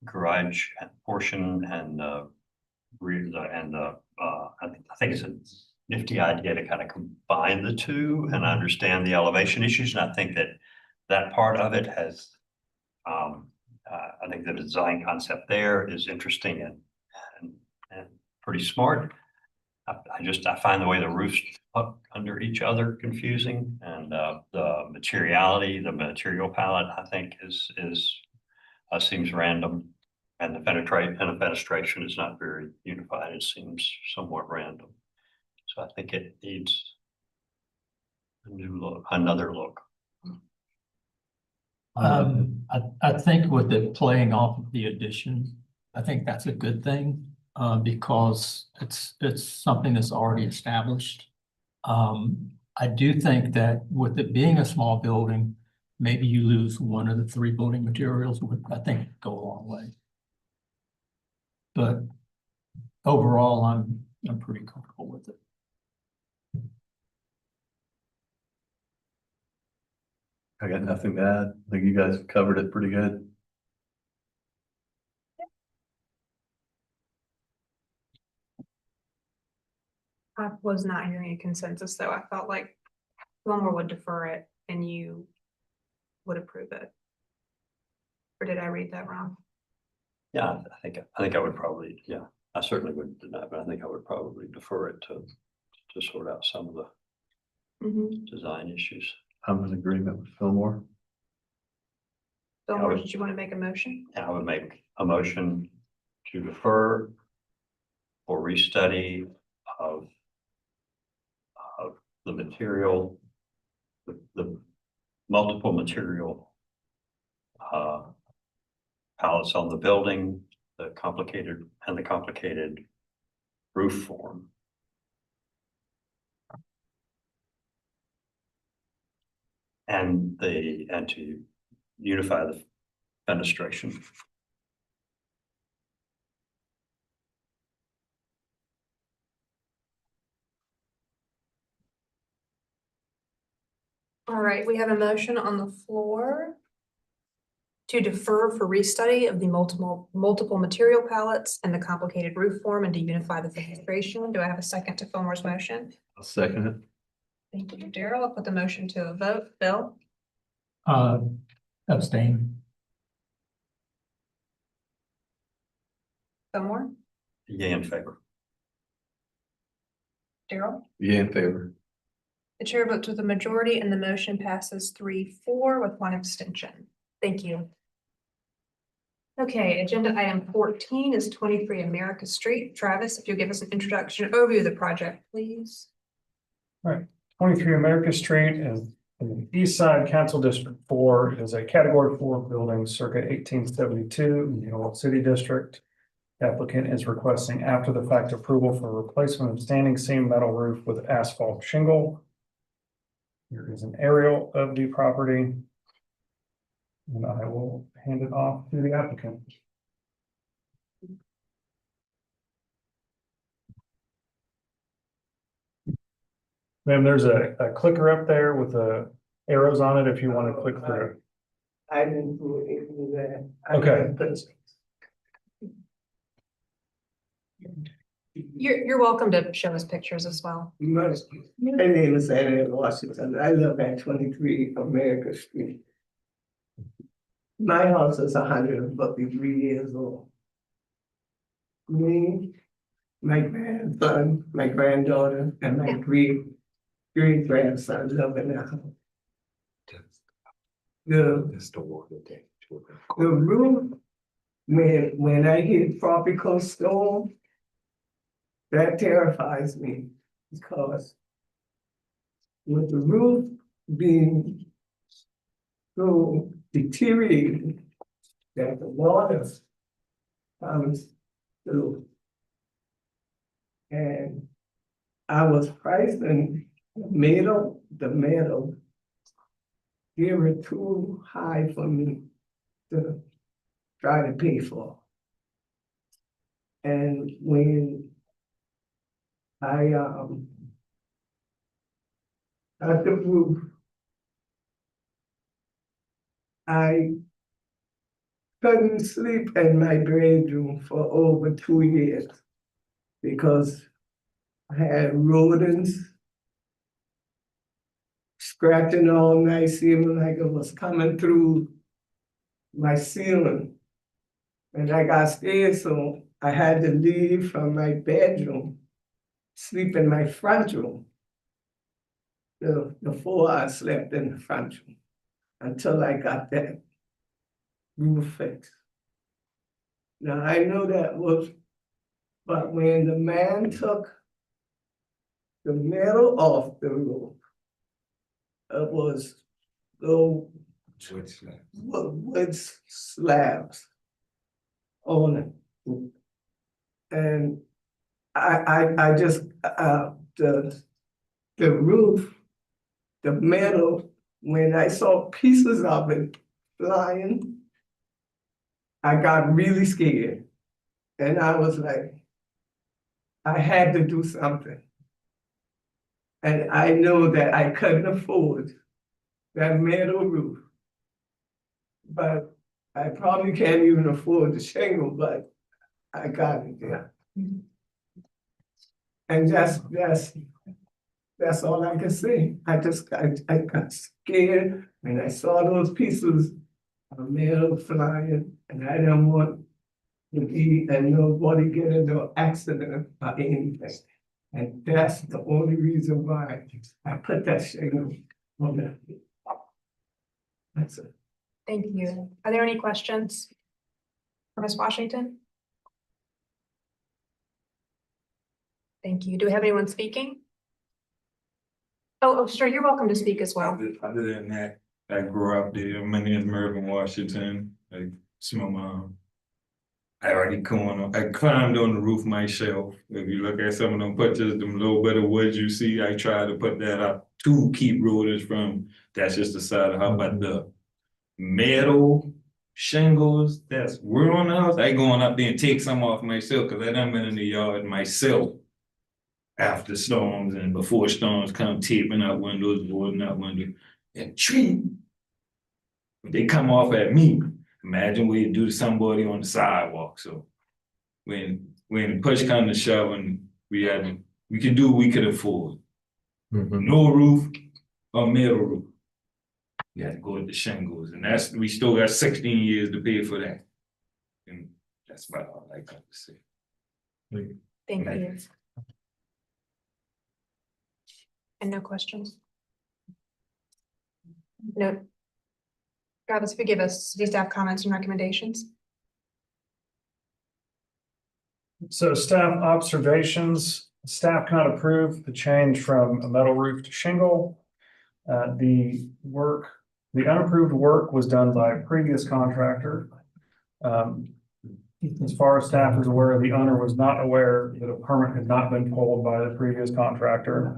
garage portion and the rear I think it's a nifty idea to kind of combine the two, and I understand the elevation issues, and I think that part of it has I think the design concept there is interesting and pretty smart. I find the way the roofs up under each other confusing, and the material palette, I think seems random, and the fenestration is not very unified. It seems somewhat random. So I think it needs another look. I think with it playing off of the addition, I think that's a good thing, because it's something that's already established. I do think that with it being a small building, maybe you lose one of the 3 building materials would, I think, go a long way. But overall, I'm pretty comfortable with it. I got nothing to add. I think you guys covered it pretty good. I was not hearing a consensus, though. I felt like Wilmer would defer it and you would approve it. Or did I read that wrong? Yeah, I think I would probably, yeah, I certainly wouldn't deny, but I think I would probably defer it to sort out some of the design issues. I'm in agreement with Fillmore. Wilmer, did you want to make a motion? I would make a motion to defer for restudy of the material, the multiple material palettes on the building, the complicated roof form. And to unify the fenestration. All right, we have a motion on the floor to defer for restudy of the multiple material palettes and the complicated roof form and to unify the fenestration. Do I have a second to Fillmore's motion? I'll second it. Thank you, Daryl. I'll put the motion to a vote. Bill? Abstain. Fillmore? Yay in favor. Daryl? Yeah, in favor. The chair votes with a majority and the motion passes 3-4 with 1 abstention. Thank you. Okay, agenda item 14 is 23 America Street. Travis, if you'll give us an introduction overview of the project, please. All right, 23 America Street is in the East Side Council District 4. It is a Category 4 building circa 1872 in the Old City District. The applicant is requesting after the fact approval for replacement of standing seam metal roof with asphalt shingle. Here is an aerial of the property. And I will hand it off to the applicant. Ma'am, there's a clicker up there with the arrows on it if you want to click through. I didn't do any of that. Okay. You're welcome to show us pictures as well. My name is Anna Washington. I live at 23 America Street. My house is 153 years old. Me, my grandson, my granddaughter, and my great grandson live in that house. The roof, when I hear tropical storm, that terrifies me because with the roof being so deteriorated that the water comes through. And I was pricing the metal, they were too high for me to try to pay for. And when I got the roof, I couldn't sleep in my bedroom for over 2 years because I had rodents scratching all night, seeming like it was coming through my ceiling. And I got scared, so I had to leave from my bedroom, sleep in my front room. Before I slept in the front room until I got that roof fixed. Now I know that was, but when the man took the metal off the roof, it was the wood slabs on it. And I just, the roof, the metal, when I saw pieces of it flying, I got really scared. And I was like, I had to do something. And I know that I couldn't afford that metal roof. But I probably can't even afford the shingle, but I got it there. And that's all I can say. I got scared when I saw those pieces of metal flying, and I didn't want to be and nobody get into an accident or anything. And that's the only reason why I put that shingle on that. That's it. Thank you. Are there any questions for Ms. Washington? Thank you. Do we have anyone speaking? Oh, sure. You're welcome to speak as well. Other than that, I grew up there. My name is Mervyn Washington. It's my mom. I already I climbed on the roof myself. If you look at some of them pictures, them little bit of woods you see, I tried to put that up to keep rodents from, that's just the side of how about the metal shingles that's we're on the house. I going up there and take some off myself because I done been in the yard myself after storms and before storms come taping out windows, boarding out windows, and tree. They come off at me. Imagine what you do to somebody on the sidewalk. So when push come to shove and we could do what we could afford. No roof or metal roof. You have to go with the shingles, and we still got 16 years to pay for that. And that's about all I got to say. Thank you. And no questions? No. Travis, if you give us these staff comments and recommendations. So staff observations, staff cannot approve the change from a metal roof to shingle. The unapproved work was done by a previous contractor. As far as staff is aware, the owner was not aware that a permit had not been pulled by the previous contractor.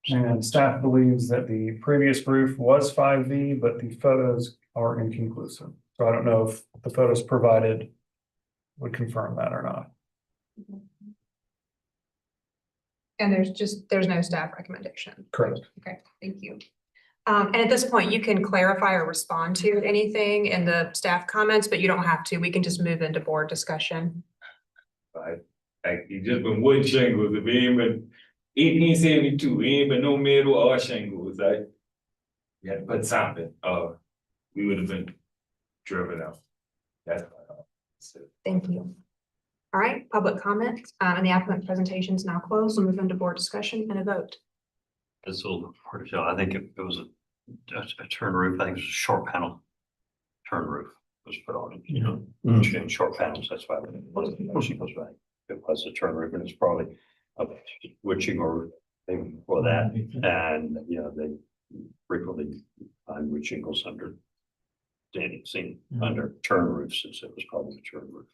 And staff believes that the previous roof was 5V, but the photos are inconclusive. So I don't know if the photos provided would confirm that or not. And there's no staff recommendation. Correct. Okay, thank you. And at this point, you can clarify or respond to anything in the staff comments, but you don't have to. We can just move into board discussion. Right, like, it just been wood shingles, if it ain't been 1872, it ain't been no metal or shingles, like. You had to put something, we would have been driven out. That's what Thank you. All right, public comment, and the applicant presentation is now closed. We'll move into board discussion and a vote. This little part of it, I think it was a turn roof, I think it was a short panel. Turn roof was put on it, you know, and short panels, that's why it wasn't shingles, right? It was a turn roof, and it's probably a wood shingle roof maybe before that, and, you know, they frequently find wood shingles under seen under turn roofs, since it was probably a turn roof.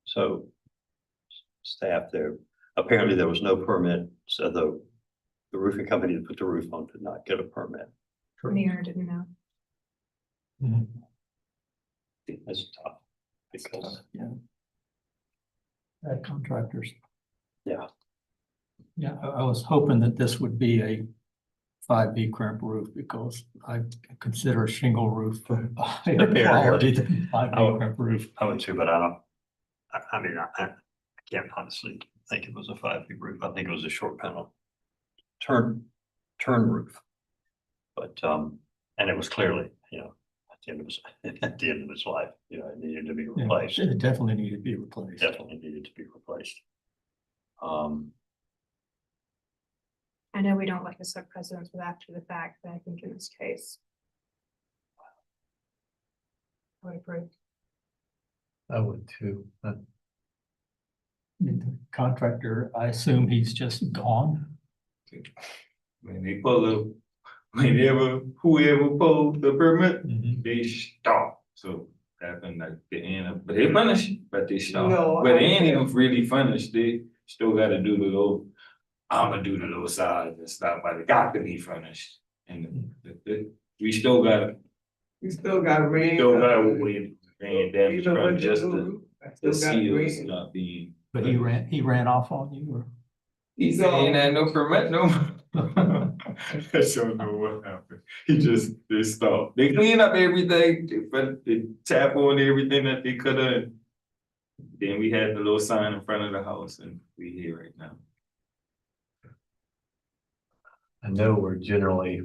So staff there, apparently there was no permit, so the roofing company that put the roof on did not get a permit. Mayor didn't know. That's tough because, Contractors. yeah, Yeah, I was hoping that this would be a 5B crimp roof because I consider a shingle roof higher Superior. quality than 5B crimp roof. I would too, but I don't, I mean, I can't honestly think it was a 5 feet roof. I think it was a short panel turn roof. But, and it was clearly, you know, at the end of its life, you know, it needed to be Yeah, replaced. it definitely needed to be replaced. Definitely needed to be replaced. I know we don't like to set precedents with after the fact, but I think in this case. I would approve. I would too. I mean, the contractor, I assume he's just gone. When they pull up, whoever pulled the permit, they stop. So happened like the end of, but they finished, but they stop. No, But I they ain't can't. even really finished. They still gotta do the little, I'ma do the little sides and stuff, but it got to be finished. And we still got rain. still got rain damage Even from under just the the roof, I still got seals rain. not being. But he ran off on you or? He said he ain't had no permit no more. I don't know what happened. They stopped. They clean up everything, they tap on everything that they could have. Then we had the little sign in front of the house and we here right now. I know we're generally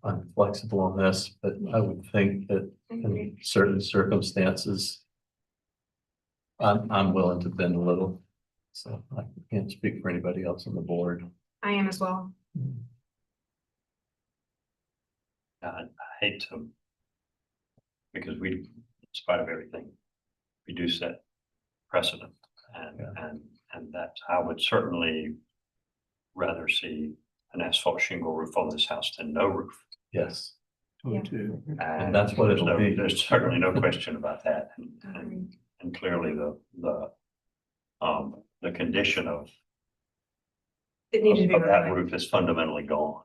unflexible on this, but I would think that in certain circumstances, I'm willing to bend a little. So I can't speak for anybody else on the board. I am as well. I hate to, because we, in spite of everything, we do set precedent, and that I would certainly rather see an asphalt shingle roof on this house than no roof. Yes. Yeah. And that's what it'll be. There's certainly no question about that, and clearly the condition of It needs to be. that removed. roof is fundamentally gone.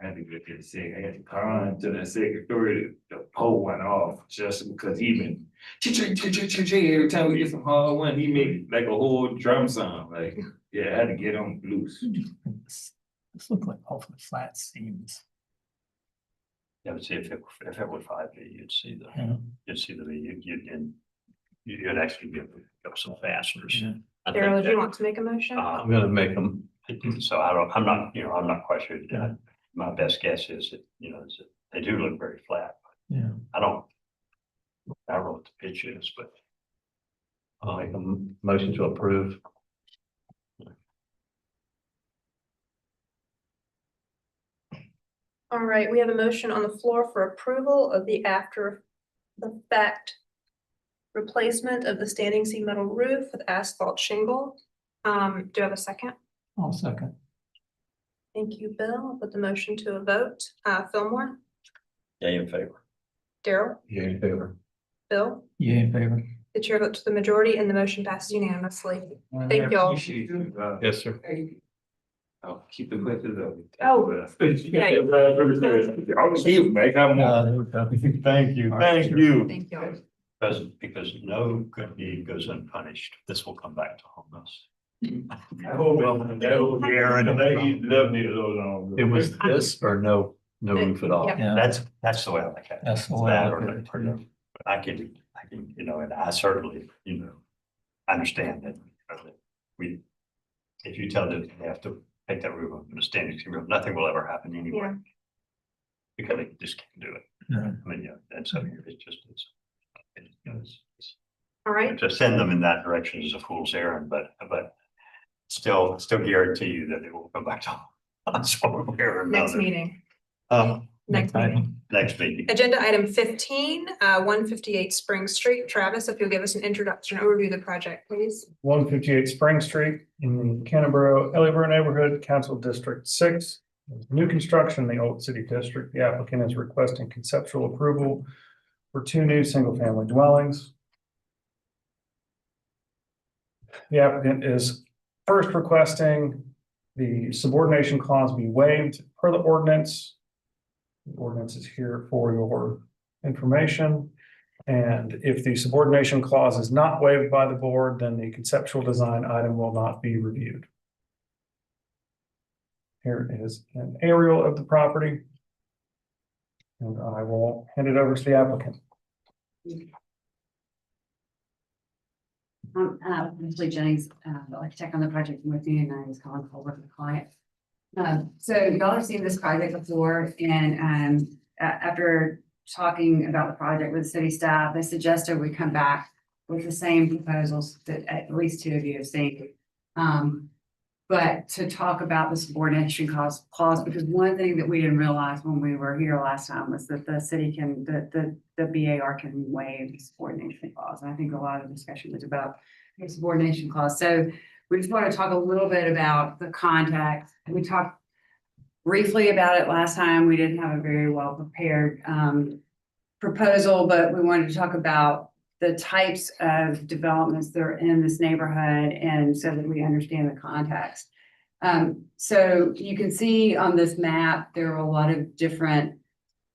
I had to get to say, I had to call into the secretary, the pole went off just because he been every time we get some hard one, he make like a whole drum sound, like, yeah, I had to get on loose. This looks like awfully flat seams. Yeah, but see, if it were 5B, you'd see Yeah. you'd actually give up some fasteners. Yeah. I think Daryl, do you that, want to make a motion? I'm gonna make them. So I'm not quite sure. My best guess is that, is that they do look very flat. Yeah. I don't know what the pitch is, but I'll make a motion to approve. All right, we have a motion on the floor for approval of the after the fact replacement of the standing seam metal roof with asphalt shingle. Do I have a second? I'll second. Thank you, Bill. I'll put the motion to a vote. Fillmore, yay in favor. Daryl, Yeah, in favor. Bill, Yeah, in favor. the chair votes to the majority and the motion passes unanimously. Thank you all. Yes, sir. I'll keep the questions up. Oh, Yeah. I'll keep, make them more. Thank you, thank you. Thank you all. Because no good deed goes unpunished. This will come back to haunt us. It was this or no roof at all. Yeah. That's the way I look at it. That's the way I look at it, Or too. no. But I can, and I certainly, understand that if you tell them they have to take that roof up in a standing seam roof, nothing will ever happen anyway. Yeah. Because they just can't do it. No. I mean, and so it's just, All right, to send them in that direction is a fool's errand, but still guarantee you that it will come back to us one way or another. next meeting. Next meeting. Agenda item 15, 158 Spring Street. Travis, if you'll give us an introduction overview of the project, please. 158 Spring Street in the Canterbury-Ellieboro neighborhood, Council District 6. New construction in the Old City District. The applicant is requesting conceptual approval for 2 new single-family dwellings. The applicant is first requesting the subordination clause be waived per the ordinance. The ordinance is here for your information. And if the subordination clause is not waived by the board, then the conceptual design item will not be reviewed. Here is an aerial of the property. And I will hand it over to the applicant. Leslie Jennings, the architect on the project with me, and I was calling forward with the client. So y'all have seen this project before, and after talking about the project with city staff, they suggested we come back with the same proposals that at least 2 of you have seen. But to talk about the subordination clause, because one thing that we didn't realize when we were here last time was that the city can, the BAR can waive the subordination clause. And I think a lot of the discussion was about the subordination clause. So we just want to talk a little bit about the context. We talked briefly about it last time. We didn't have a very well prepared proposal, but we wanted to talk about the types of developments that are in this neighborhood, and so that we understand the context. So you can see on this map, there are a lot of different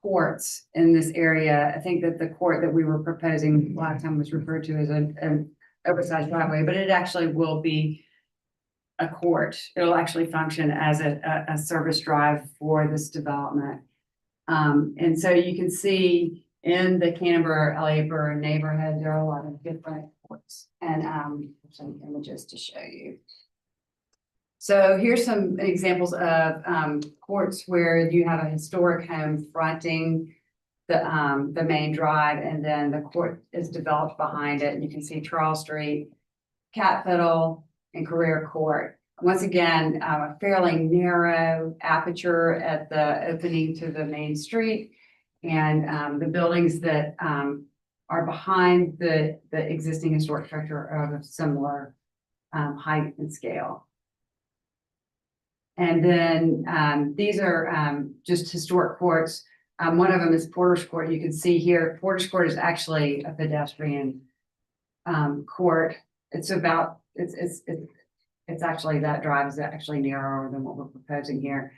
courts in this area. I think that the court that we were proposing last time was referred to as an oversized driveway, but it actually will be a court. It'll actually function as a service drive for this development. And so you can see in the Canterbury-Ellieboro neighborhood, there are a lot of different courts, and some images to show you. So here's some examples of courts where you have a historic home fronting the main drive, and then the court is developed behind it. And you can see Charles Street, Cat Fiddle, and Career Court. Once again, a fairly narrow aperture at the opening to the main street. And the buildings that are behind the existing historic structure are of similar height and scale. And then these are just historic courts. One of them is Porter's Court. You can see here, Porter's Court is actually a pedestrian court. It's about, it's actually, that drive is actually narrower than what we're proposing here.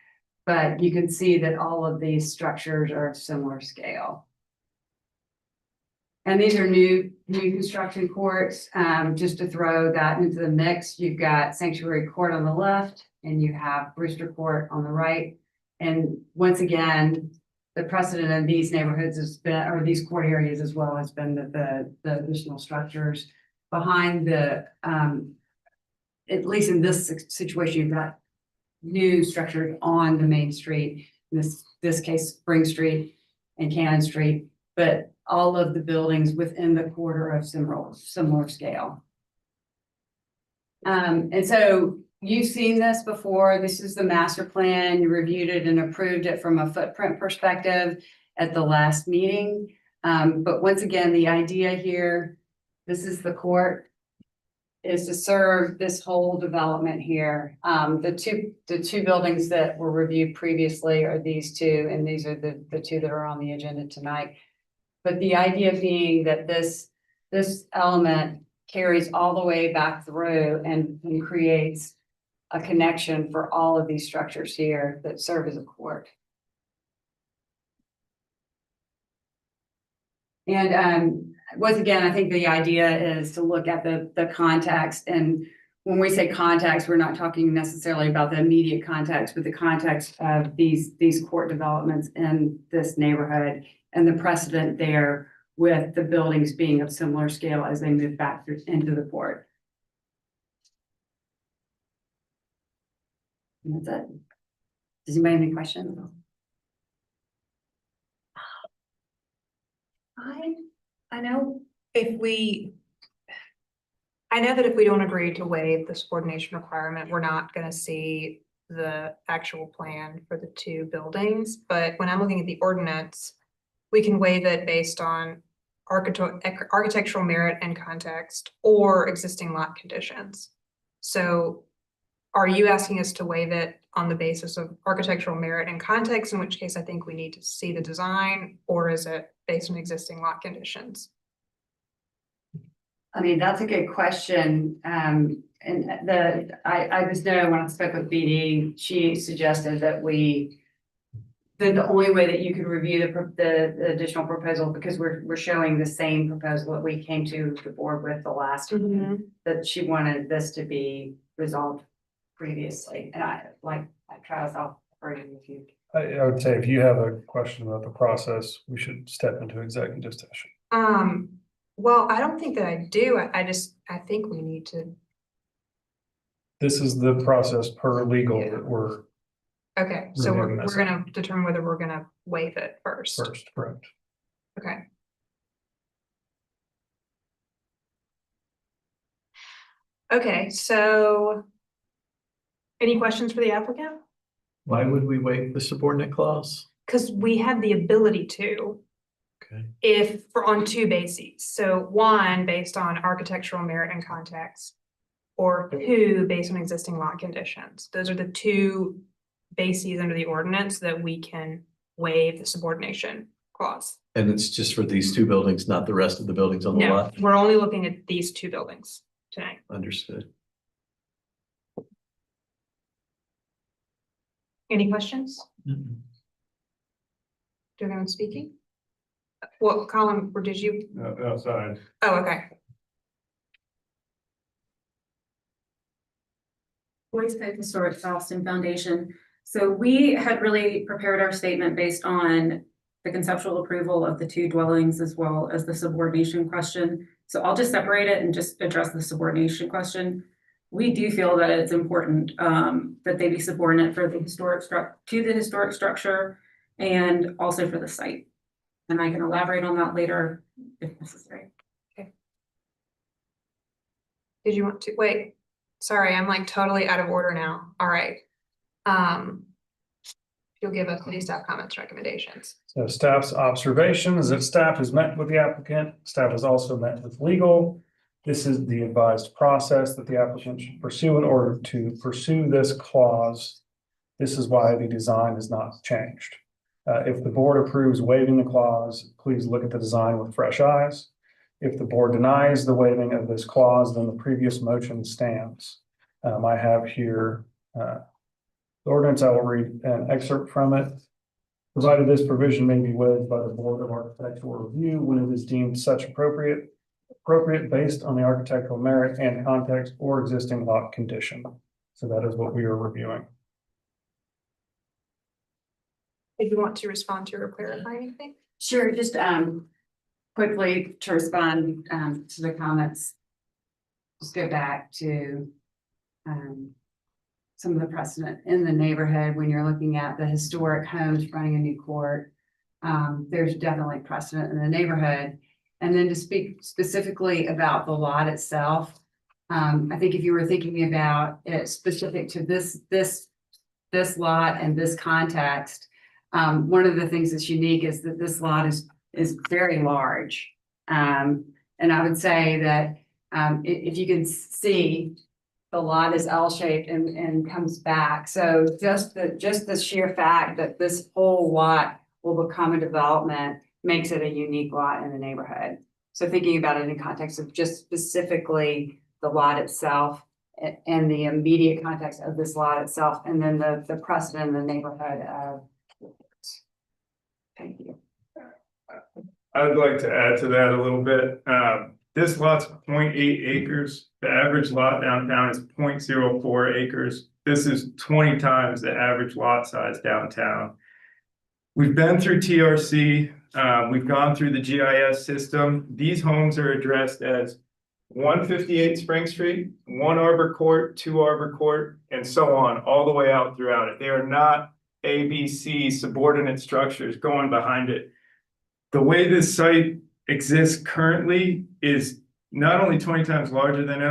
But you can see that all of these structures are of similar scale. And these are new construction courts. Just to throw that into the mix, you've got Sanctuary Court on the left, and you have Brewster Court on the right. And once again, the precedent in these neighborhoods has been, or these court areas as well, has been that the additional structures behind the, at least in this situation, you've got new structures on the main street, in this case, Spring Street and Cannon Street, but all of the buildings within the quarter of similar scale. And so you've seen this before. This is the master plan. You reviewed it and approved it from a footprint perspective at the last meeting. But once again, the idea here, this is the court, is to serve this whole development here. The two buildings that were reviewed previously are these 2, and these are the 2 that are on the agenda tonight. But the idea being that this element carries all the way back through and creates a connection for all of these structures here that serve as a court. And once again, I think the idea is to look at the context and when we say context, we're not talking necessarily about the immediate context, but the context of these court developments in this neighborhood and the precedent there with the buildings being of similar scale as they move back into the port. And that's it. Does anybody have any questions? I know I know that if we don't agree to waive the subordination requirement, we're not gonna see the actual plan for the two buildings, but when I'm looking at the ordinance, we can waive it based on architectural merit and context or existing lot conditions. So are you asking us to waive it on the basis of architectural merit and context, in which case I think we need to see the design, or is it based on existing lot conditions? I mean, that's a good question. And I just know when I spoke with BD, she suggested that the only way that you could review the additional proposal, because we're showing the same proposal that we came to the board with the last, that she wanted this to be resolved previously. And Travis, I'll refer to you if you. I would say if you have a question about the process, we should step into executive session. Well, I don't think that I do. I think we need to. This is the process per legal that we're Okay, so we're reviewing this gonna determine whether we're gonna waive it first. first, correct? Okay. Okay, so any questions for the applicant? Why would we waive the subordinate clause? Because we have the ability to, Okay. if on two bases. So one, based on architectural merit and context, or two, based on existing lot conditions. Those are the two bases under the ordinance that we can waive the subordination clause. And it's just for these two buildings, not the rest of the buildings on the No, lot? we're only looking at these two buildings tonight. Understood. Any questions? Mm-mm. Do you have anyone speaking? What column, or did you? Outside. Oh, okay. Boys Code Historic Charleston Foundation. So we had really prepared our statement based on the conceptual approval of the two dwellings as well as the subordination question. So I'll just separate it and just address the subordination question. We do feel that it's important that they be subordinate for the historic structure and also for the site. And I can elaborate on that later if necessary. Okay. Did you want to wait? Sorry, I'm like totally out of order now. All right. You'll give us the staff comments, recommendations. So staff's observation is that staff has met with the applicant. Staff has also met with legal. This is the advised process that the applicant should pursue in order to pursue this clause. This is why the design is not changed. If the board approves waiving the clause, please look at the design with fresh eyes. If the board denies the waiving of this clause, then the previous motion stands. I have here the ordinance. I will read an excerpt from it. Provided this provision may be waived by the Board of Architectural Review when it is deemed such appropriate based on the architectural merit and context or existing lot condition. So that is what we are reviewing. If you want to respond to or clarify anything? Sure, just quickly to respond to the comments. Just go back to some of the precedent in the neighborhood when you're looking at the historic homes running a new court. There's definitely precedent in the neighborhood. And then to speak specifically about the lot itself, I think if you were thinking about it specific to this lot and this context, one of the things that's unique is that this lot is very large. And I would say that if you can see, the lot is L-shaped and comes back. So just the sheer fact that this whole lot will become a development makes it a unique lot in the neighborhood. So thinking about it in context of just specifically the lot itself and the immediate context of this lot itself, and then the precedent in the neighborhood of. Thank you. I'd like to add to that a little bit. this lot's 0.8 acres. The average lot downtown is 0.04 acres. This is 20 times the average lot size downtown. We've been through TRC, we've gone through the GIS system. These homes are addressed as 158 Spring Street, 1 Arbor Court, 2 Arbor Court, and so on, all the way out throughout it. They are not A, B, C subordinate structures going behind it. The way this site exists currently is not only 20 times larger than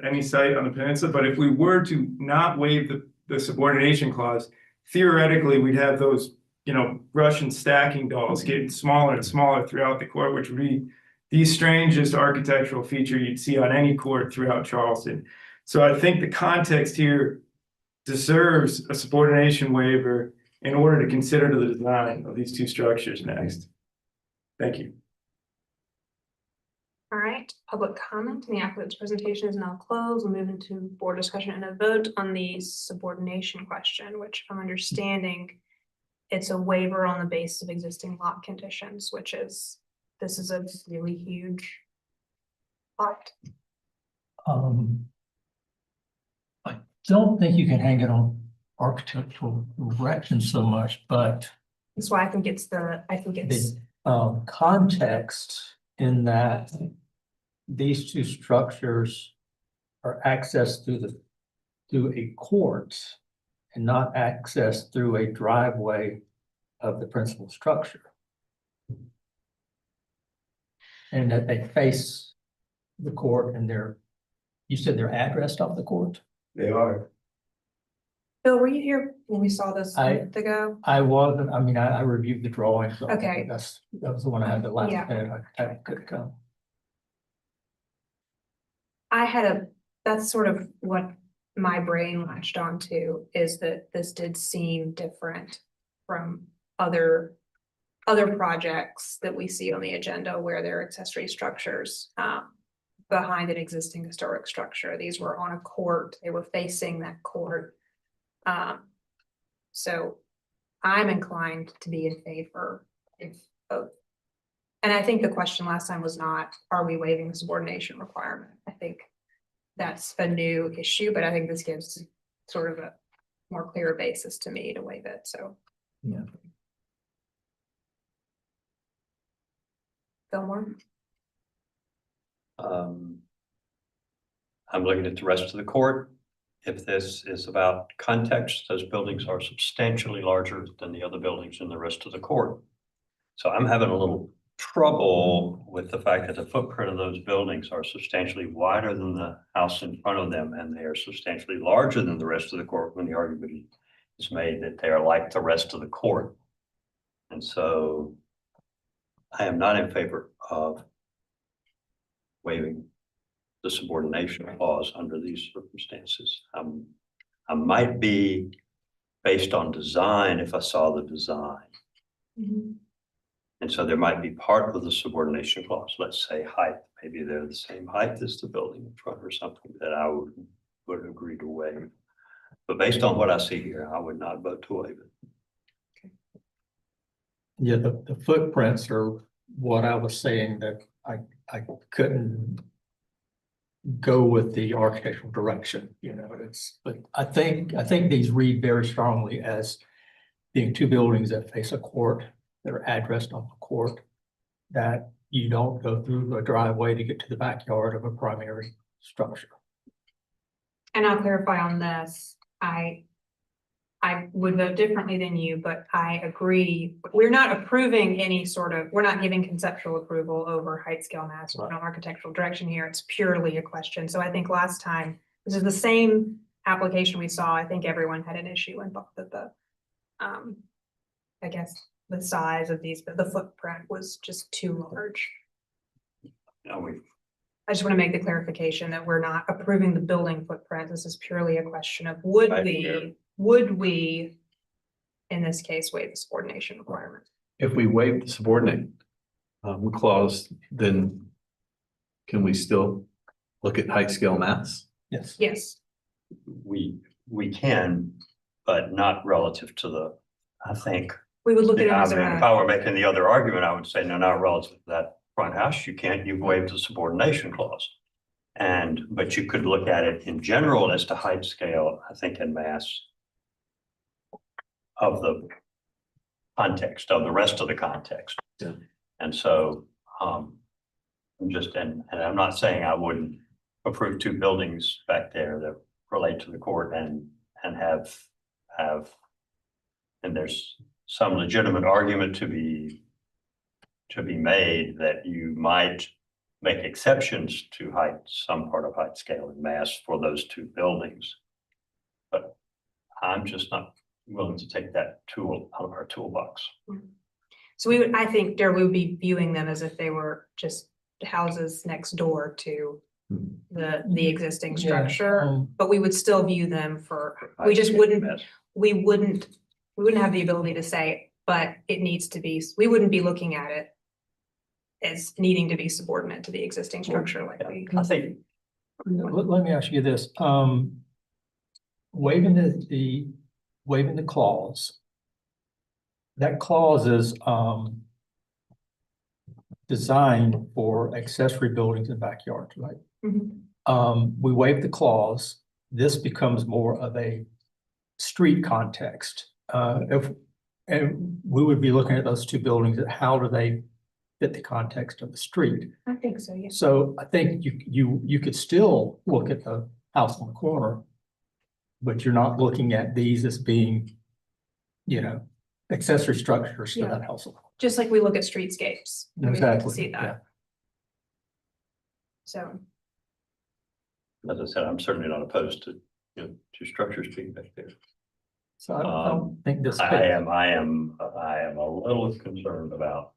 any site on the peninsula, but if we were to not waive the subordination clause, theoretically, we'd have those, you know, Russian stacking dolls getting smaller and smaller throughout the court, which would be the strangest architectural feature you'd see on any court throughout Charleston. So I think the context here deserves a subordination waiver in order to consider the design of these two structures next. Thank you. All right, public comment and the applicant's presentation is now closed. We'll move into board discussion and a vote on the subordination question, which I'm understanding it's a waiver on the basis of existing lot conditions, which is, this is a really huge lot. I don't think you can hang it on architectural direction so much, but That's why I think it's context in that these two structures are accessed through a court and not accessed through a driveway of the principal structure. And that they face the court and you said they're addressed off the court? They are. Bill, were you here when we saw this a I- month ago? I wasn't, I mean, I reviewed the drawing, so Okay. that was the one I had the last Yeah. minute, I couldn't come. That's sort of what my brain latched onto, is that this did seem different from other projects that we see on the agenda where there are accessory structures behind an existing historic structure. These were on a court, they were facing that court. So I'm inclined to be in favor of. And I think the question last time was not, are we waiving the subordination requirement? I think that's a new issue, but I think this gives sort of a more clear basis to me to waive it, so. Yeah. Fillmore? I'm looking at the rest of the court. If this is about context, those buildings are substantially larger than the other buildings in the rest of the court. So I'm having a little trouble with the fact that the footprint of those buildings are substantially wider than the house in front of them, and they are substantially larger than the rest of the court when the argument is made that they are like the rest of the court. And so I am not in favor of waiving the subordination clause under these circumstances. I might be based on design if I saw the design. And so there might be part of the subordination clause, let's say height, maybe they're the same height as the building in front or something that I would agree to waive. But based on what I see here, I would not vote to waive it. Yeah, the footprints are what I was saying, that I couldn't go with the architectural direction, you know, but I think these read very strongly as being two buildings that face a court, that are addressed on the court, that you don't go through a driveway to get to the backyard of a primary structure. And I'll clarify on this, I would vote differently than you, but I agree. We're not approving we're not giving conceptual approval over height, scale, mass, or no architectural direction here. It's purely a question. So I think last time, this is the same application we saw. I think everyone had an issue and thought that I guess the size of these, but the footprint was just too large. I just want to make the clarification that we're not approving the building footprint. This is purely a question of would we, in this case, waive the subordination requirement? If we waive the subordinate clause, then can we still look at height, scale, mass? Yes. Yes. We can, but not relative to I think. We would look at it as If I were making the other argument, I would say no, not relative to that front house, you can't, you've waived the subordination clause. But you could look at it in general as to height scale, I think in mass of the context, of the rest of the context. Yeah. And so, and I'm not saying I wouldn't approve two buildings back there that relate to the court and have, and there's some legitimate argument to be made that you might make exceptions to height, some part of height scale and mass for those two buildings. But I'm just not willing to take that tool out of our toolbox. So I think there we would be viewing them as if they were just houses next door to the existing structure, but we would still view them for, we just wouldn't, we wouldn't have the ability to say, but it needs to be, we wouldn't be looking at it as needing to be subordinate to the existing structure like we. I think. Let me ask you this, waiving the clause. That clause is, designed for accessory buildings and backyards, right? We waive the clause, this becomes more of a street context. And we would be looking at those two buildings, how do they fit the context of the street? I think so, yeah. So I think you could still look at the house on the corner, but you're not looking at these as being, accessory structures to that house. Just like we look at streetscapes. We like to Exactly, see that. yeah. So, As I said, I'm certainly not opposed to, to structures being back there. So I don't think this. I am a little concerned about.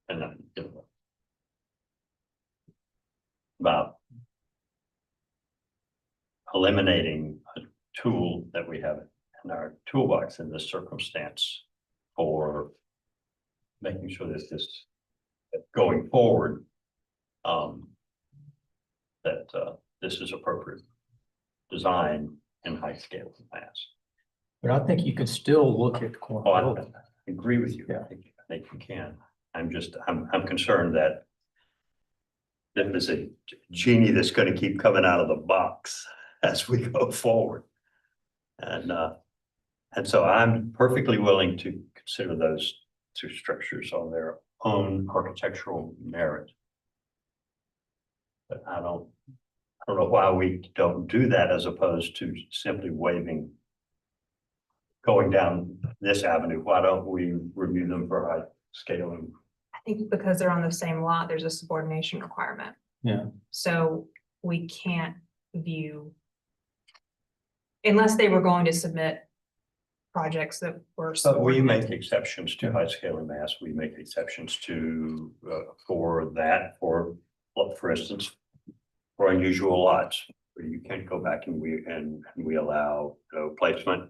And about eliminating a tool that we have in our toolbox in this circumstance for making sure that this going forward, that this is appropriate design in height, scale, and mass. But I think you can still look at the corner. Oh, I agree with you. Yeah. I think you can. I'm concerned that there's a genie that's going to keep coming out of the box as we go forward. And so I'm perfectly willing to consider those two structures on their own architectural merit. But I don't know why we don't do that as opposed to simply waiving, going down this avenue. Why don't we review them for height, scale, and I think because they're on the same lot, there's a subordination requirement. Yeah. So we can't view. Unless they were going to submit projects that were. But we make exceptions to height, scale, and mass. We make exceptions to, for that, for instance, for unusual lots, where you can't go back and we allow, placement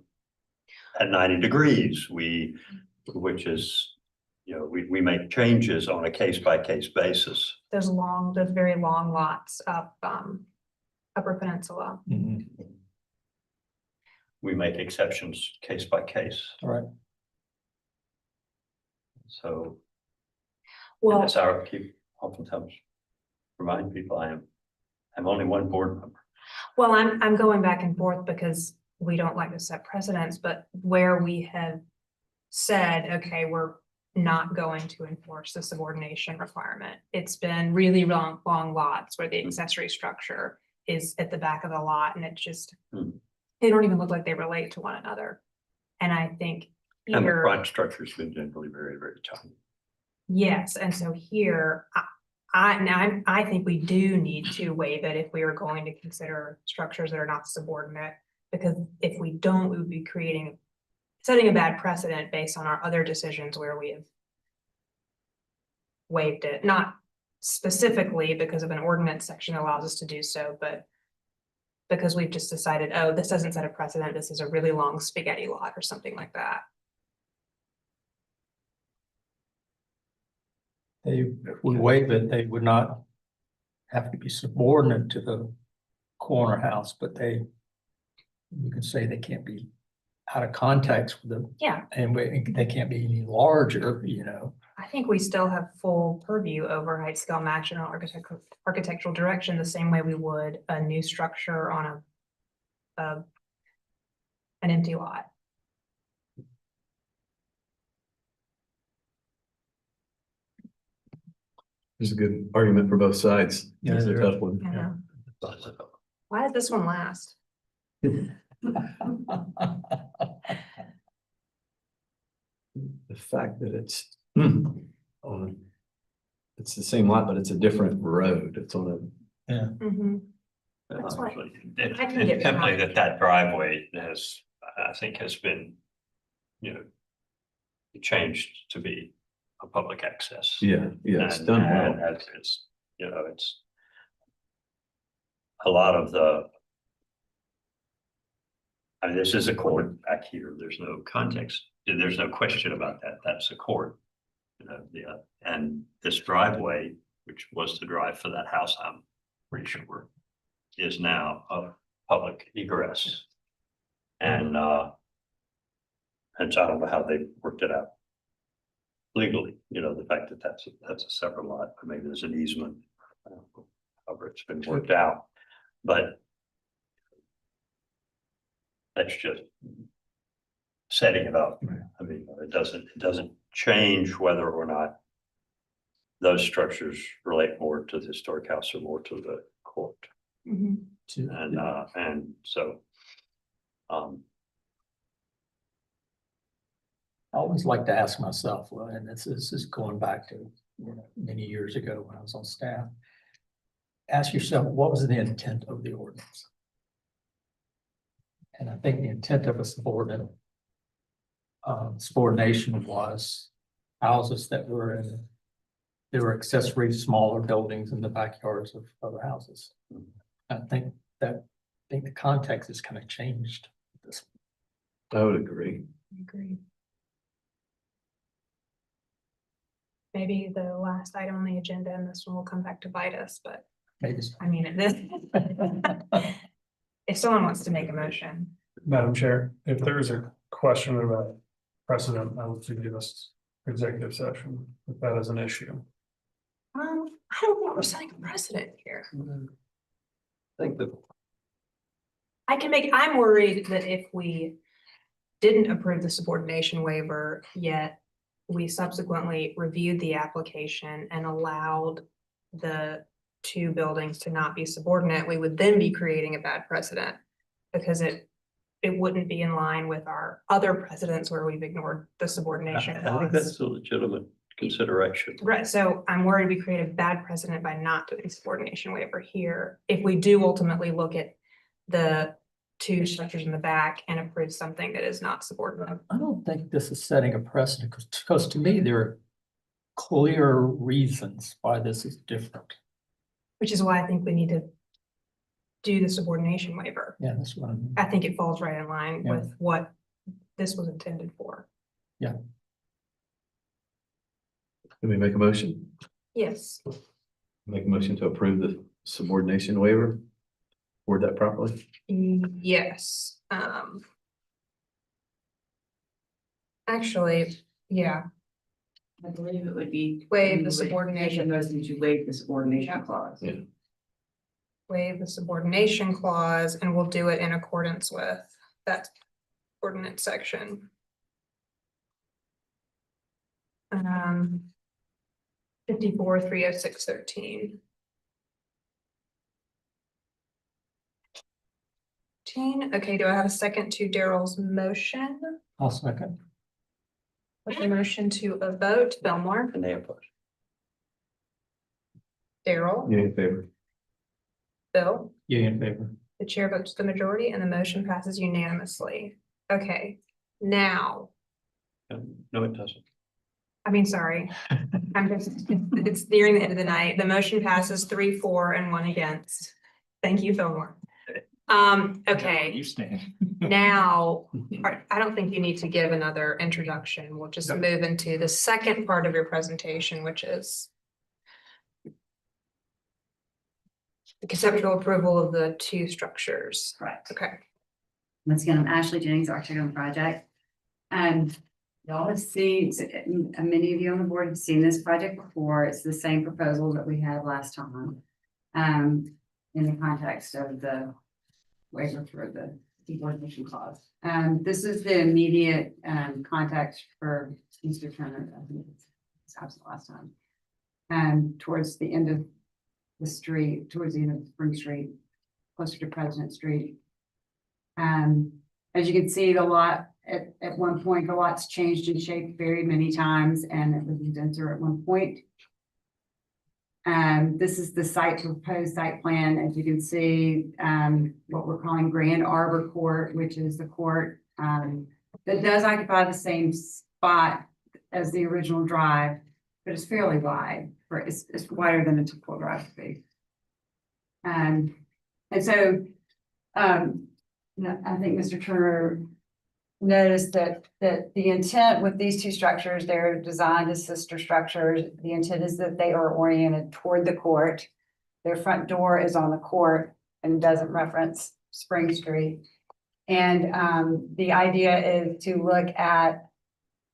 at 90 degrees. Which is, we make changes on a case-by-case basis. Those very long lots up, Upper Peninsula. We make exceptions case by case. All right. So. Well, that's our keep oftentimes remind people I'm only one board member. Well, I'm going back and forth because we don't like to set precedents, but where we have said, okay, we're not going to enforce the subordination requirement. It's been really long lots where the accessory structure is at the back of the lot and it just, they don't even look like they relate to one another. And I think here. And the front structure's been generally very, very tiny. Yes, and so here, I think we do need to waive it if we are going to consider structures that are not subordinate. Because if we don't, we would be setting a bad precedent based on our other decisions where we have waived it, not specifically because of an ordinance section that allows us to do so, but because we've just decided, oh, this doesn't set a precedent, this is a really long spaghetti lot or something like that. If we waive it, they would not have to be subordinate to the corner house, but you can say they can't be out of context with them. Yeah, And they can't be any larger, you know. I think we still have full purview over height, scale, match, and architectural direction, the same way we would a new structure on an empty lot. There's a good argument for both sides. Yeah, It's a there tough is. one. Yeah. Why does this one last? The fact that it's on, it's the same lot, but it's a different road. It's on Mhm. That's why- It's I can get simply behind. that driveway has, I think, has been, you know, changed to be a public access. yeah, it's And- done and well. It's, you know, it's a lot of the, I mean, this is a court back here. There's no context. There's no question about that. That's a court. You know, yeah, and this driveway, which was the drive for that house, I'm pretty sure, is now a public egress. And so I don't know how they worked it out legally, you know, the fact that that's a separate lot, or maybe there's an easement, however it's been worked out, but that's just setting it up. I mean, it doesn't change whether or not those structures relate more to the historic house or more to the court. Mhm. And so, I always like to ask myself, well, and this is going back to, you know, many years ago when I was on staff. Ask yourself, what was the intent of the ordinance? And I think the intent of a subordination was houses that were in, they were accessory smaller buildings in the backyards of other houses. I think the context has kind of changed this. I would agree. I agree. Maybe the last item on the agenda, and this one will come back to bite us, but Maybe so. I mean, this. If someone wants to make a motion. Madam Chair, if there is a question about precedent, I would suggest executive session, if that is an issue. I don't think we're setting a precedent here. I think that I'm worried that if we didn't approve the subordination waiver, yet we subsequently reviewed the application and allowed the two buildings to not be subordinate, we would then be creating a bad precedent. Because it wouldn't be in line with our other precedents where we've ignored the subordination I think clause. that's a legitimate consideration. Right, so I'm worried we create a bad precedent by not doing subordination waiver here. If we do ultimately look at the two structures in the back and approve something that is not subordinate. I don't think this is setting a precedent because to me, there are clear reasons why this is different. Which is why I think we need to do the subordination waiver. Yeah, that's what I mean. I think it falls right in line Yeah. with what this was intended for. Can we make a motion? Yes. Make a motion to approve the subordination waiver? Word that properly? Yes, actually, yeah, I believe it would be. Waive the subordination. Motion to waive the subordination clause. Yeah. waive the subordination clause, and we'll do it in accordance with that ordinance section. 54-306-13. Okay, do I have a second to Daryl's motion? I'll second. With the motion to a vote, Belmore, And they oppose. Daryl, You in favor? Bill, You in favor? the chair votes the majority and the motion passes unanimously. Okay, now, No, it doesn't. I mean, sorry, it's nearing the end of the night. The motion passes 3-4 and 1 against. Thank you, Fillmore. Okay, You stand. now, I don't think you need to give another introduction. We'll just move into the second part of your presentation, which is the conceptual approval of the two structures. Correct. Okay. Once again, I'm Ashley Jennings, architect on the project. And y'all have seen, many of you on the board have seen this project before. It's the same proposal that we had last time. In the context of the waiver for the deforestation clause. This is the immediate context for Mr. Turner. I think it's absent last time. And towards the end of the street, towards the end of Spring Street, closer to President Street. As you can see, the lot at one point, the lot's changed in shape very many times, and it was denser at one point. This is the proposed site plan. As you can see, what we're calling Grand Arbor Court, which is the court that does occupy the same spot as the original drive, but it's fairly wide. It's wider than a typical drive would be. And so I think Mr. Turner noticed that the intent with these two structures, they're designed as sister structures. The intent is that they are oriented toward the court. Their front door is on the court and doesn't reference Spring Street. And the idea is to look at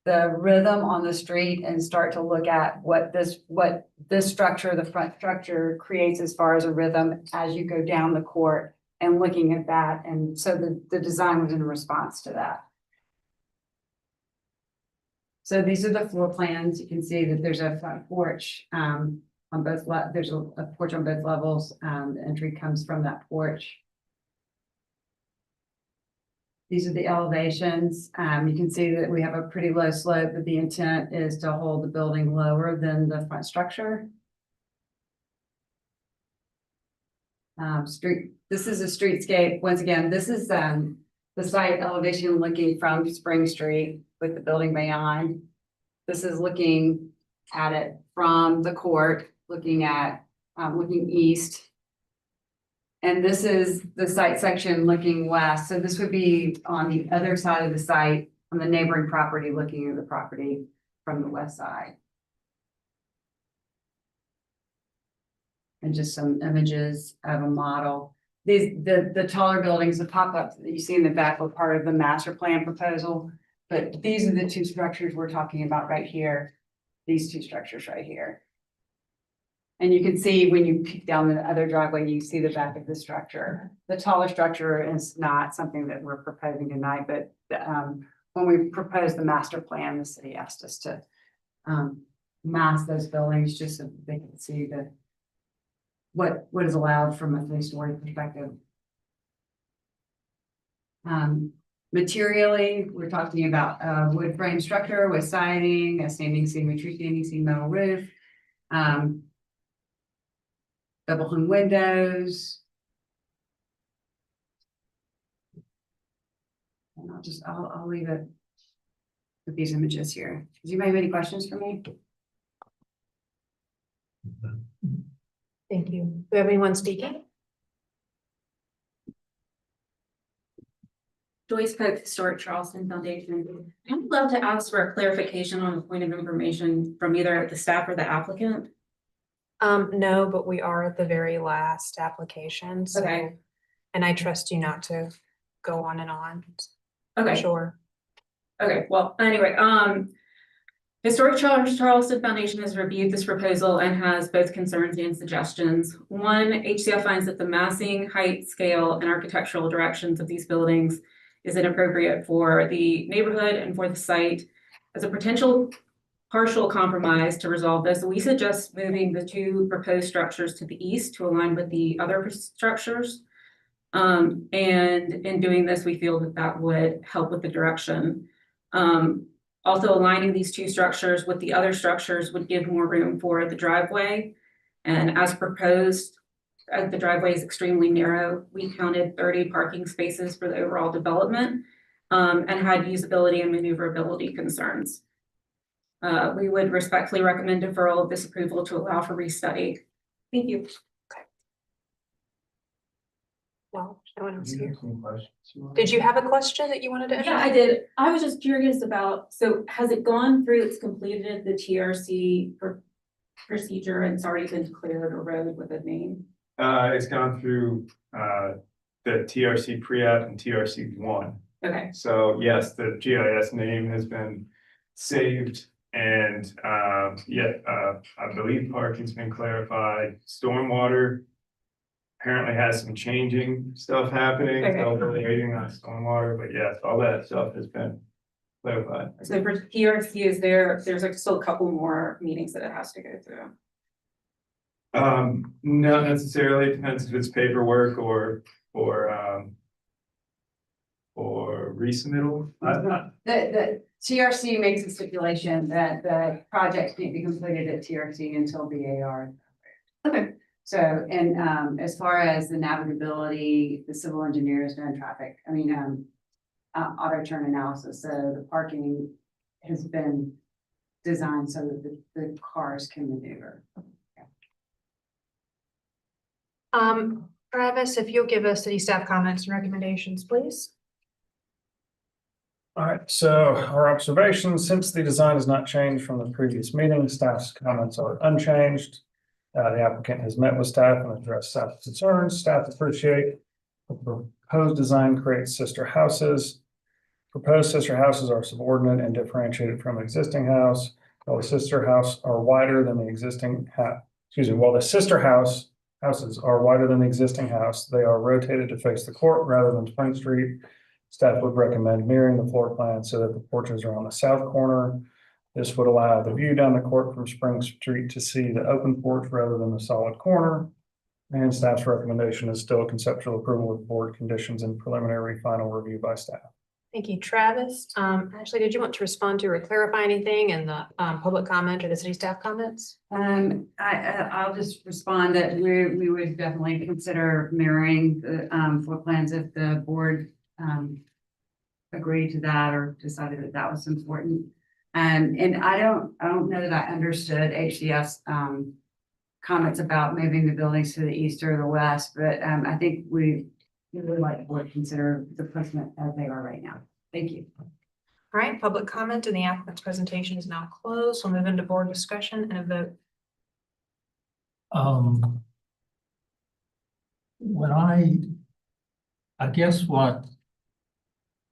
the rhythm on the street and start to look at what this structure, the front structure, creates as far as a rhythm as you go down the court, and looking at that. And so the design was in response to that. So these are the floor plans. You can see that there's a front porch on both, there's a porch on both levels. The entry comes from that porch. These are the elevations. You can see that we have a pretty low slope, but the intent is to hold the building lower than the front structure. This is a streetscape. Once again, this is the site elevation looking from Spring Street with the building behind. This is looking at it from the court, looking east. And this is the site section looking west. So this would be on the other side of the site, on the neighboring property, looking at the property from the west side. And just some images of a model. The taller buildings, the pop-ups that you see in the back were part of the master plan proposal. But these are the two structures we're talking about right here. These two structures right here. And you can see when you peek down the other driveway, you see the back of the structure. The taller structure is not something that we're proposing tonight, but when we proposed the master plan, the city asked us to mask those buildings just so they can see what is allowed from a three-story perspective. Materially, we're talking about a wood frame structure with siding, a standing seam metal roof, double hung windows. And I'll leave it with these images here. Do you have any questions for me? Thank you. Do we have anyone speaking? Joyce Pope, Historic Charleston Foundation. I'd love to ask for a clarification on the point of information from either the staff or the applicant. No, but we are at the very last application, so. Okay. And I trust you not to go on and on. Okay. Sure. Okay, well, anyway, Historic Charleston Foundation has reviewed this proposal and has both concerns and suggestions. One, HCF finds that the massing, height, scale, and architectural directions of these buildings is inappropriate for the neighborhood and for the site. As a potential partial compromise to resolve this, we suggest moving the two proposed structures to the east to align with the other structures. And in doing this, we feel that would help with the direction. Also, aligning these two structures with the other structures would give more room for the driveway. And as proposed, the driveway is extremely narrow. We counted 30 parking spaces for the overall development and had usability and maneuverability concerns. We would respectfully recommend deferral of this approval to allow for restudy. Thank you. Okay. Well, no one else here. Did you have a question that you wanted to ask? Yeah, I did. I was just curious about, so has it gone through, it's completed the TRC procedure and it's already been declared a road with a name? It's gone through the TRC pre-app and TRC 1. Okay, So yes, the GIS name has been saved and I believe parking's been clarified. Stormwater apparently has some changing stuff happening. So we're waiting on stormwater, but yes, all that stuff has been clarified. so for TRC, there's like still a couple more meetings that it has to go through. Not necessarily, depends if it's paperwork or resubmittal. I'm not. The TRC makes a stipulation that the project can't be completed at TRC until BAR. Okay. So, and as far as the navigability, the civil engineer has done auto turn analysis, so the parking has been designed so that the cars can maneuver. Travis, if you'll give us city staff comments and recommendations, please. All right, so our observations, since the design has not changed from the previous meeting, staff's comments are unchanged. The applicant has met with staff and addressed staff's concerns. Staff appreciate the proposed design creates sister houses. Proposed sister houses are subordinate and differentiated from the existing house. While the sister house are wider than the existing while the sister houses are wider than the existing house, they are rotated to face the court rather than Spring Street. Staff would recommend mirroring the floor plan so that the porches are on the south corner. This would allow the view down the court from Spring Street to see the open porch rather than the solid corner. And staff's recommendation is still conceptual approval with board conditions and preliminary final review by staff. Thank you, Travis. Ashley, did you want to respond to or clarify anything in the public comment or the city staff comments? I'll just respond that we would definitely consider mirroring the floor plans if the board agreed to that or decided that that was important. And I don't know that I understood HDF's comments about moving the buildings to the east or the west, but I think we would like the board to consider the placement as they are right now. Thank you. All right, public comment and the applicant's presentation is now closed. We'll move into board discussion and a vote. When I guess what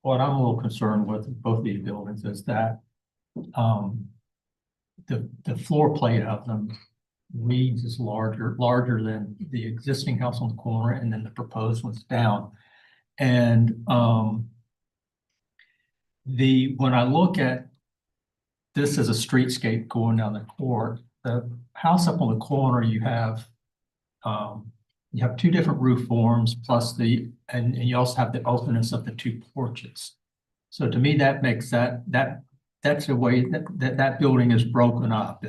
I'm a little concerned with both these buildings is that the floor plate of them reads is larger than the existing house on the corner, and then the proposed one's down. And when I look at this as a streetscape going down the court, the house up on the corner, you have two different roof forms plus and you also have the openness of the two porches. So to me, that makes that's the way that building is broken up.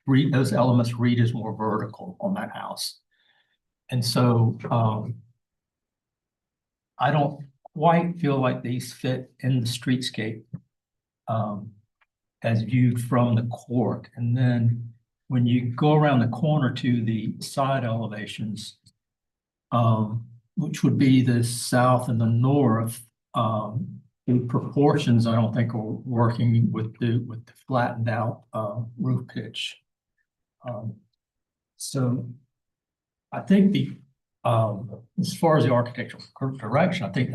Those elements read as more vertical on that house. And so I don't quite feel like these fit in the streetscape as viewed from the court. And then when you go around the corner to the side elevations, which would be the south and the north, the proportions I don't think are working with the flattened out roof pitch. So I think as far as the architectural direction, I think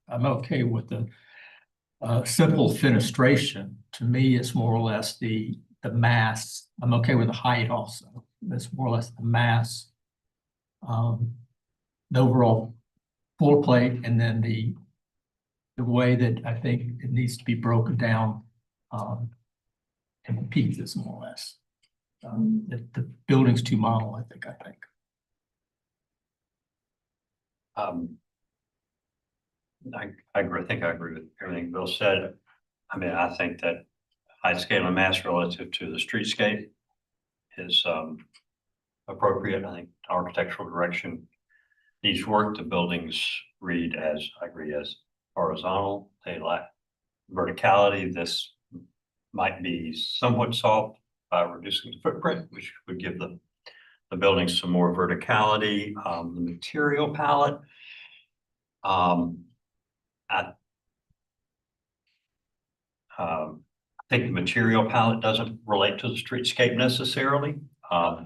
I'm okay with the simple fenestration. To me, it's more or less the mass. I'm okay with the height also. It's more or less the mass, the overall floor plate, and then the way that I think it needs to be broken down in pieces, more or less. The building's too monolithic, I think. I agree. I think I agree with everything Bill said. I mean, I think that height, scale, and mass relative to the streetscape is appropriate. I think architectural direction needs work. The buildings read as horizontal. They lack verticality. This might be somewhat solved by reducing the footprint, which would give the buildings some more verticality. The material palette. I think the material palette doesn't relate to the streetscape necessarily. I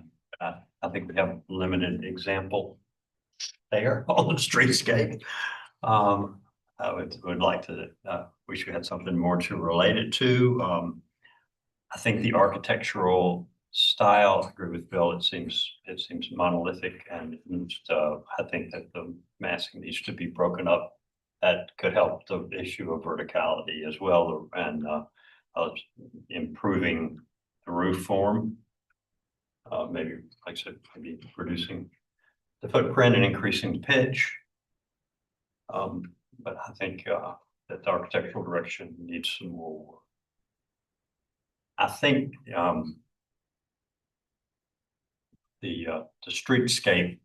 think we have limited example there on the streetscape. I would like to, wish we had something more to relate it to. I think the architectural style, I agree with Bill, it seems monolithic, and I think that the massing needs to be broken up. That could help the issue of verticality as well, and improving the roof form. Maybe, like I said, maybe reducing the footprint and increasing the pitch. But I think that the architectural direction needs some more work. I think the streetscape,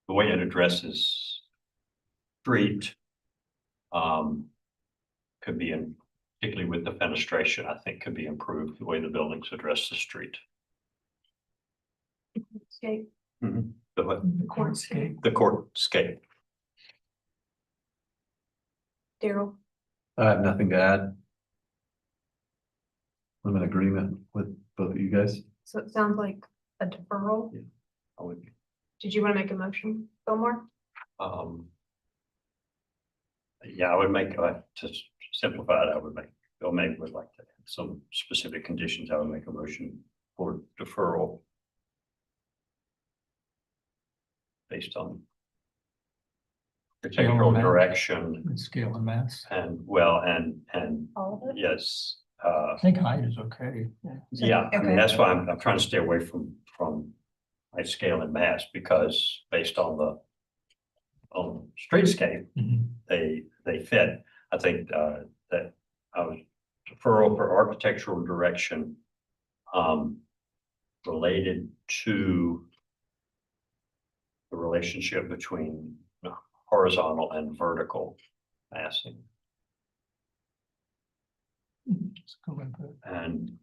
the way it addresses street, could be in, particularly with the fenestration, I think could be improved, the way the buildings address the street. Okay. The what? The courtscape. The courtscape. Daryl, I have nothing to add. I'm in agreement with both of you guys. so it sounds like a deferral. I would, Did you want to make a motion, Fillmore? yeah, I would make, to simplify it, I would make, Bill maybe would like to add some specific conditions. I would make a motion for deferral based on architectural mass. direction And scale and mass. and, well, and All of it? yes. I think height is okay. Yeah, I mean, Okay. that's why I'm trying to stay away from height, scale and mass, because based on the streetscape, Mhm. they fit. I think that I was deferral for architectural direction related to the relationship between horizontal and vertical massing. Let's go with that. And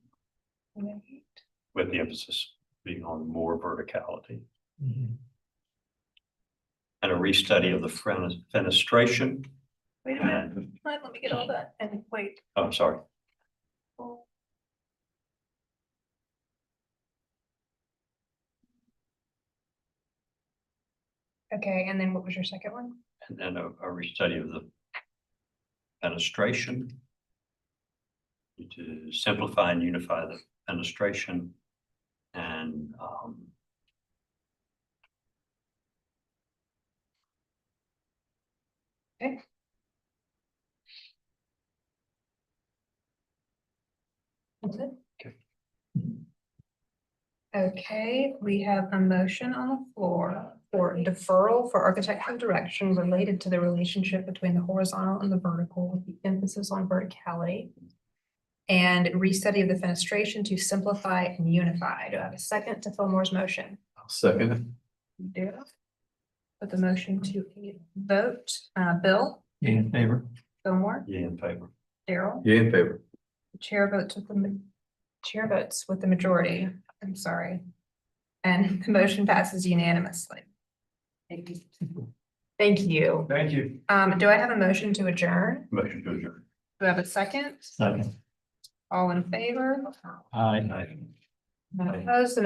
with the emphasis being on more verticality. Mhm. And a restudy of the fenestration. Wait a minute, let me get all that and wait. Oh, I'm sorry. Okay, and then what was your second one? And then a restudy of the fenestration. To simplify and unify the fenestration and Okay. That's it? Okay. Okay, we have a motion on the floor for deferral for architectural direction related to the relationship between the horizontal and the vertical, with the emphasis on verticality. And restudy of the fenestration to simplify and unify. Do I have a second to Fillmore's motion? I'll second it. Do. Put the motion to a vote. Bill, Yeah, in favor. Fillmore, yeah, in favor. Daryl. Yeah, in favor. The chair votes with the majority. I'm sorry. And the motion passes unanimously. Thank you. Thank you. Thank you. Do I have a motion to adjourn? Motion to adjourn. Do I have a second? Second. All in favor? Aye. None opposed? The